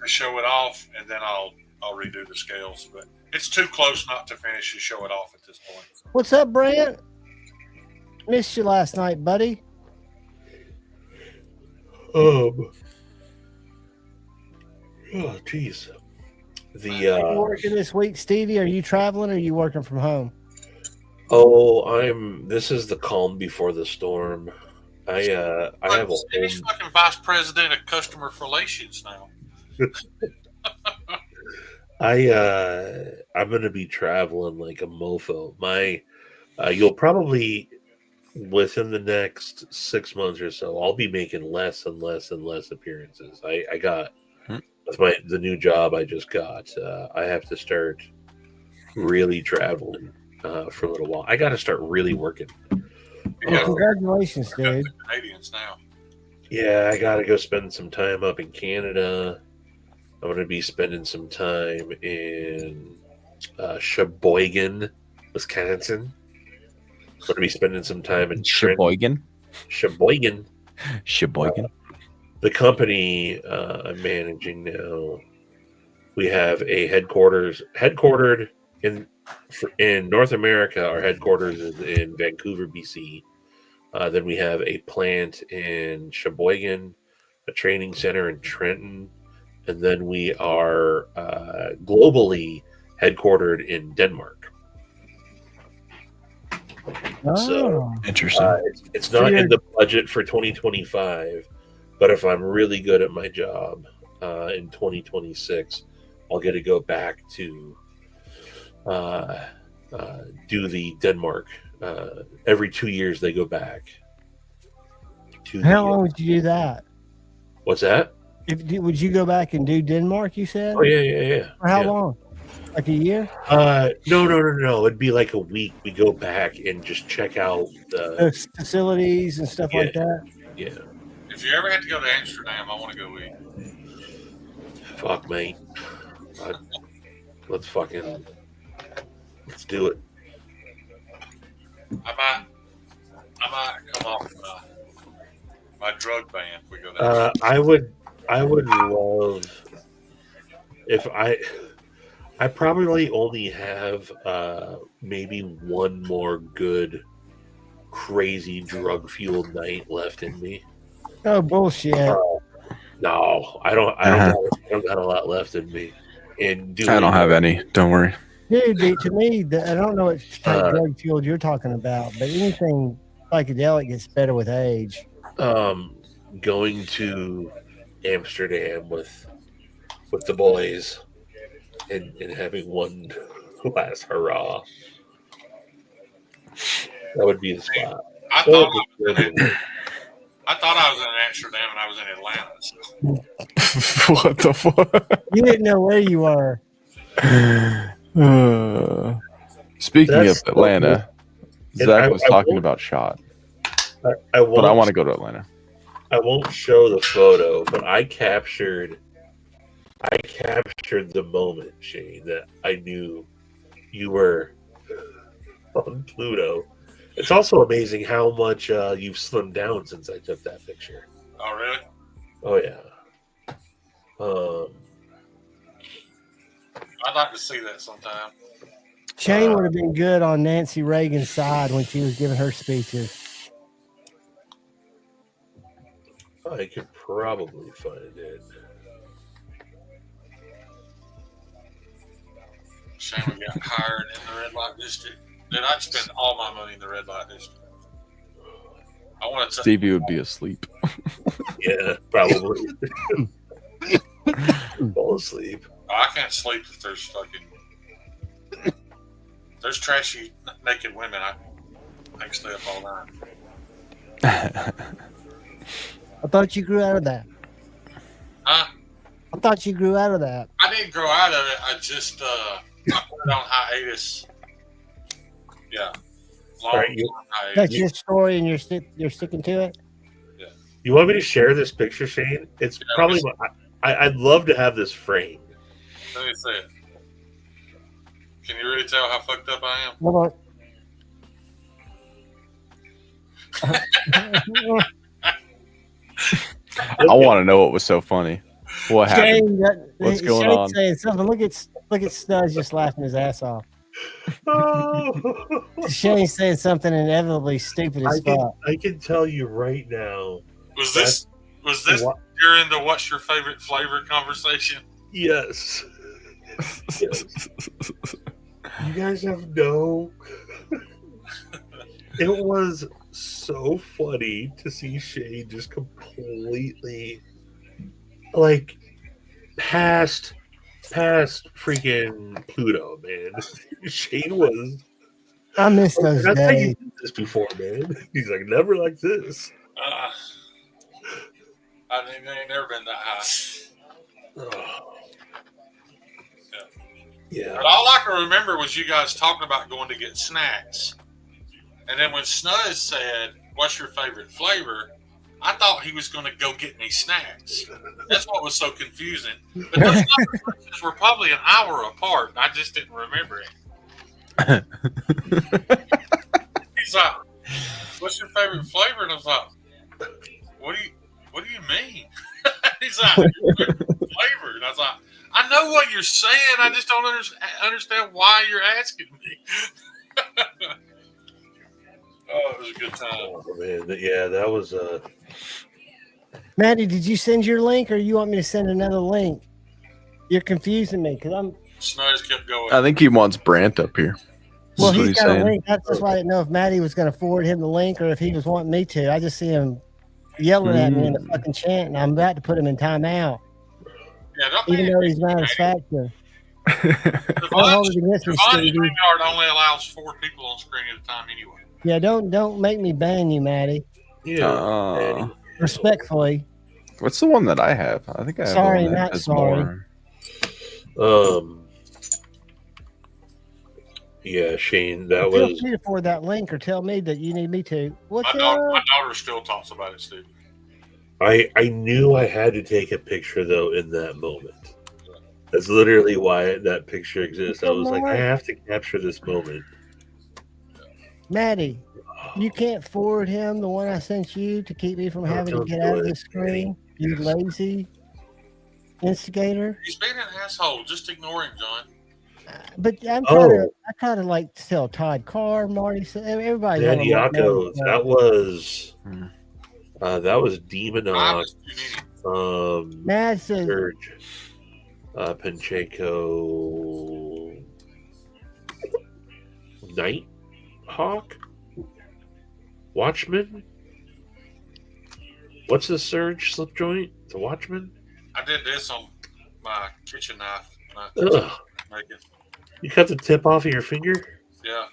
show it off, and then I'll redo the scales. But it's too close not to finish to show it off at this point. What's up, Brant? Missed you last night, buddy. Oh, jeez. Are you working this week, Stevie? Are you traveling or are you working from home? Oh, this is the calm before the storm. I have He's fucking vice president of customer relations now. I'm gonna be traveling like a mofo. You'll probably within the next 6 months or so, I'll be making less and less and less appearances. I got with the new job I just got. I have to start really traveling for a little while. I got to start really working. Well, congratulations, dude. Canadians now. Yeah, I got to go spend some time up in Canada. I'm going to be spending some time in Sheboygan, Wisconsin. I'm going to be spending some time in Sheboygan. Sheboygan. The company I'm managing now, we have a headquartered in North America. Our headquarters is in Vancouver, BC. Then we have a plant in Sheboygan, a training center in Trenton, and then we are globally headquartered in Denmark. So interesting. It's not in the budget for 2025, but if I'm really good at my job in 2026, I'll get to go back to do the Denmark. Every 2 years they go back. How long would you do that? What's that? Would you go back and do Denmark, you said? Oh, yeah. For how long? Like a year? No. It'd be like a week. We go back and just check out the facilities and stuff like that. Yeah. If you ever had to go to Amsterdam, I want to go with you. Fuck, mate. Let's do it. I might come off my drug ban if we go there. I would love if I probably only have maybe one more good crazy drug fueled night left in me. Oh, bullshit. No, I don't got a lot left in me. And I don't have any. Don't worry. Dude, to me, I don't know what type of drug fueled you're talking about, but anything psychedelic gets better with age. Going to Amsterdam with the boys and having one last hurrah. That would be the spot. I thought I was in Amsterdam and I was in Atlanta. So. What the fuck? You didn't know where you were. Speaking of Atlanta, Zach was talking about Shot. But I want to go to Atlanta. I won't show the photo, but I captured the moment, Shane, that I knew you were on Pluto. It's also amazing how much you've slimmed down since I took that picture. Oh, really? Oh, yeah. I'd like to see that sometime. Shane would have been good on Nancy Reagan's side when she was giving her speeches. I could probably find it. Shane we got hired in the red light district. Dude, I'd spend all my money in the red light district. I want to. Stevie would be asleep. Yeah, probably. Fall asleep. I can't sleep if there's trashy naked women. I can stay up all night. I thought you grew out of that. Huh? I thought you grew out of that. I didn't grow out of it. I just I put it on hiatus. Yeah. That's your story, and you're sticking to it. Yeah. You want me to share this picture, Shane? It's probably. I'd love to have this framed. Let me see it. Can you really tell how fucked up I am? Hold on. I want to know what was so funny. What happened? What's going on? Saying something. Look at Studs just laughing his ass off. Shane's saying something inevitably stupid as fuck. I can tell you right now. Was this during the "What's your favorite flavor" conversation? Yes. Yes. You guys have no. It was so funny to see Shane just completely like past freaking Pluto, man. Shane was. I miss those days. How you did this before, man. He's like, never like this. I ain't never been that high. Yeah. But all I can remember was you guys talking about going to get snacks. And then when Snuzz said, "What's your favorite flavor?" I thought he was going to go get me snacks. That's what was so confusing. But those conversations were probably an hour apart, and I just didn't remember it. He's like, "What's your favorite flavor?" And I was like, What do you mean?" He's like, "Flavor." And I was like, "I know what you're saying. I just don't understand why you're asking me." Oh, it was a good time. Oh, man. Yeah, that was Maddie, did you send your link, or you want me to send another link? You're confusing me because I'm. Snuzz kept going. I think he wants Brant up here. Well, he's got a link. That's just why I didn't know if Maddie was going to forward him the link or if he was wanting me to. I just see him yelling at me in the fucking chat, and I'm about to put him in timeout. Yeah, even though he's not as factor. The StreamYard only allows 4 people on screen at a time anyway. Yeah, don't make me ban you, Maddie. Yeah. Respectfully. What's the one that I have? I think I have. Sorry, not sorry. Yeah, Shane, that Feel was. free to forward that link or tell me that you need me to. What's My daughter still talks about it, Steve. I knew I had to take a picture though in that moment. That's literally why that picture exists. I was like, I have to capture this moment. Maddie, you can't forward him the one I sent you to keep me from having to get out of the screen. You lazy instigator. He's being an asshole. Just ignore him, John. But I try to like tell Todd Carr, Marty, everybody. Santiago, that was Demonox. Mad says Surge, Pacheco, Nighthawk, Watchman. What's the Surge slip joint? The Watchman. I did this on my kitchen knife. You cut the tip off of your finger? Yeah.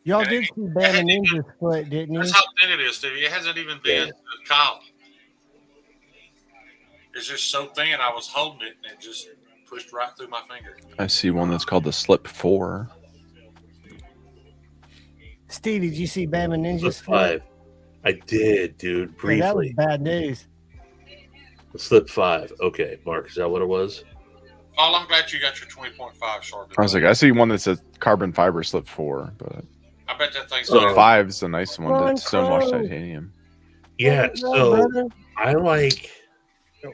Y'all did see Bama Ninja's foot, didn't you? That's how thin it is, Stevie. It hasn't even been a collar. It's just so thin. I was holding it, and it just pushed right through my finger. I see one that's called the Slip 4. Steve, did you see Bama Ninja's Slip 5. I did, dude. Briefly. Yeah, that was bad news. Slip 5. Okay, Mark, is that what it was? Oh, I'm glad you got your 20.5 sharp. I was like, I see one that says carbon fiber Slip 4, but I bet that thing's Slip 5 is the nice one that's stonewashed titanium. Yeah, so I like a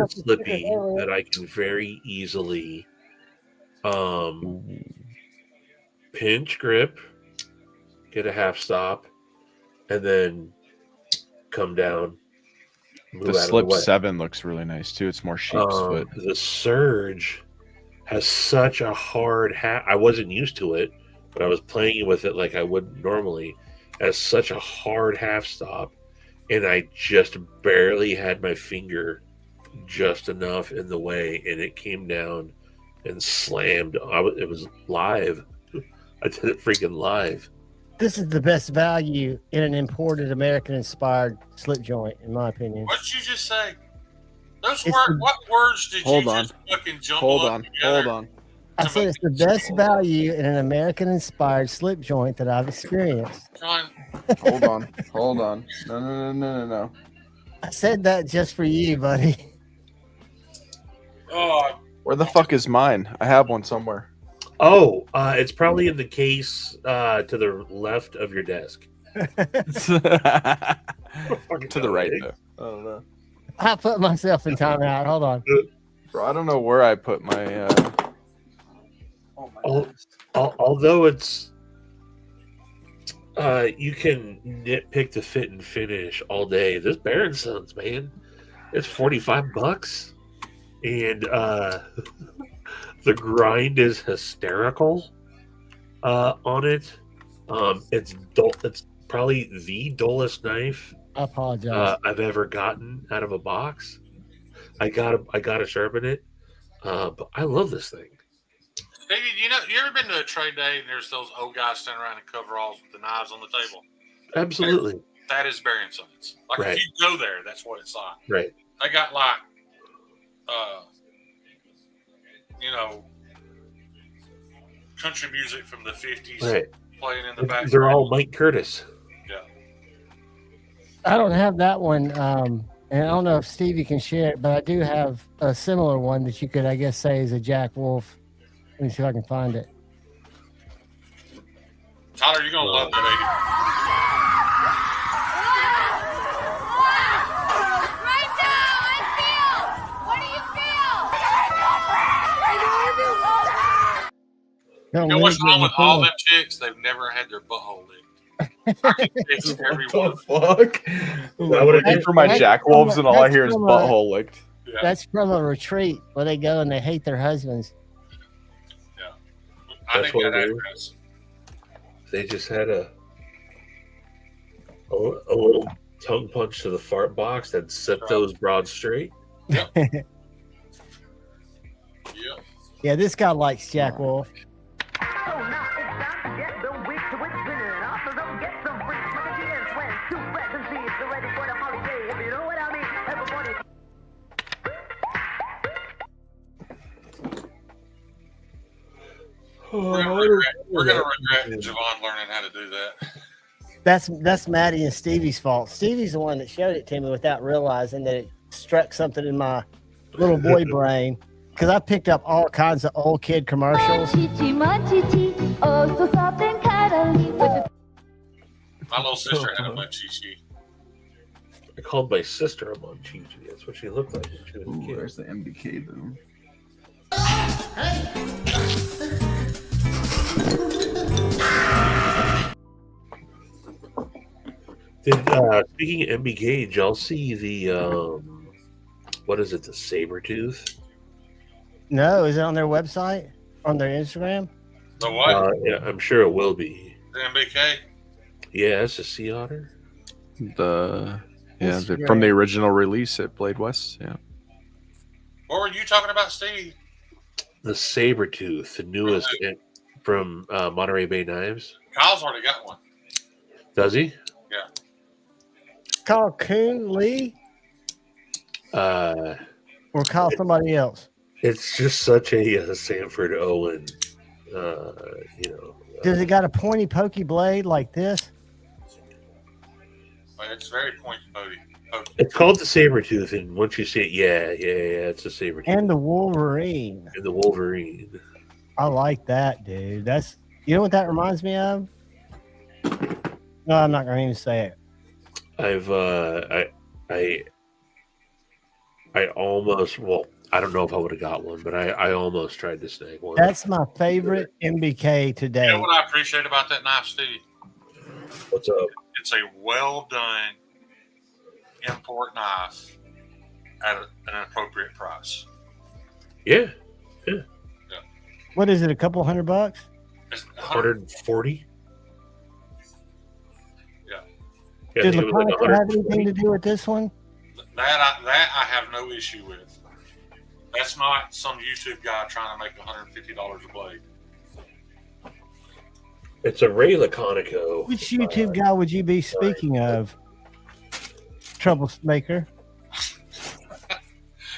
Slippy that I can very easily pinch grip, get a half stop, and then come down. The Slip 7 looks really nice too. It's more sheep's foot. The Surge has such a hard half. I wasn't used to it, but I was playing with it like I would normally. It has such a hard half stop, and I just barely had my finger just enough in the way, and it came down and slammed. It was live. I did it freaking live. This is the best value in an imported American-inspired slip joint, in my opinion. What did you just say? What words did you just fucking jumble up together? Hold on. I said it's the best value in an American-inspired slip joint that I've experienced. Hold on. No. I said that just for you, buddy. Oh, where the fuck is mine? I have one somewhere. Oh, it's probably in the case to the left of your desk. To the right, though. I don't know. I put myself in timeout. Hold on. Bro, I don't know where I put my... Although it's... you can nitpick the fit and finish all day. This Baron Sons, man, it's $45. And... the grind is hysterical on it. It's dull. It's probably the dullest knife I apologize. I've ever gotten out of a box. I gotta sharpen it, but I love this thing. Hey, you ever been to a trade day and there's those old guys standing around in coveralls with the knives on the table? Absolutely. That is Baron Sons. Like right. If you go there, that's what it's like. Right. They got like, country music from the 50s playing in the background. They're all Mike Curtis. Yeah. I don't have that one, and I don't know if Stevie can share it, but I do have a similar one that you could, I guess, say is a Jack Wolf. Let me see if I can find it. Tyler, you're going to love that, You know what's wrong with all them chicks? They've never had their butthole licked. I can fix every one. Fuck? I would have for my Jack Wolves, and all I hear is butthole licked. Yeah. That's from a retreat where they go and they hate their husbands. Yeah, I think that is. They just had a little tongue punch to the fart box that set those broads straight. Yep. Yep. Yeah, this guy likes Jack Wolf. We're gonna regret Javon learning how to do that. That's Maddie and Stevie's fault. Stevie's the one that showed it to me without realizing that it struck something in my little boy brain. Because I picked up all kinds of old kid commercials. My little sister had a munchie. I called my sister a munchie. That's what she looked like when she was a kid. Where's the MBK though? Speaking of MBK, did y'all see the what is it? The Sabretooth? No, is it on their website? On their Instagram? The what? Yeah, I'm sure it will be. The MBK? Yeah, it's a sea otter. From the original release at Blade West. Yeah. What were you talking about, Steve? The Sabretooth, the newest from Monterey Bay Knives. Kyle's already got one. Does he? Yeah. Call Coon Lee? Or call somebody else? It's just such a Sanford Owen, Does it got a pointy, pokey blade like this? It's very pointy, pokey. It's called the Sabretooth, and once you see it, yeah, it's a Sabretooth. And the Wolverine. I like that, dude. That's, you know what that reminds me of? No, I'm not going to even say it. I almost, I don't know if I would have got one, but I almost tried to snag one. That's my favorite MBK today. You know what I appreciate about that knife, Steve? What's up? It's a well done import knife at an appropriate price. Yeah. What is it? A couple $100? It's 140. Yeah. Did it was like Laconica have anything to do with this one? That I have no issue with. That's not some YouTube guy trying to make $150 a blade. It's a Ray Laconico. Which YouTube guy would you be speaking of? Troublemaker.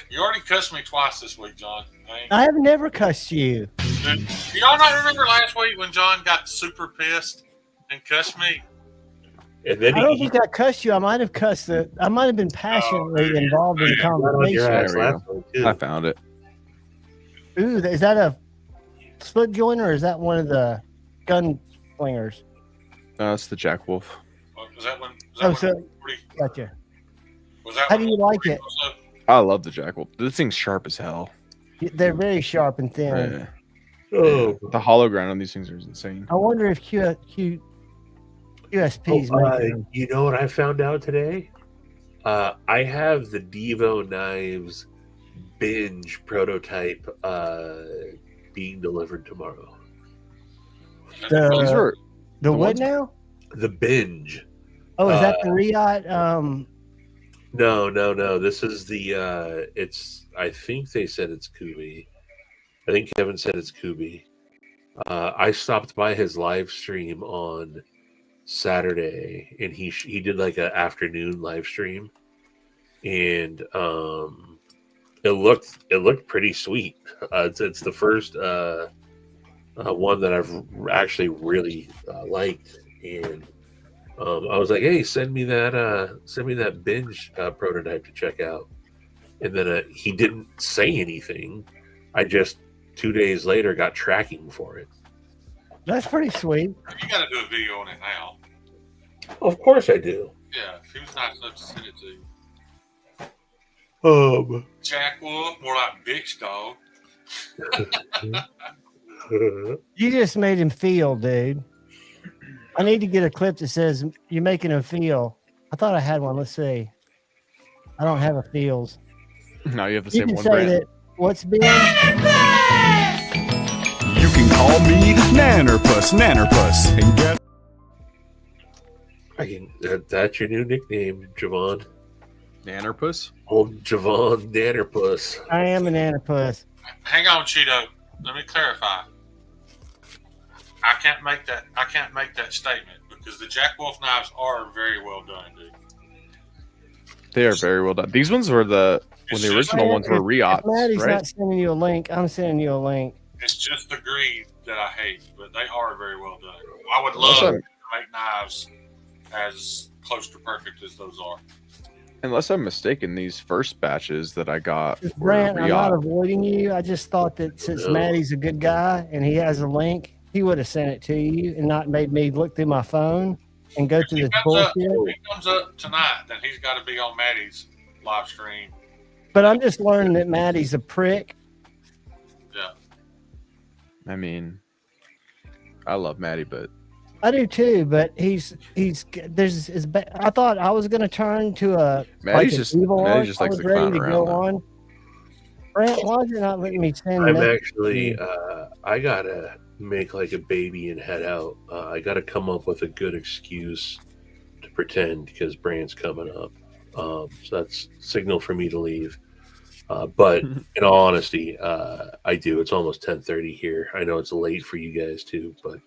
You already cussed me twice this week, John. I have never cussed you. Dude, do y'all not remember last week when John got super pissed and cussed me? And then I don't think I cussed you. I might have cussed it. I might have been passionately involved in the conversation. I found it. Ooh, is that a split joint or is that one of the gun slingers? It's the Jack Wolf. Was that one? Gotcha. Was that How do you like it? I love the Jack Wolf. This thing's sharp as hell. They're very sharp and thin. Oh, the hollow ground on these things is insane. I wonder if QSP's making them. You know what I found out today? I have the Devo Knives Binge prototype being delivered tomorrow. The what now? The Binge. Oh, is that the Riot? No. This is the. It's. I think they said it's Kubi. I think Kevin said it's Kubi. I stopped by his live stream on Saturday, and he did like an afternoon live stream, and it looked pretty sweet. It's the first one that I've actually really liked, and I was like, hey, send me that Binge prototype to check out. And then he didn't say anything. I just 2 days later got tracking for it. That's pretty sweet. You got to do a video on it now. Of course I do. Yeah, he was nice enough to send it to you. Jack Wolf, more like Bitch Dog. You just made him feel, dude. I need to get a clip that says you're making him feel. I thought I had one. Let's see. I don't have a feels. No, you have the You same can one say brand. that. What's been? You can call me the Nannerpuss, and get. That's your new nickname, Javon. Nannerpuss? Old Javon Nannerpuss. I am a Nannerpuss. Hang on, Cheeto. Let me clarify. I can't make that statement because the Jack Wolf knives are very well done, dude. They are very well done.Ese ones were when the original ones were Riots, Maddie's right? not sending you a link. I'm sending you a link. It's just the greed that I hate, but they are very well done. I would love to make knives as close to perfect as those are. Unless I'm mistaken, these first batches that I got were Brant, I'm not Riot. avoiding you. I just thought that since Maddie's a good guy and he has a link, he would have sent it to you and not made me look through my phone and go through this bullshit. If he comes up tonight, then he's got to be on Maddie's live stream. But I'm just learning that Maddie's a prick. Yeah. I mean, I love Maddie, but I do too, but I thought I was gonna turn to a Maddie's like just evil Maddie art. just I likes was to ready clown to around. go Though. on. Brant, why is it not letting me send? I'm messages actually, to you? I gotta make like a baby and head out. I gotta come up with a good excuse to pretend because Brand's coming up. So that's signal for me to leave. But in all honesty, I do. It's almost 10:30 here. I know it's late for you guys too, but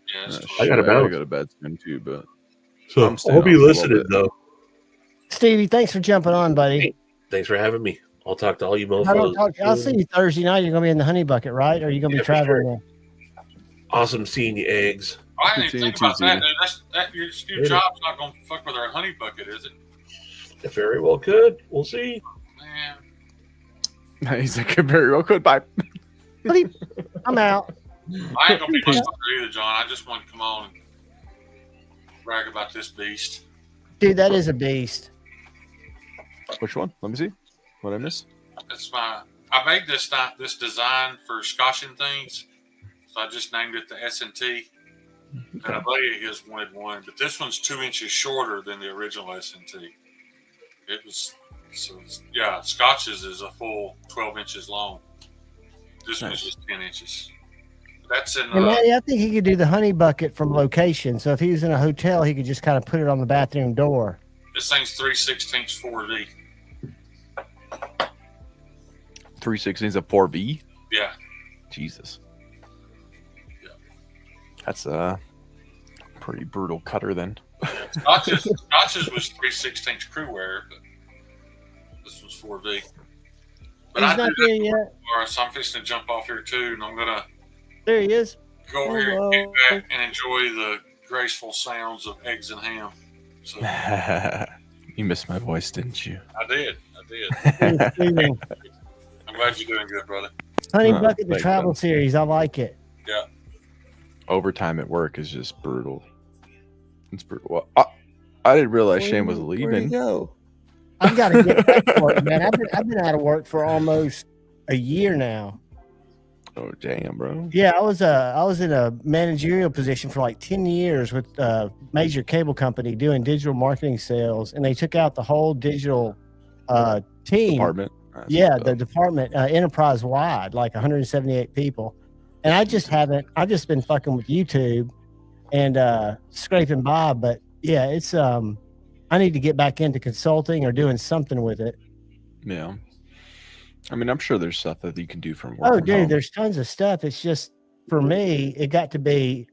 I gotta bounce. go to bed soon too, but So I'll be listening though. Stevie, thanks for jumping on, buddy. Hey, thanks for having me. I'll talk to all you I'll see you Thursday night. You're gonna be in the Honey Bucket, right? Or are you gonna be traveling there? Awesome seeing you, eggs. I didn't even think about that, dude. Your Steve Jobs not going to fuck with our honey bucket, is it? It very well could. We'll see. Man. He's like, very well could. Bye. I'm out. I ain't going to be much fucker either, John. I just want to come on and brag about this beast. Dude, that is a beast. Which one? Let me see. What I miss? That's my. I made this design for scotching things, so I just named it the S&T. And a buddy of his wanted one, but this one's 2 inches shorter than the original S&T. Scotches is a full 12 inches long. This one's just 10 inches. That's in. And I think he could do the honey bucket from location. So if he was in a hotel, he could just kind of put it on the bathroom door. This thing's 3/16 4D. 3/16 of 4B. Yeah. Jesus. Yeah. That's a pretty brutal cutter then. Scotches was 3/16 crew wear, but this was 4D. But He's not there yet. So I'm fixing to jump off here too, and I'm gonna. There he is. Go over here and get back and enjoy the graceful sounds of eggs and ham. So, you missed my voice, didn't you? I did. I'm glad you're doing good, brother. Honey Bucket, the travel series. I like it. Yeah. Overtime at work is just brutal. It's brutal. Well, I didn't realize Shane was leaving. Where'd he go? I've got to get back to work, man. I've been out of work for almost a year now. Oh damn, bro. Yeah, I was in a managerial position for like 10 years with a major cable company doing digital marketing sales, and they took out the whole digital team. Department. The department, enterprise wide, like 178 people. And I've just been fucking with YouTube and scraping by, but yeah, it's I need to get back into consulting or doing something with it. Yeah. I mean, I'm sure there's stuff that you can do from work. Oh, dude, there's tons of stuff. It's just, for me, it got to be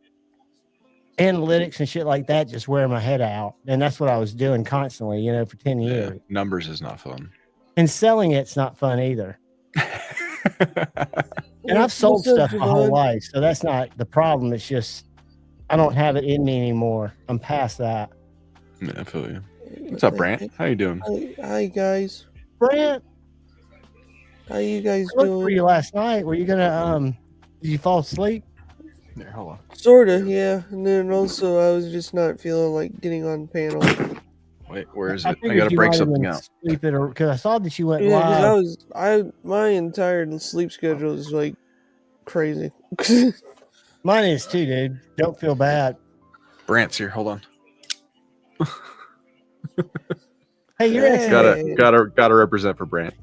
analytics and shit like that, just wearing my head out. And that's what I was doing constantly, for 10 years. Numbers is not fun. And selling it's not fun either. And I've sold stuff my whole life, so that's not the problem. It's just, I don't have it in me anymore. I'm past that. Yeah, I feel you. What's up, Brant? How you doing? Hi, guys. Brant, how you guys I looked doing? for you last night. Were you gonna did you fall asleep? There, hold on. Sorta, yeah. And then also, I was just not feeling like getting on panel. Wait, where is it? I gotta break something out. Because I saw that you went Yeah, live. because my entire sleep schedule is like crazy. Mine is too, dude. Don't feel bad. Brant's here. Hold on. Hey, you're gotta represent for Brant.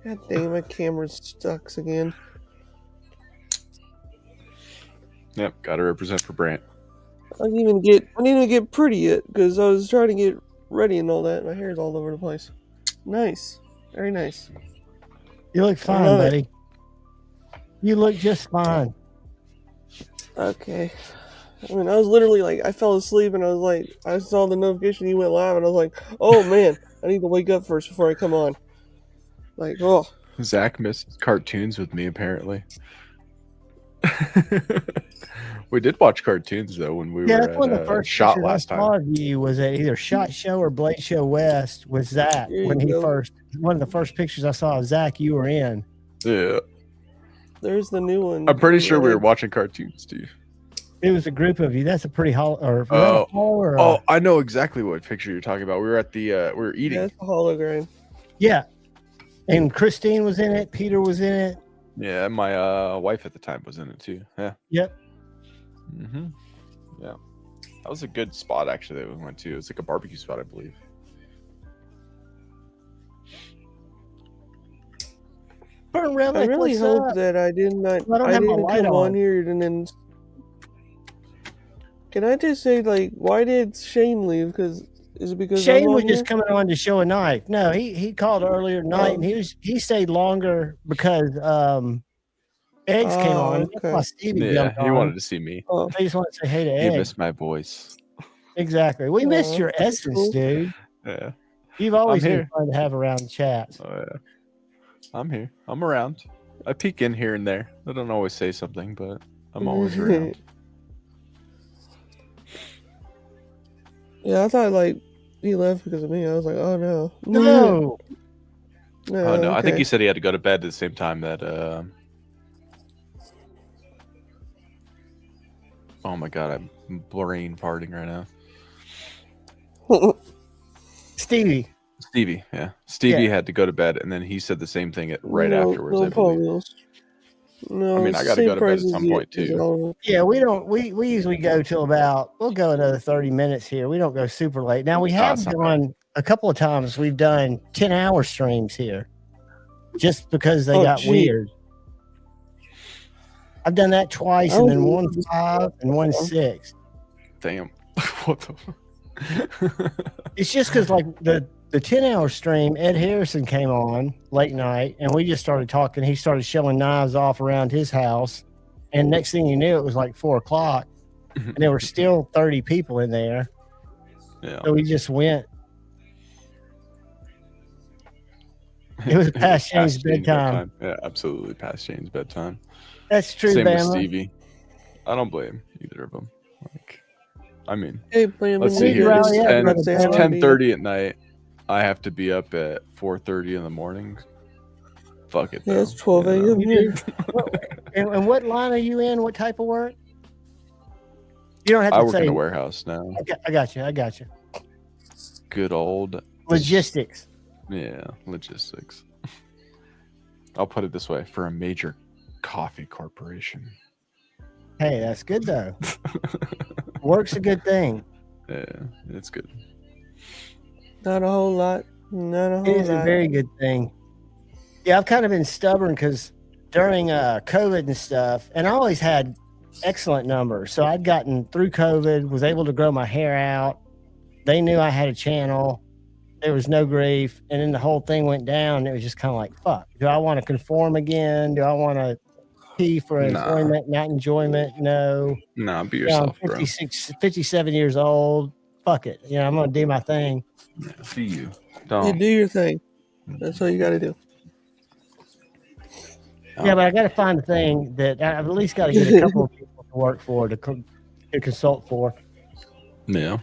God dang, my camera's stuck again. Yep, gotta represent for Brant. I didn't even get pretty yet because I was trying to get ready and all that. My hair's all over the place. Nice, very nice. You look fine, buddy. You look just fine. Okay. I mean, I was literally like, I fell asleep and I was like, I saw the notification you went live and I was like, oh man, I need to wake up first before I come on. Like, oh. Zach missed cartoons with me, apparently. We did watch cartoons though when we were that's one of the at first Shot last I saw time. of you was at either Shot Show or Blade Show West with Zach when he first. One of the first pictures I saw of Zach, you were in. Yeah. There's the new one. I'm pretty sure we were watching cartoons, Steve. It was a group of you. That's a pretty I know exactly what picture you're talking about. We were at the we were eating. Yeah, it's a hologram. Yeah. And Christine was in it. Peter was in it. Yeah, my wife at the time was in it too. Yeah. Yep. Mm-hmm. Yeah. That was a good spot actually that we went to. It was like a barbecue spot, I believe. Burn Relic, I really what's hope up? that I didn't I don't have my light come on. on here and then. Can I just say, like, why did Shane leave? Because is it because Shane I'm was on just here? coming on to show a knife. No, he called earlier tonight and he stayed longer because Eggs came on. That's why Stevie jumped he on. wanted to see me. Oh. I just want to say hey to You Eggs. missed my voice. Exactly. We missed your that's essence, cool. dude. Yeah. You've always I'm been here. fun to have around the chats. Oh yeah. I'm here. I'm around. I peek in here and there. I don't always say something, but I'm always around. Yeah, I thought like he left because of me. I was like, oh no, No. no. Oh no, I think okay. he said he had to go to bed at the same time that oh my god, I'm brain farting right now. Stevie, Stevie, yeah. Stevie had to go to bed, and then he said the same thing right afterwards. I believe. No, I mean, I got to go to bed at some point too. Yeah, we don't. We usually go till about. We'll go another 30 minutes here. We don't go super late. Now we have done a couple of times. We've done 10-hour streams here, just because they got weird. I've done that twice, and then 1 5 and 1 6. Damn, what the? It's just because like the 10-hour stream, Ed Harrison came on late night, and we just started talking. He started showing knives off around his house, and next thing you knew, it was like 4 o'clock, and there were still 30 people in there. Yeah. So we just went. It was past Shane's bedtime. Yeah, absolutely past Shane's bedtime. That's true. Same with Stevie. I don't blame either of them. Like, I mean, let's see here. It's 10:30 at night. I have to be up at 4:30 in the morning. Fuck it. Yeah, it's 12 a.m. here. And what line are you in? What type of work? You don't have to I work say. in a warehouse now. I got you. Good old logistics. Yeah, logistics. I'll put it this way: for a major coffee corporation. Hey, that's good though. Work's a good thing. Yeah, it's good. Not a whole lot. It is a very good thing. Yeah, I've kind of been stubborn because during COVID and stuff, and I always had excellent numbers. So I'd gotten through COVID, was able to grow my hair out. They knew I had a channel. There was no grief. And then the whole thing went down. It was just kind of like, fuck. Do I want to conform again? Do I want to pee for enjoyment, not enjoyment? No. Nah, be yourself, I'm 57 years old. Fuck it. You know, I'm going to do my thing. Yeah, be you. You do your thing. That's all you got to do. Yeah, but I got to find a thing that I've at least got to get a couple of people to work for, to consult for. Yeah.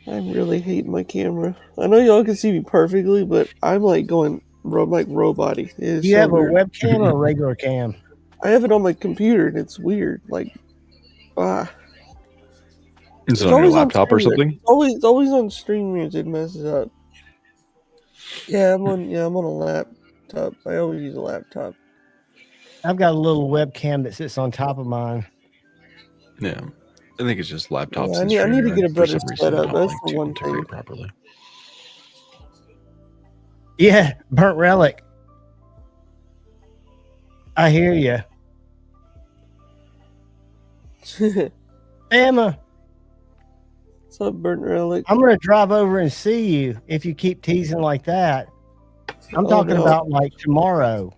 I really hate my camera. I know y'all can see me perfectly, but I'm like going like robot-y. Do you have a webcam or a regular cam? I have it on my computer, and it's weird. Like, Is it on your laptop or something? Always on streamers. It messes up. Yeah, I'm on a laptop. I always use a laptop. I've got a little webcam that sits on top of mine. Yeah, I think it's just laptops. Yeah, I need to get a better setup. That's for one thing. Properly. Yeah, burnt relic. I hear you. Emma. What's up, burnt relic? I'm going to drive over and see you if you keep teasing like that. I'm talking about like tomorrow.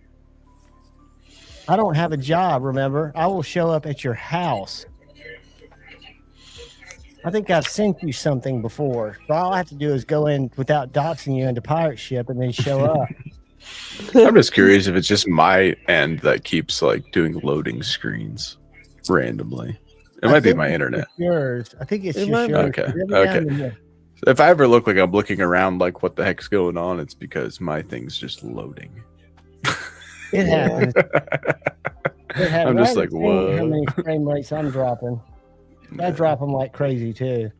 I don't have a job, remember? I will show up at your house. I think I've sent you something before. So all I have to do is go in without doxing you into pirate ship and then show up. I'm just curious if it's just my end that keeps like doing loading screens randomly. It might be my internet. Yours. I think it's just yours. Okay. If I ever look like I'm looking around like what the heck's going on, it's because my thing's just loading. It happens. I'm just like, whoa. How many frame rates I'm dropping? I drop them like crazy too.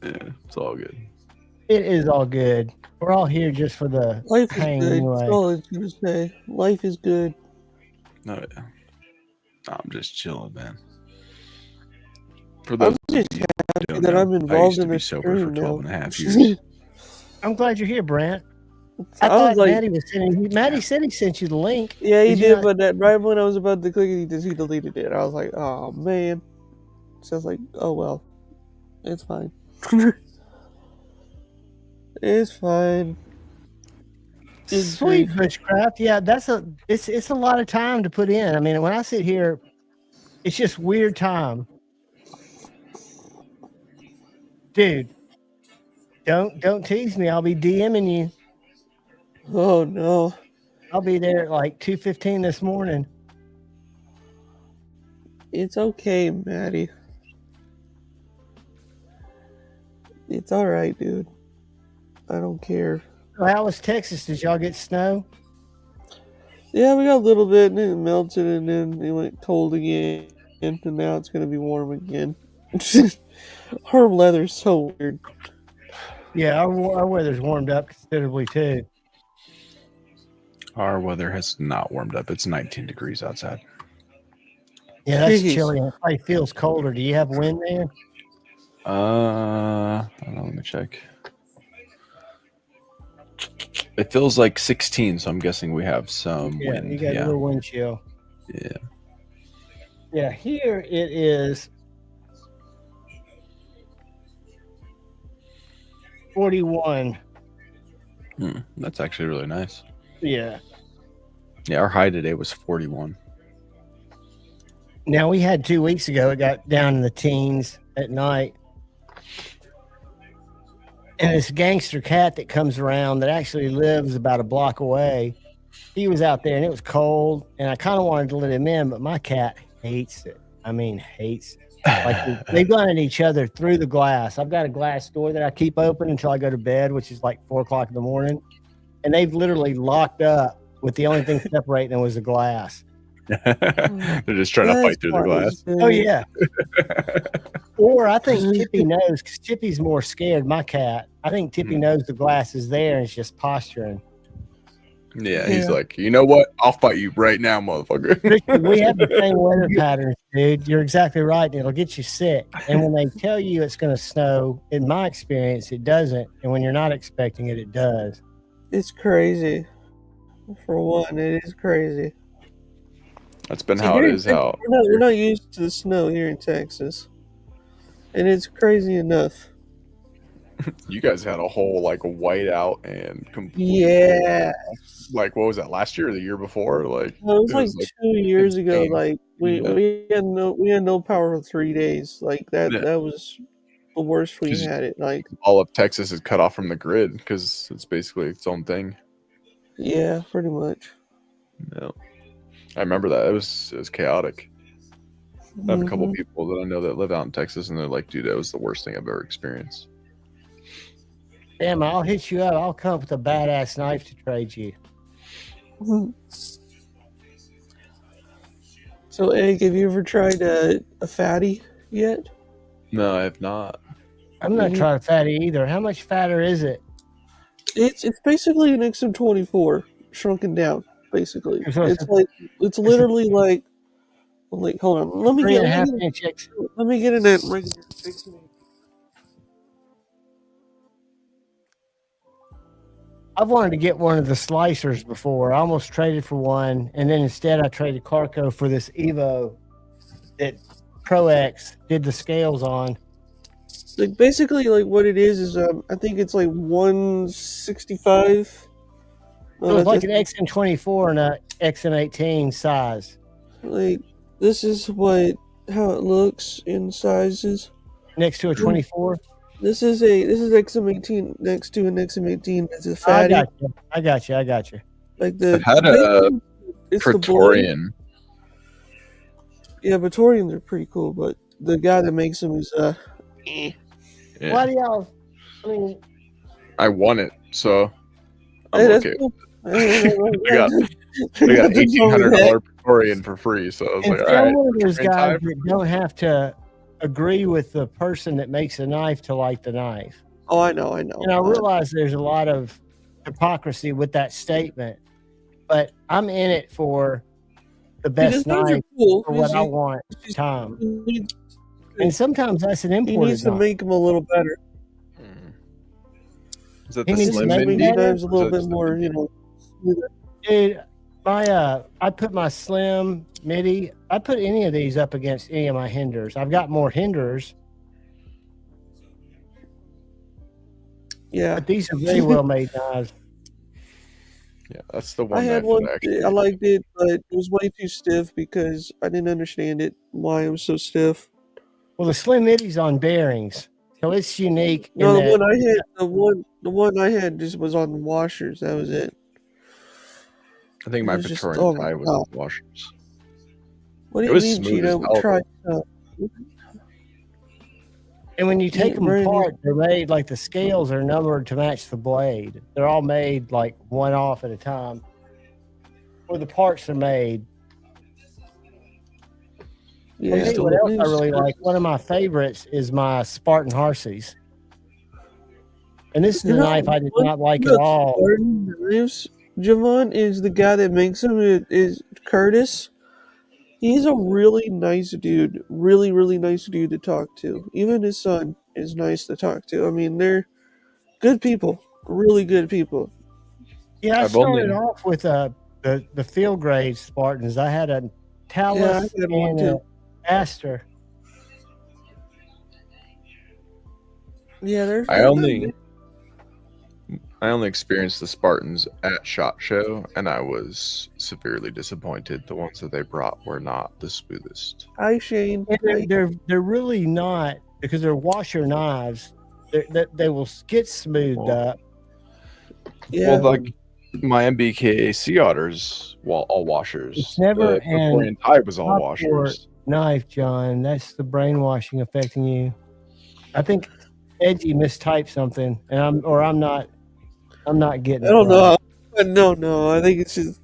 Yeah, it's all good. It is all good. We're all here just for the life hang is good. anyway. That's all I was gonna say. Life is good. No, yeah. I'm just chilling, man. For those I'm just happy that I'm involved in this sober for 12 and a half years. I'm glad you're here, Brant. I thought Maddie was sending you. Maddie said he sent you the link. Yeah, he did, but that right when I was about to click it, he deleted it. I was like, oh man. So I was like, oh well, it's fine. It's fine. Sweet bushcraft. Yeah, it's a lot of time to put in. I mean, when I sit here, it's just weird time. Dude, don't tease me. I'll be DMing you. Oh no. I'll be there at like 2:15 this morning. It's okay, Maddie. It's all right, dude. I don't care. How was Texas? Did y'all get snow? Yeah, we got a little bit, and then it melted, and then it went cold again, and now it's gonna be warm again. Her weather's so weird. Yeah, our weather's warmed up considerably too. Our weather has not warmed up. It's 19 degrees outside. Yeah, that's Jeez. chilly. It probably feels colder. Do you have wind there? I don't know, let me check. It feels like 16, so I'm guessing we have some wind. You got a little wind chill. Yeah. Yeah, here it is 41. That's actually really nice. Yeah. Yeah, our high today was 41. Now we had 2 weeks ago, it got down in the teens at night. And this gangster cat that comes around that actually lives about a block away, he was out there and it was cold and I kind of wanted to let him in, but my cat hates it. I mean, hates it. Like they've gone at each other through the glass. I've got a glass door that I keep open until I go to bed, which is like 4 o'clock in the morning. And they've literally locked up with the only thing separating them was the glass. They're just trying to fight through the glass. Oh, yeah. Or I think Tippy knows because Tippy's more scared, my cat. I think Tippy knows the glass is there and it's just posturing. Yeah, he's like, you know what? I'll fight you right now, motherfucker. We have the same weather patterns, dude. You're exactly right. It'll get you sick. And when they tell you it's going to snow, in my experience, it doesn't. And when you're not expecting it, it does. It's crazy. For one, it is crazy. That's been how it is out. We're not used to the snow here in Texas. And it's crazy enough. You guys had a whole like whiteout and yeah. Like what was that, last year or the year before? Like it was like 2 years ago. Like we had no power for 3 days. Like that was the worst we had it. Like all of Texas is cut off from the grid because it's basically its own thing. Yeah, pretty much. No, I remember that. It was chaotic. I have a couple people that I know that live out in Texas, and they're like, "Dude, that was the worst thing I've ever experienced." Damn, I'll hit you up. I'll come up with a badass knife to trade you. So, Egg, have you ever tried a fatty yet? No, I have not. I'm not trying a fatty either. How much fatter is it? It's basically an XM24 shrunken down. Basically, it's literally like hold on. Let me get in that. I've wanted to get one of the slicers before. I almost traded for one, and then instead I traded Carco for this Evo that Pro X did the scales on. Like basically, like what it is I think it's like 165. It's like an XM24 and a XM18 size. Like this is how it looks in sizes. Next to a 24. This is XM18 next to an XM18. It's a fatty. I got you. Like the I've had a Praetorian. Yeah, Praetorians are pretty cool, but the guy that makes them is Yeah. Why do y'all? I mean, I won it, so I'm okay. Cool. I got $1,800 Praetorian for free, so I was like, all right. I'm one of those guys that don't have to agree with the person that makes a knife to like the knife. Oh, I know. And I realize there's a lot of hypocrisy with that statement, but I'm in it for the best knife for what I want at the time. And sometimes that's an imported He needs to make them a little better. Is that the slim mini? Knives a little bit more, smoother. Dude, I put my slim midi. I put any of these up against any of my hinders. I've got more hinders. Yeah, but these are very well made knives. Yeah, that's the one. I had one. I liked it, but it was way too stiff because I didn't understand it. Why it was so stiff. Well, the slim midi's on bearings, so it's unique. No, the one I had just was on the washers. That was it. I think my Praetorian tie was on the washers. What do you mean, Cheeto? Try. And when you take them apart, they're made like the scales are numbered to match the blade. They're all made like one off at a time. Where the parts are made. Yeah. Hey, what else I really like? One of my favorites is my Spartan Harseys. And this is the knife I did not like at all. Spartan knives, Javon, is the guy that makes them. Is Curtis. He's a really nice dude. Really, really nice dude to talk to. Even his son is nice to talk to. I mean, they're good people. Really good people. Yeah, I started off with the field grade Spartans. I had a Talus and an Aster. Yeah, I only experienced the Spartans at SHOT Show, and I was severely disappointed. The ones that they brought were not the smoothest. Hi, Shane. They're really not, because they're washer knives. They will get smoothed up. Yeah. Well, like my MBK Sea Otters, all washers. It's never an Tide was all washers. Knife, John. That's the brainwashing affecting you. I think Edgy mistyped something, and I'm not getting. I don't know. No. I think it's just.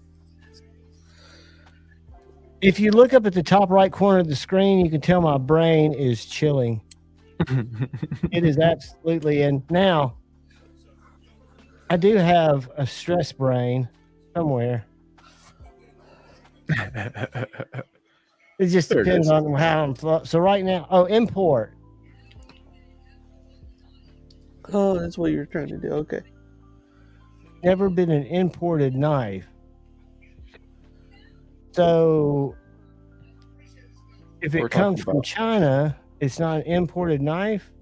If you look up at the top right corner of the screen, you can tell my brain is chilling. It is absolutely. And now, I do have a stress brain somewhere. It just depends on how I'm. So right now, import. Oh, that's what you're trying to do. Okay. Never been an imported knife. So if it comes from China, it's not an imported knife.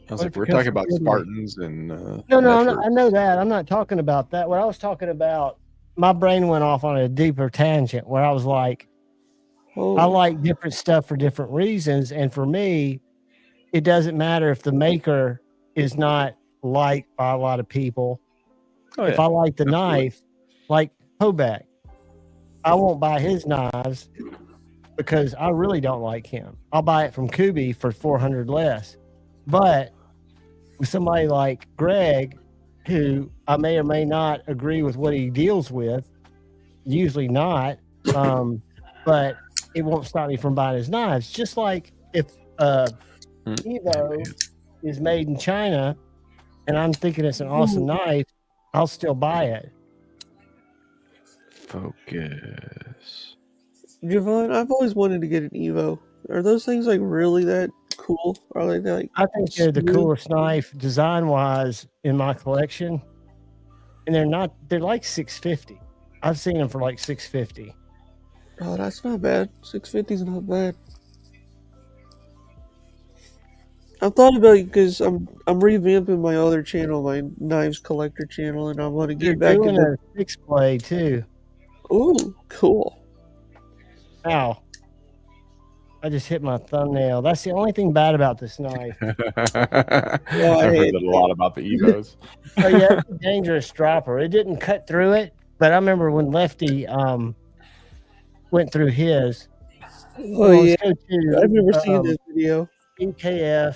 I was like, we're talking about Spartans and no, I know that. I'm not talking about that. What I was talking about, my brain went off on a deeper tangent where I was like, I like different stuff for different reasons. And for me, it doesn't matter if the maker is not liked by a lot of people. If I like the knife, like Hoback, I won't buy his knives because I really don't like him. I'll buy it from Kubi for $400 less. But with somebody like Greg, who I may or may not agree with what he deals with, usually not, but it won't stop me from buying his knives. Just like if Evo is made in China and I'm thinking it's an awesome knife, I'll still buy it. Focus. Javon, I've always wanted to get an Evo. Are those things like really that cool? Are they like? I think they're the coolest knife design wise in my collection, and they're like $650. I've seen them for like $650. Oh, that's not bad. $650 is not bad. I've thought about it because I'm revamping my other channel, my knives collector channel, and I want to get back into a fixed blade too. Ooh, cool. Ow. I just hit my thumbnail. That's the only thing bad about this knife. I've heard a lot about the Evos. Oh yeah, it's a dangerous dropper. It didn't cut through it, but I remember when Lefty went through his. Oh yeah, I've never seen this video. EKF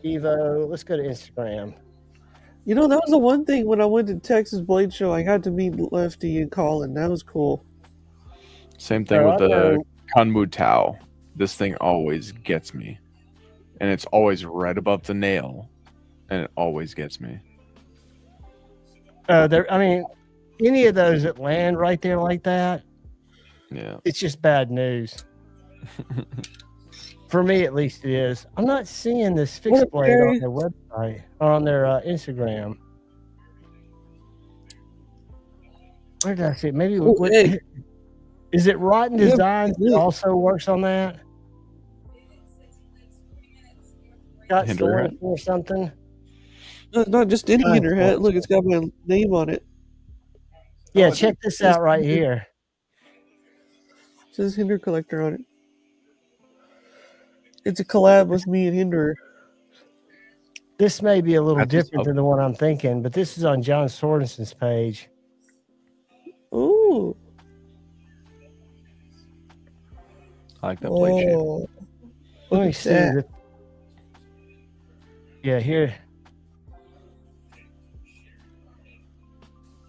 Evo. Let's go to Instagram. You know, that was the one thing when I went to Texas Blade Show, I got to meet Lefty and Colin. That was cool. Same thing with the Kunmu Tao. This thing always gets me. And it's always right above the nail. And it always gets me. I mean, any of those that land right there like that, yeah, it's just bad news. For me, at least, it is. I'm not seeing this fixed blade on their website or on their Instagram. Where did I see it? Maybe is it Rotten Designs that also works on that? Got stolen or something? No, it's not just any Hinder hat. Look, it's got my name on it. Yeah, check this out right here. It says Hinder Collector on it. It's a collab with me and Hinder. This may be a little different than the one I'm thinking, but this is on John Sorenson's page. Ooh. I like that blade shape. Let me see. Yeah, here.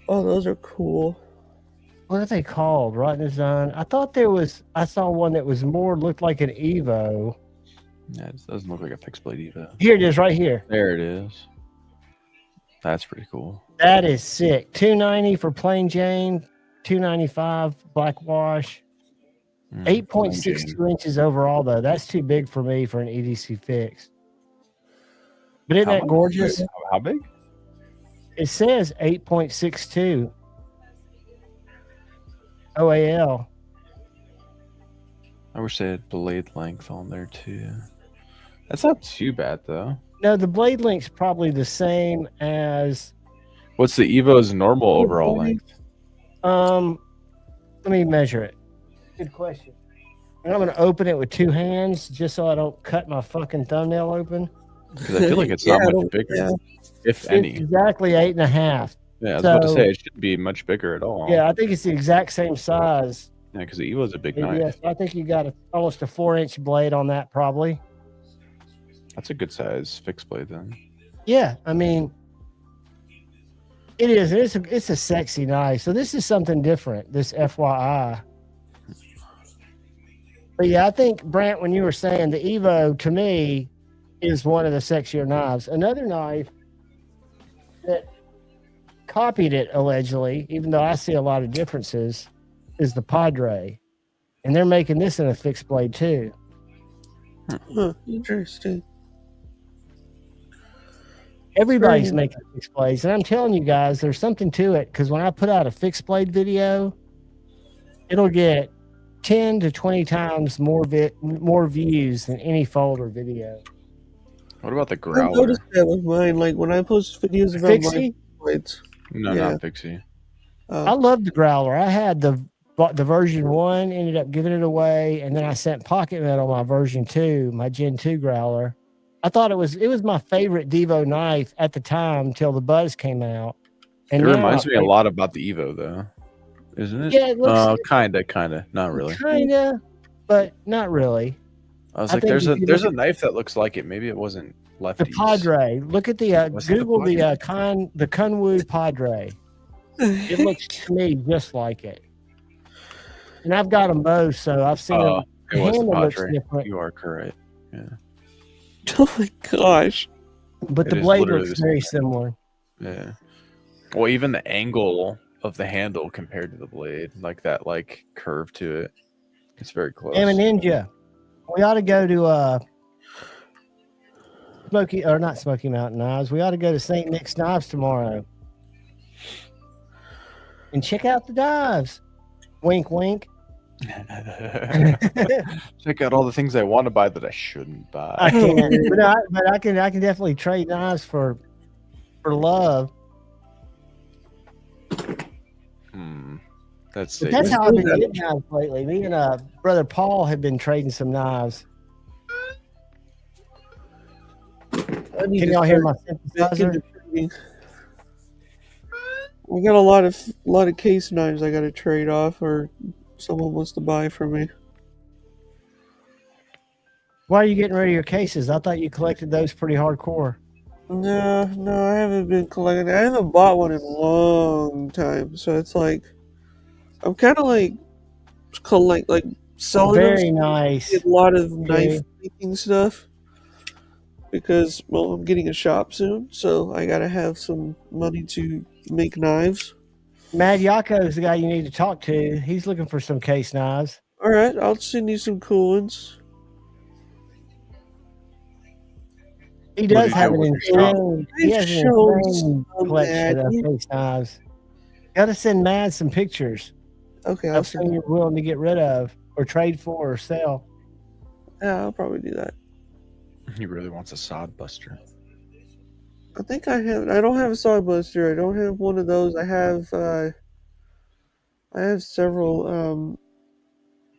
Oh, those are cool. What are they called? Rotten Design. I thought I saw one that was looked like an Evo. Yeah, it doesn't look like a fixed blade Evo. Here it is, right here. There it is. That's pretty cool. That is sick. $290 for plain Jane, $295 black wash. 8.62 inches overall, though. That's too big for me for an EDC fix. But isn't that gorgeous? How big? It says 8.62 OAL. I wish they had blade length on there too. That's not too bad though. No, the blade length's probably the same as. What's the Evo's normal overall length? Let me measure it. Good question. And I'm going to open it with two hands just so I don't cut my fucking thumbnail open. Because I feel like it's not much bigger, if any. It's exactly 8.5. Yeah, I was about to say it shouldn't be much bigger at all. Yeah, I think it's the exact same size. Yeah, because the Evo's a big knife. Yes, I think you got almost a 4-inch blade on that, probably. That's a good size fixed blade then. Yeah, I mean, it is. It's a sexy knife. So this is something different. This FYI. But yeah, I think Brant, when you were saying the Evo to me is one of the sexier knives. Another knife that copied it allegedly, even though I see a lot of differences, is the Padre, and they're making this in a fixed blade too. Huh, interesting. Everybody's making fixed blades, and I'm telling you guys, there's something to it. Because when I put out a fixed blade video, it'll get 10 to 20 times more views than any folder video. What about the I growler? noticed that with mine. Like when I post videos about my blades. No, not Pixie. I love the growler. I had the version 1, ended up giving it away, and then I sent Pocket Metal my version 2, my Gen 2 growler. I thought it was my favorite Devo knife at the time till the Buzz came out. And it reminds me a lot about the Evo, though, isn't it? Yeah, it looks kinda, not really. Kinda, but not really. I was like, there's a knife that looks like it. Maybe it wasn't lefties. The Padre. Look at the Google the Kunwu Padre. It looks to me just like it. And I've got them both, so I've seen them. It was the looks Padre. different. You are correct. Yeah. Oh my gosh. But the blade looks very similar. Yeah. Well, even the angle of the handle compared to the blade, like that curve to it, it's very close. I'm a ninja. We ought to go to Smoky Mountain Knives. We ought to go to St. Nick's Knives tomorrow and check out the knives. Wink, wink. Check out all the things I want to buy that I shouldn't buy. I can't, but I can definitely trade knives for love. That's how I've been getting knives lately. Me and brother Paul have been trading some knives. Can y'all hear my synthesizer? I got a lot of case knives I got to trade off, or someone wants to buy from me. Why are you getting rid of your cases? I thought you collected those pretty hardcore. No, I haven't been collecting. I haven't bought one in a long time, so it's like I'm kind of like selling. Very nice. A lot of knife making stuff because I'm getting a shop soon, so I gotta have some money to make knives. Mad Yako is the guy you need to talk to. He's looking for some case knives. All right, I'll send you some cool ones. He does have an insane. He has an insane collection of case knives. Got to send Mad some pictures. Okay, of something you're willing to get rid of, or trade for, or sell. Yeah, I'll probably do that. He really wants a sod buster. I think I have. I don't have a sod buster. I don't have one of those. I have several.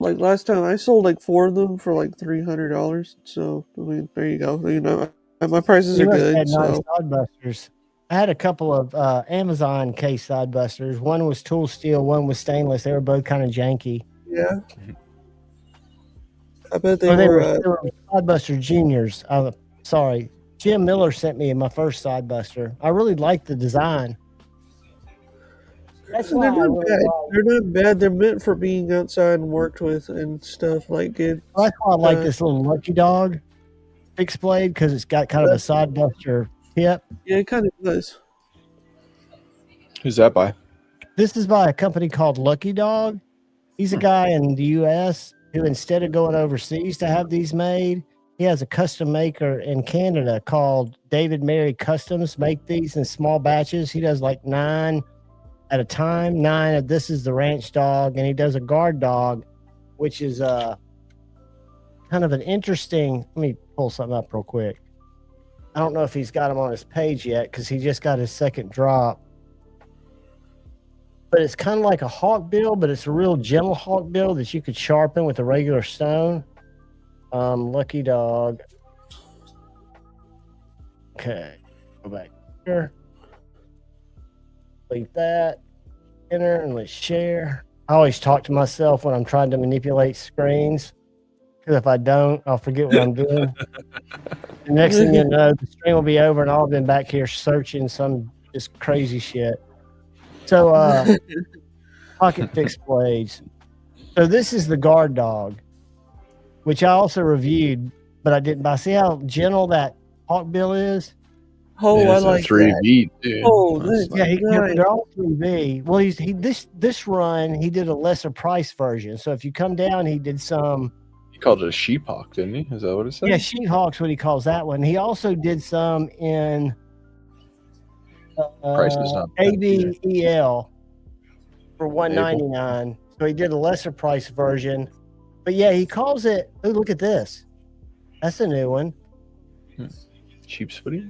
Like last time, I sold like 4 of them for like $300. So I mean, there you go. You know, my prices are good. Had nice so. sod busters. I had a couple of Amazon case side busters. One was tool steel, one was stainless. They were both kind of janky. Yeah. I bet they were side buster juniors. Sorry. Jim Miller sent me my first side buster. I really liked the design. That's They're not bad. They're not bad. They're meant for being outside and worked with and stuff like it. That's why I like this little Lucky Dog fixed blade, because it's got kind of a side buster tip. Yeah, it kind of does. Who's that by? This is by a company called Lucky Dog. He's a guy in the U.S. who, instead of going overseas to have these made, he has a custom maker in Canada called David Mary Customs. Make these in small batches. He does like 9 at a time. 9 of this is the ranch dog, and he does a guard dog, which is kind of an interesting. Let me pull something up real quick. I don't know if he's got him on his page yet because he just got his second drop. But it's kind of like a hawk bill, but it's a real gentle hawk bill that you could sharpen with a regular stone. Lucky Dog. Okay, go back here. Delete that. Enter and let's share. I always talk to myself when I'm trying to manipulate screens, because if I don't, I'll forget what I'm doing. The next thing you know, the stream will be over and I'll have been back here searching some just crazy shit. So, pocket fixed blades. So this is the guard dog, which I also reviewed, but I didn't buy. See how gentle that hawk bill is? Oh, I like 3V, that. dude. Oh, Yeah, nice. they're all 3V. Well, this run he did a lesser price version. So if you come down, he did some. He called it a sheephawk, didn't he? Is that what it said? Yeah, sheephawk's what he calls that one. He also did some in Price is not bad ABEL for $199. So he did a lesser price version. But yeah, he calls it. Oh, look at this. That's a new one. Sheep's footy?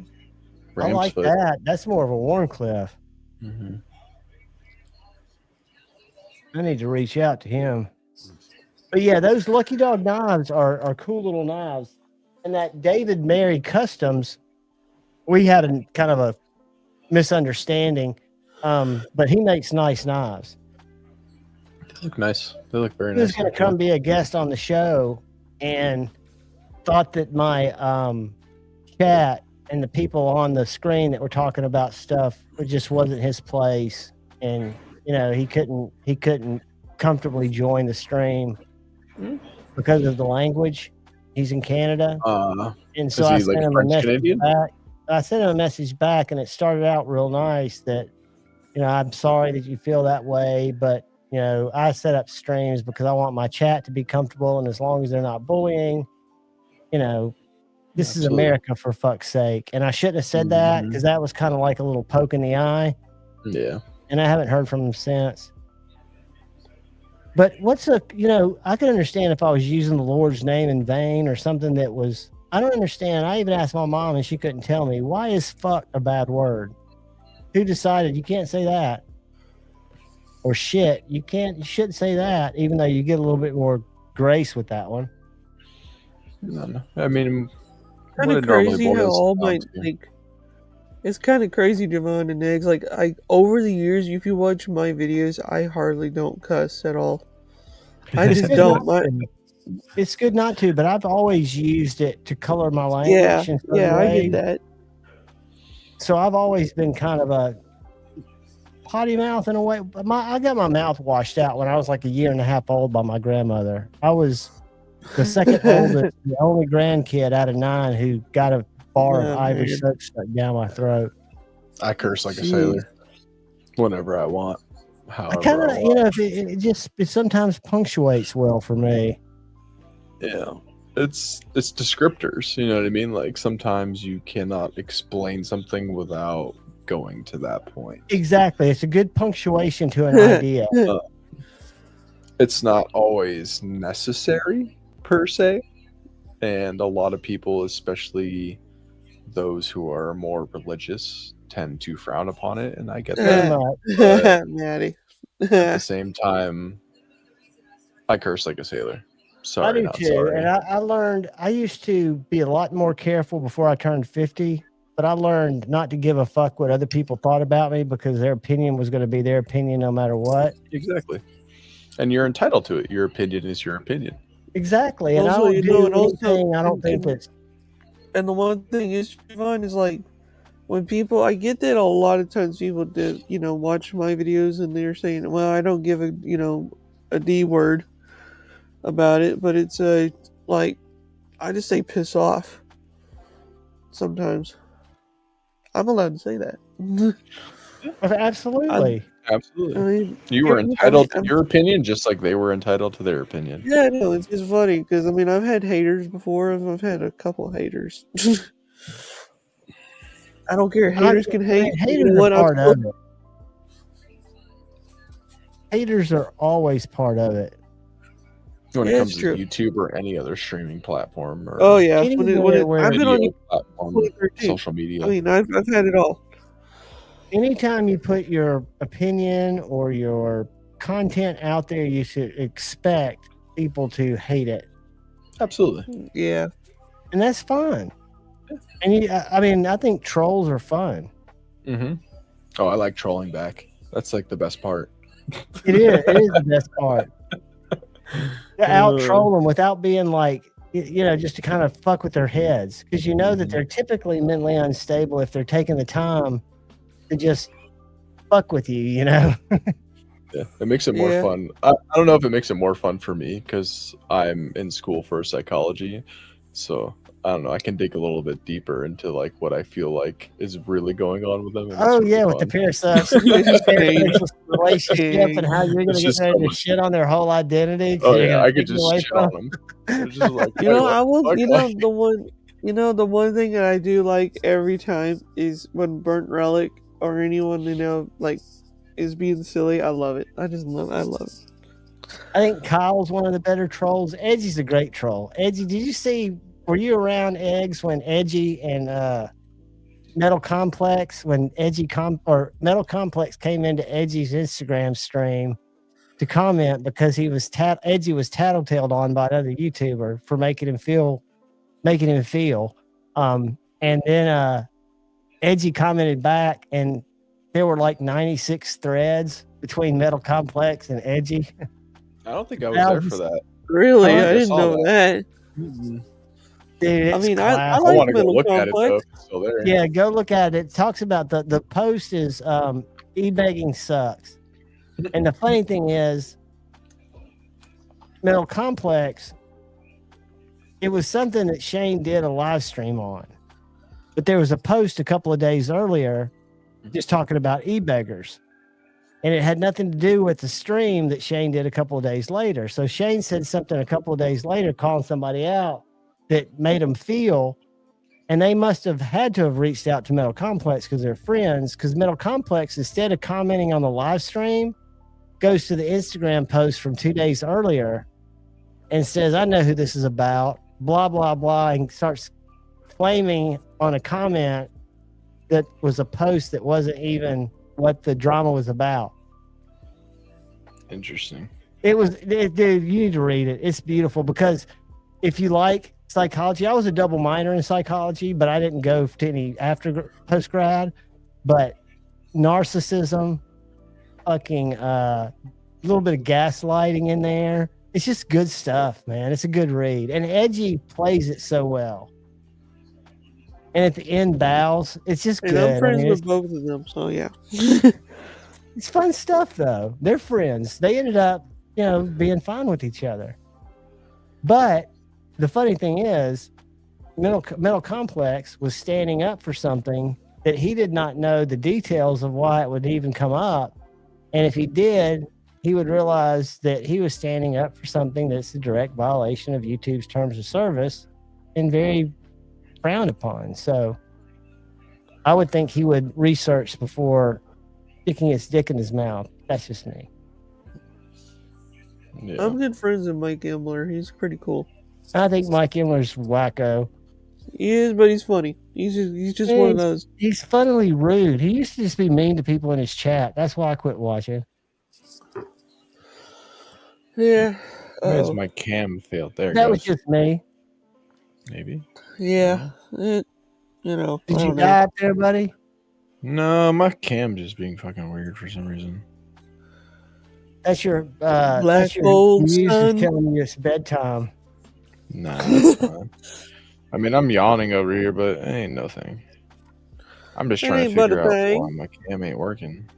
I like that. That's more of a Warncliffe. Mm-hmm. I need to reach out to him. But yeah, those Lucky Dog knives are cool little knives. And that David Mary Customs, we had a kind of a misunderstanding, but he makes nice knives. They look nice. They look very He was nice. going to come be a guest on the show and thought that my chat and the people on the screen that were talking about stuff, it just wasn't his place. And, you know, he couldn't comfortably join the stream because of the language. He's in Canada. And so I sent him a message back. I sent him a message back, and it started out real nice that, you know, I'm sorry that you feel that way, but, you know, I set up streams because I want my chat to be comfortable, and as long as they're not bullying, you know, this is America, for fuck's sake. And I shouldn't have said that because that was kind of like a little poke in the eye. Yeah. And I haven't heard from him since. But you know, I could understand if I was using the Lord's name in vain or something that was, I don't understand. I even asked my mom and she couldn't tell me. Why is fuck a bad word? Who decided you can't say that? Or shit, you shouldn't say that, even though you get a little bit more grace with that one. No. I mean, kind of crazy how all my like. It's kind of crazy, Javon and Eggs. Like, over the years, if you watch my videos, I hardly don't cuss at all. I just don't. It's good not to, but I've always used it to color my language. Yeah, I get that. So I've always been kind of a potty mouth in a way. I got my mouth washed out when I was like a year and a half old by my grandmother. I was the second oldest, the only grandkid out of 9 who got a bar of ivory soap stuck down my throat. I curse like a sailor whenever I want. I kind of, you know, it sometimes punctuates well for me. Yeah, it's descriptors. You know what I mean? Like sometimes you cannot explain something without going to that point. Exactly, it's a good punctuation to an idea. It's not always necessary per se, and a lot of people, especially those who are more religious, tend to frown upon it, and I get that. Maddie. At the same time, I curse like a sailor. Sorry, I do not too. sorry. And I learned, I used to be a lot more careful before I turned 50, but I learned not to give a fuck what other people thought about me because their opinion was going to be their opinion no matter what. Exactly. And you're entitled to it. Your opinion is your opinion. Exactly. And Also, I don't do anything. I don't think that's. And the one thing is, Javon, is like, when people, I get that a lot of times people do, you know, watch my videos and they're saying, well, I don't give a D word about it, but it's like, I just say piss off sometimes. I'm allowed to say that. Absolutely. Absolutely. I mean, You were entitled to your opinion just like they were entitled to their opinion. Yeah, no, it's funny because I mean I've had haters before. I've had a couple haters. I don't care. Haters can hate. You Haters know are what? part of it. Haters are always part of it. When it Yeah, comes it's to true. YouTube or any other streaming platform or Oh yeah, Anywhere I've been on video YouTube platform, 2013. social media. I mean, I've had it all. Anytime you put your opinion or your content out there, you should expect people to hate it. Absolutely. Yeah. And that's fun. And I mean, I think trolls are fun. Mm-hmm. Oh, I like trolling back. That's like the best part. It is. It is the best part. To out troll them without being like, just to kind of fuck with their heads. Because you know that they're typically mentally unstable if they're taking the time to just fuck with you, Yeah, it makes it more fun. I don't know if it makes it more fun for me because I'm in school for psychology. So I don't know. I can dig a little bit deeper into like what I feel like is really going on with them. Oh yeah, with the parasites, relationship, and how you're going to get ready to shit on their whole identity. Oh yeah, I could just shit on them. Just like, I will. The one thing that I do like every time is when Burnt Relic or anyone like is being silly. I love it. I love it. I think Kyle's one of the better trolls. Edgy's a great troll. Edgy, did you see? Were you around Eggs when Edgy and Metal Complex when Metal Complex came into Edgy's Instagram stream to comment because he was Edgy was tattletaled on by another YouTuber for making him feel. And then Edgy commented back, and there were like 96 threads between Metal Complex and Edgy. I don't think I was there for that. Really, I didn't know that. Mm-hmm. Dude, I mean, I want like to go Metal look at it though. Complex. It's still there. Yeah, go look at it. It talks about the post is e-begging sucks. And the funny thing is, Metal Complex, it was something that Shane did a live stream on. But there was a post a couple of days earlier just talking about e-beggars. And it had nothing to do with the stream that Shane did a couple of days later. So Shane said something a couple of days later, calling somebody out that made them feel, and they must have had to have reached out to Metal Complex because they're friends. Because Metal Complex, instead of commenting on the live stream, goes to the Instagram post from 2 days earlier and says, "I know who this is about," blah, blah, blah, and starts flaming on a comment that was a post that wasn't even what the drama was about. Interesting. Dude, you need to read it. It's beautiful because if you like psychology, I was a double minor in psychology, but I didn't go to any after post grad. But narcissism, fucking a little bit of gaslighting in there. It's just good stuff, man. It's a good read, and Edgy plays it so well. And at the end, bows. It's just good. I'm friends with both of them, so yeah. It's fun stuff, though. They're friends. They ended up, being fine with each other. But the funny thing is, Metal Complex was standing up for something that he did not know the details of why it would even come up. And if he did, he would realize that he was standing up for something that's a direct violation of YouTube's terms of service and very frowned upon. So I would think he would research before sticking his dick in his mouth. That's just me. Yeah. I'm good friends with Mike Gambler. He's pretty cool. I think Mike Imler's wacko. He is, but he's funny. He's just one of those. He's funnily rude. He used to just be mean to people in his chat. That's why I quit watching. Yeah. Where's my cam failed? There it That goes. was just me. Maybe. Yeah. Did you die up there, buddy? No, my cam's just being fucking weird for some reason. That's your Black hole muse sun. is telling you it's bedtime. Nah, that's fine. I mean, I'm yawning over here, but it ain't nothing. I'm just It trying to ain't but figure a out thing. why my cam ain't working.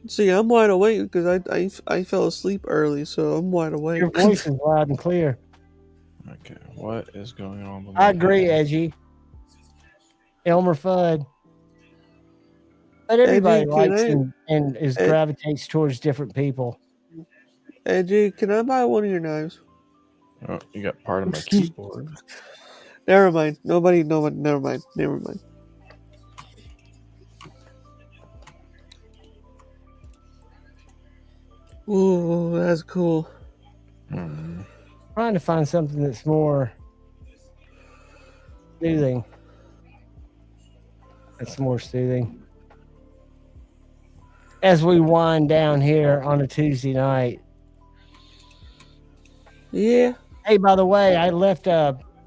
See, I'm wide awake because I fell asleep early, so I'm wide awake. Your voice is loud and clear. Okay, what is going on with I my agree, cam? Edgy. Elmer Fudd. But everybody Eddie, likes and Ed, gravitates towards different people. Eddie, can I buy one of your knives? Oh, you got part of my keyboard. Never mind. Nobody. Never mind. Never mind. Ooh, that's cool. Trying to find something that's more soothing. That's more soothing. As we wind down here on a Tuesday night. Yeah. Hey, by the way, I left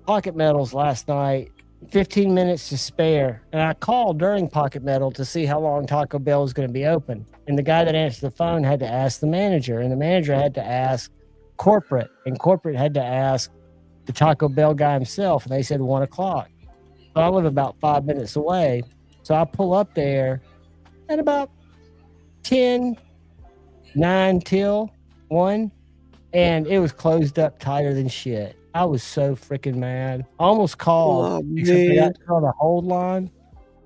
Pocket Metals last night. 15 minutes to spare. And I called during Pocket Metal to see how long Taco Bell was going to be open. And the guy that answered the phone had to ask the manager. And the manager had to ask corporate. And corporate had to ask the Taco Bell guy himself. And they said 1 o'clock. So I live about 5 minutes away. So I pull up there at about 10, 9 till 1. And it was closed up tighter than shit. I was so freaking mad. I almost called, except they got on the hold line.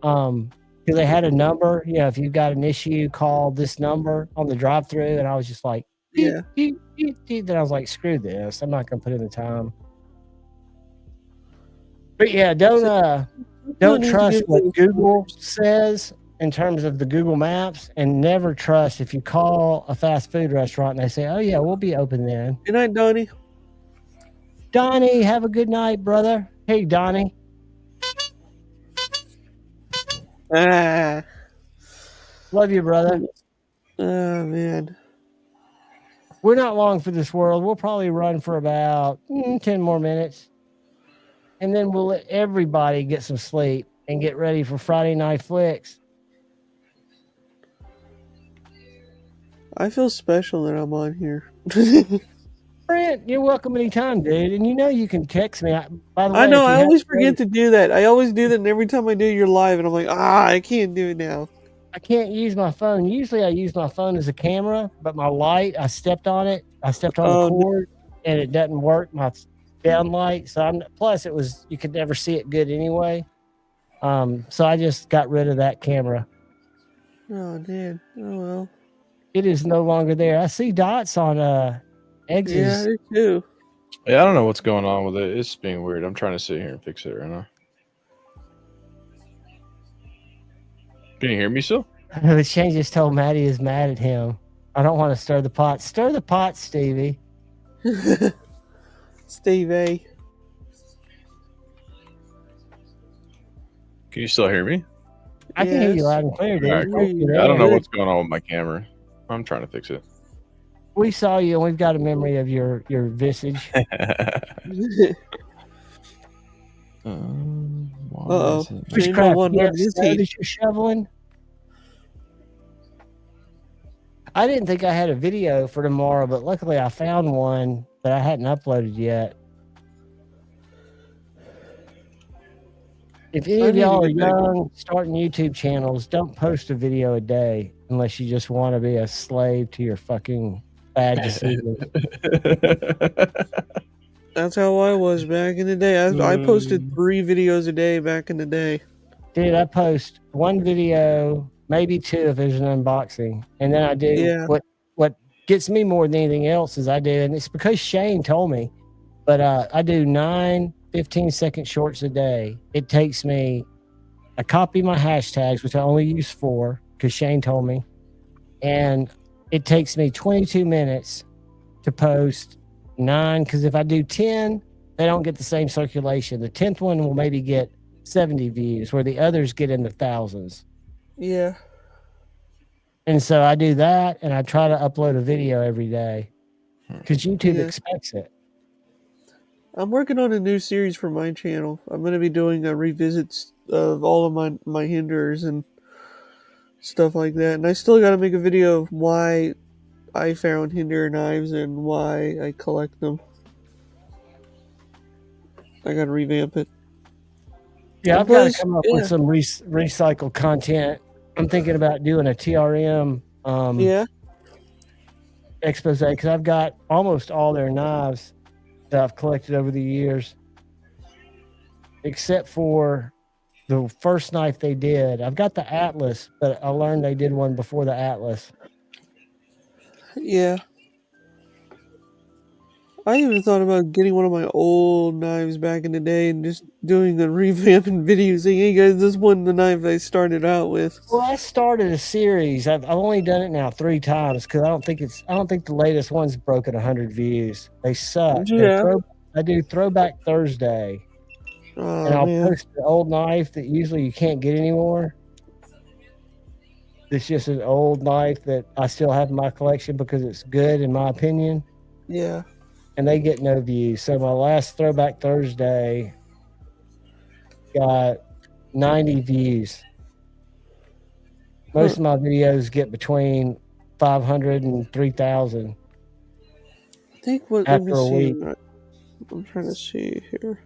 Because they had a number. You know, if you've got an issue, call this number on the drive-through. And I was just like, beep, beep, beep, beep. Then I was like, screw this. I'm not going to put in the time. But yeah, don't trust what Google says in terms of the Google Maps, and never trust if you call a fast food restaurant and they say, oh yeah, we'll be open then. Good night, Donnie. Donnie, have a good night, brother. Hey, Donnie. Ah. Love you, brother. Oh, man. We're not long for this world. We'll probably run for about 10 more minutes. And then we'll let everybody get some sleep and get ready for Friday Night Flicks. I feel special that I'm on here. Brent, you're welcome anytime, dude. And you know you can text me. By the way, I know. I always forget to do that. I always do that, and every time I do, you're live, and I'm like, I can't do it now. I can't use my phone. Usually I use my phone as a camera, but my light, I stepped on it. I stepped on the cord, and it doesn't work. My down light. So plus it was, you could never see it good anyway. So I just got rid of that camera. Oh, dude. Oh, well. It is no longer there. I see dots on eggs. Yeah, me too. Yeah, I don't know what's going on with it. It's being weird. I'm trying to sit here and fix it right now. Can you hear me still? Shane just told Maddie is mad at him. I don't want to stir the pot. Stir the pot, Stevie. Stevie. Can you still hear me? I can hear you loud and clear, dude. Right, cool. I don't know what's going on with my camera. I'm trying to fix it. We saw you, and we've got a memory of your visage. Uh-oh. Which crap? You're shoveling? I didn't think I had a video for tomorrow, but luckily I found one that I hadn't uploaded yet. If any of y'all are young, starting YouTube channels, don't post a video a day unless you just want to be a slave to your fucking bad decisions. That's how I was back in the day. I posted 3 videos a day back in the day. Dude, I post 1 video, maybe 2 if there's an unboxing. And then I do what gets me more than anything else is I do, and it's because Shane told me, but I do 9 15-second shorts a day. It takes me, I copy my hashtags, which I only use 4 because Shane told me, and it takes me 22 minutes to post 9, because if I do 10, they don't get the same circulation. The 10th one will maybe get 70 views, where the others get in the thousands. Yeah. And so I do that, and I try to upload a video every day because YouTube expects it. I'm working on a new series for my channel. I'm going to be doing a revisits of all of my hinders and stuff like that. And I still got to make a video of why I found hinder knives and why I collect them. I got to revamp it. Yeah, I've got to come up with some recycled content. I'm thinking about doing a TRM expose, because I've got almost all their knives that I've collected over the years, except for the first knife they did. I've got the Atlas, but I learned they did one before the Atlas. Yeah. I even thought about getting one of my old knives back in the day and just doing a revamping video saying, hey guys, this one the knife I started out with. Well, I started a series. I've only done it now 3 times because I don't think the latest one's broken 100 views. They suck. Yeah. I do Throwback Thursday. Oh, and I'll man. post an old knife that usually you can't get anymore. It's just an old knife that I still have in my collection because it's good in my opinion. Yeah. And they get no views. So my last Throwback Thursday got 90 views. Most of my videos get between 500 and 3,000. I think what after let me a see. week. I'm trying to see here.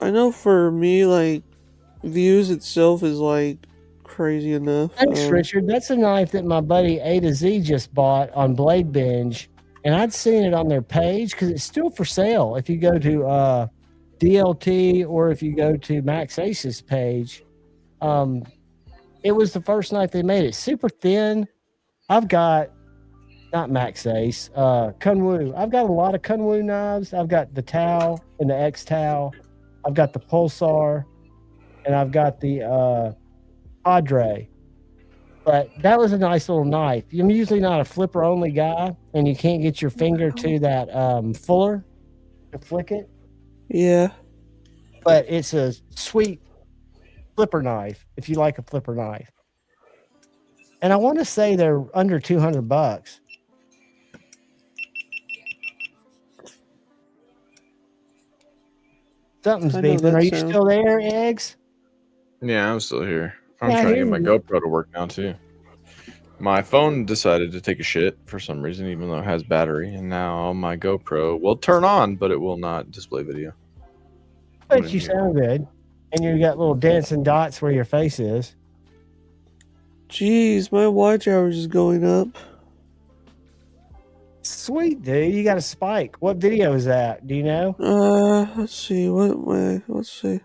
I know for me, like, views itself is like crazy enough. Thanks, Richard. That's a knife that my buddy A to Z just bought on Blade Binge. And I'd seen it on their page because it's still for sale. If you go to DLT or if you go to Max Ace's page, it was the first knife they made. It's super thin. I've got, not Max Ace, Kunwu. I've got a lot of Kunwu knives. I've got the Tau and the X Tau. I've got the Pulsar. And I've got the Padre. But that was a nice little knife. I'm usually not a flipper only guy, and you can't get your finger to that fuller to flick it. Yeah. But it's a sweet flipper knife if you like a flipper knife. And I want to say they're under $200. Something's beeping. Are you still there, Eggs? Yeah, I'm still here. I'm Yeah, trying to get my you. GoPro to work now too. My phone decided to take a shit for some reason, even though it has battery, and now my GoPro will turn on, but it will not display video. But you sound good. And you got little dancing dots where your face is. Jeez, my watch hours is going up. Sweet, dude. You got a spike. What video is that? Do you know? Let's see. Let's see.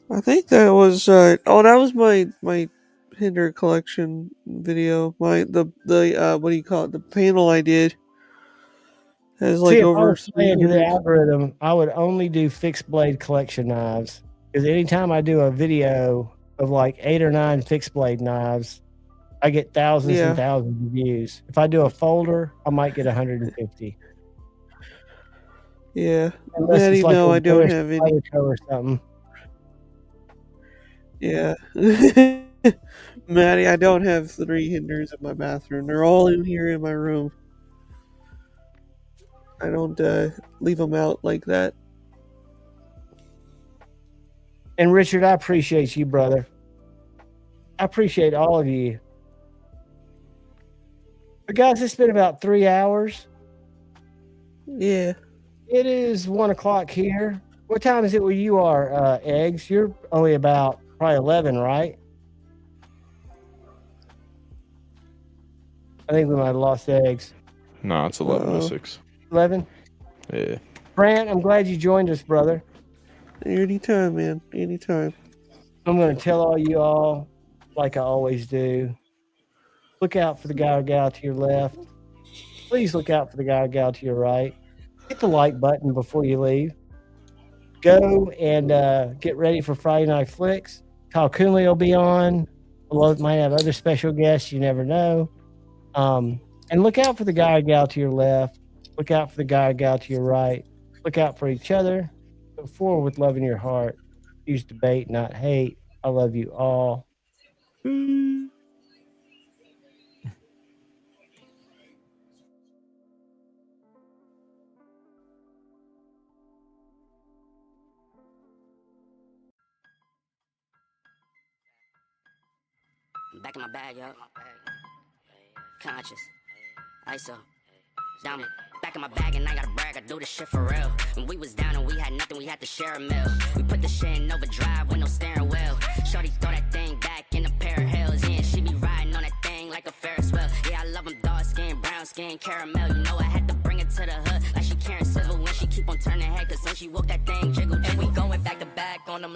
I think that was that was my Hinder collection video. The what do you call it? The panel I did has like See, if I over was playing to the 300. algorithm, I would only do fixed blade collection knives. Because anytime I do a video of like 8 or 9 fixed blade knives, I get thousands and thousands of views. If I do a folder, I might get 150. Yeah. Unless Maddie, it's like no, a I don't British have any. or something. Yeah. Maddie, I don't have 3 Hinders in my bathroom. They're all in here in my room. I don't leave them out like that. And Richard, I appreciate you, brother. I appreciate all of you. But guys, it's been about 3 hours. Yeah. It is 1 o'clock here. What time is it where you are, Eggs? You're only about probably 11, right? I think we might have lost Eggs. No, it's 11:06. 11? Yeah. Brant, I'm glad you joined us, brother. Anytime, man. Anytime. I'm going to tell all you all, like I always do, look out for the guy or gal to your left. Please look out for the guy or gal to your right. Hit the like button before you leave. Go and get ready for Friday Night Flicks. Kyle Coonley will be on. Might have other special guests. You never know. And look out for the guy or gal to your left. Look out for the guy or gal to your right. Look out for each other. Go forward with love in your heart. Use debate, not hate. I love you all. I'm back in my bag, yo. Conscious. ISO. Diamond. Back in my bag and I gotta brag, I do this shit for real. When we was down and we had nothing, we had to share a meal. We put the shit in overdrive with no steering wheel. Shorty throw that thing back in a pair of heels. Yeah, she be riding on that thing like a Ferris wheel. Yeah, I love them dark skin, brown skin, caramel. You know I had to bring it to the hood like she Karen Civil. When she keep on turning head, cause when she woke that thing jiggle. And we going back to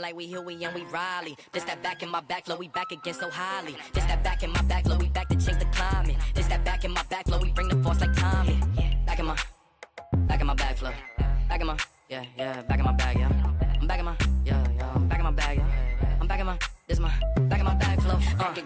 like we here, we and we Raleigh. This that back in my back flow, we back again so highly. This that back in my back flow, we back to change the climate. This that back in my back flow, we bring the force like Tommy. Back in my back flow. Back in my, yeah, back in my bag, yeah. I'm back in my, yeah, I'm back in my bag, yeah. I'm back in my, this my, back in my bag flow.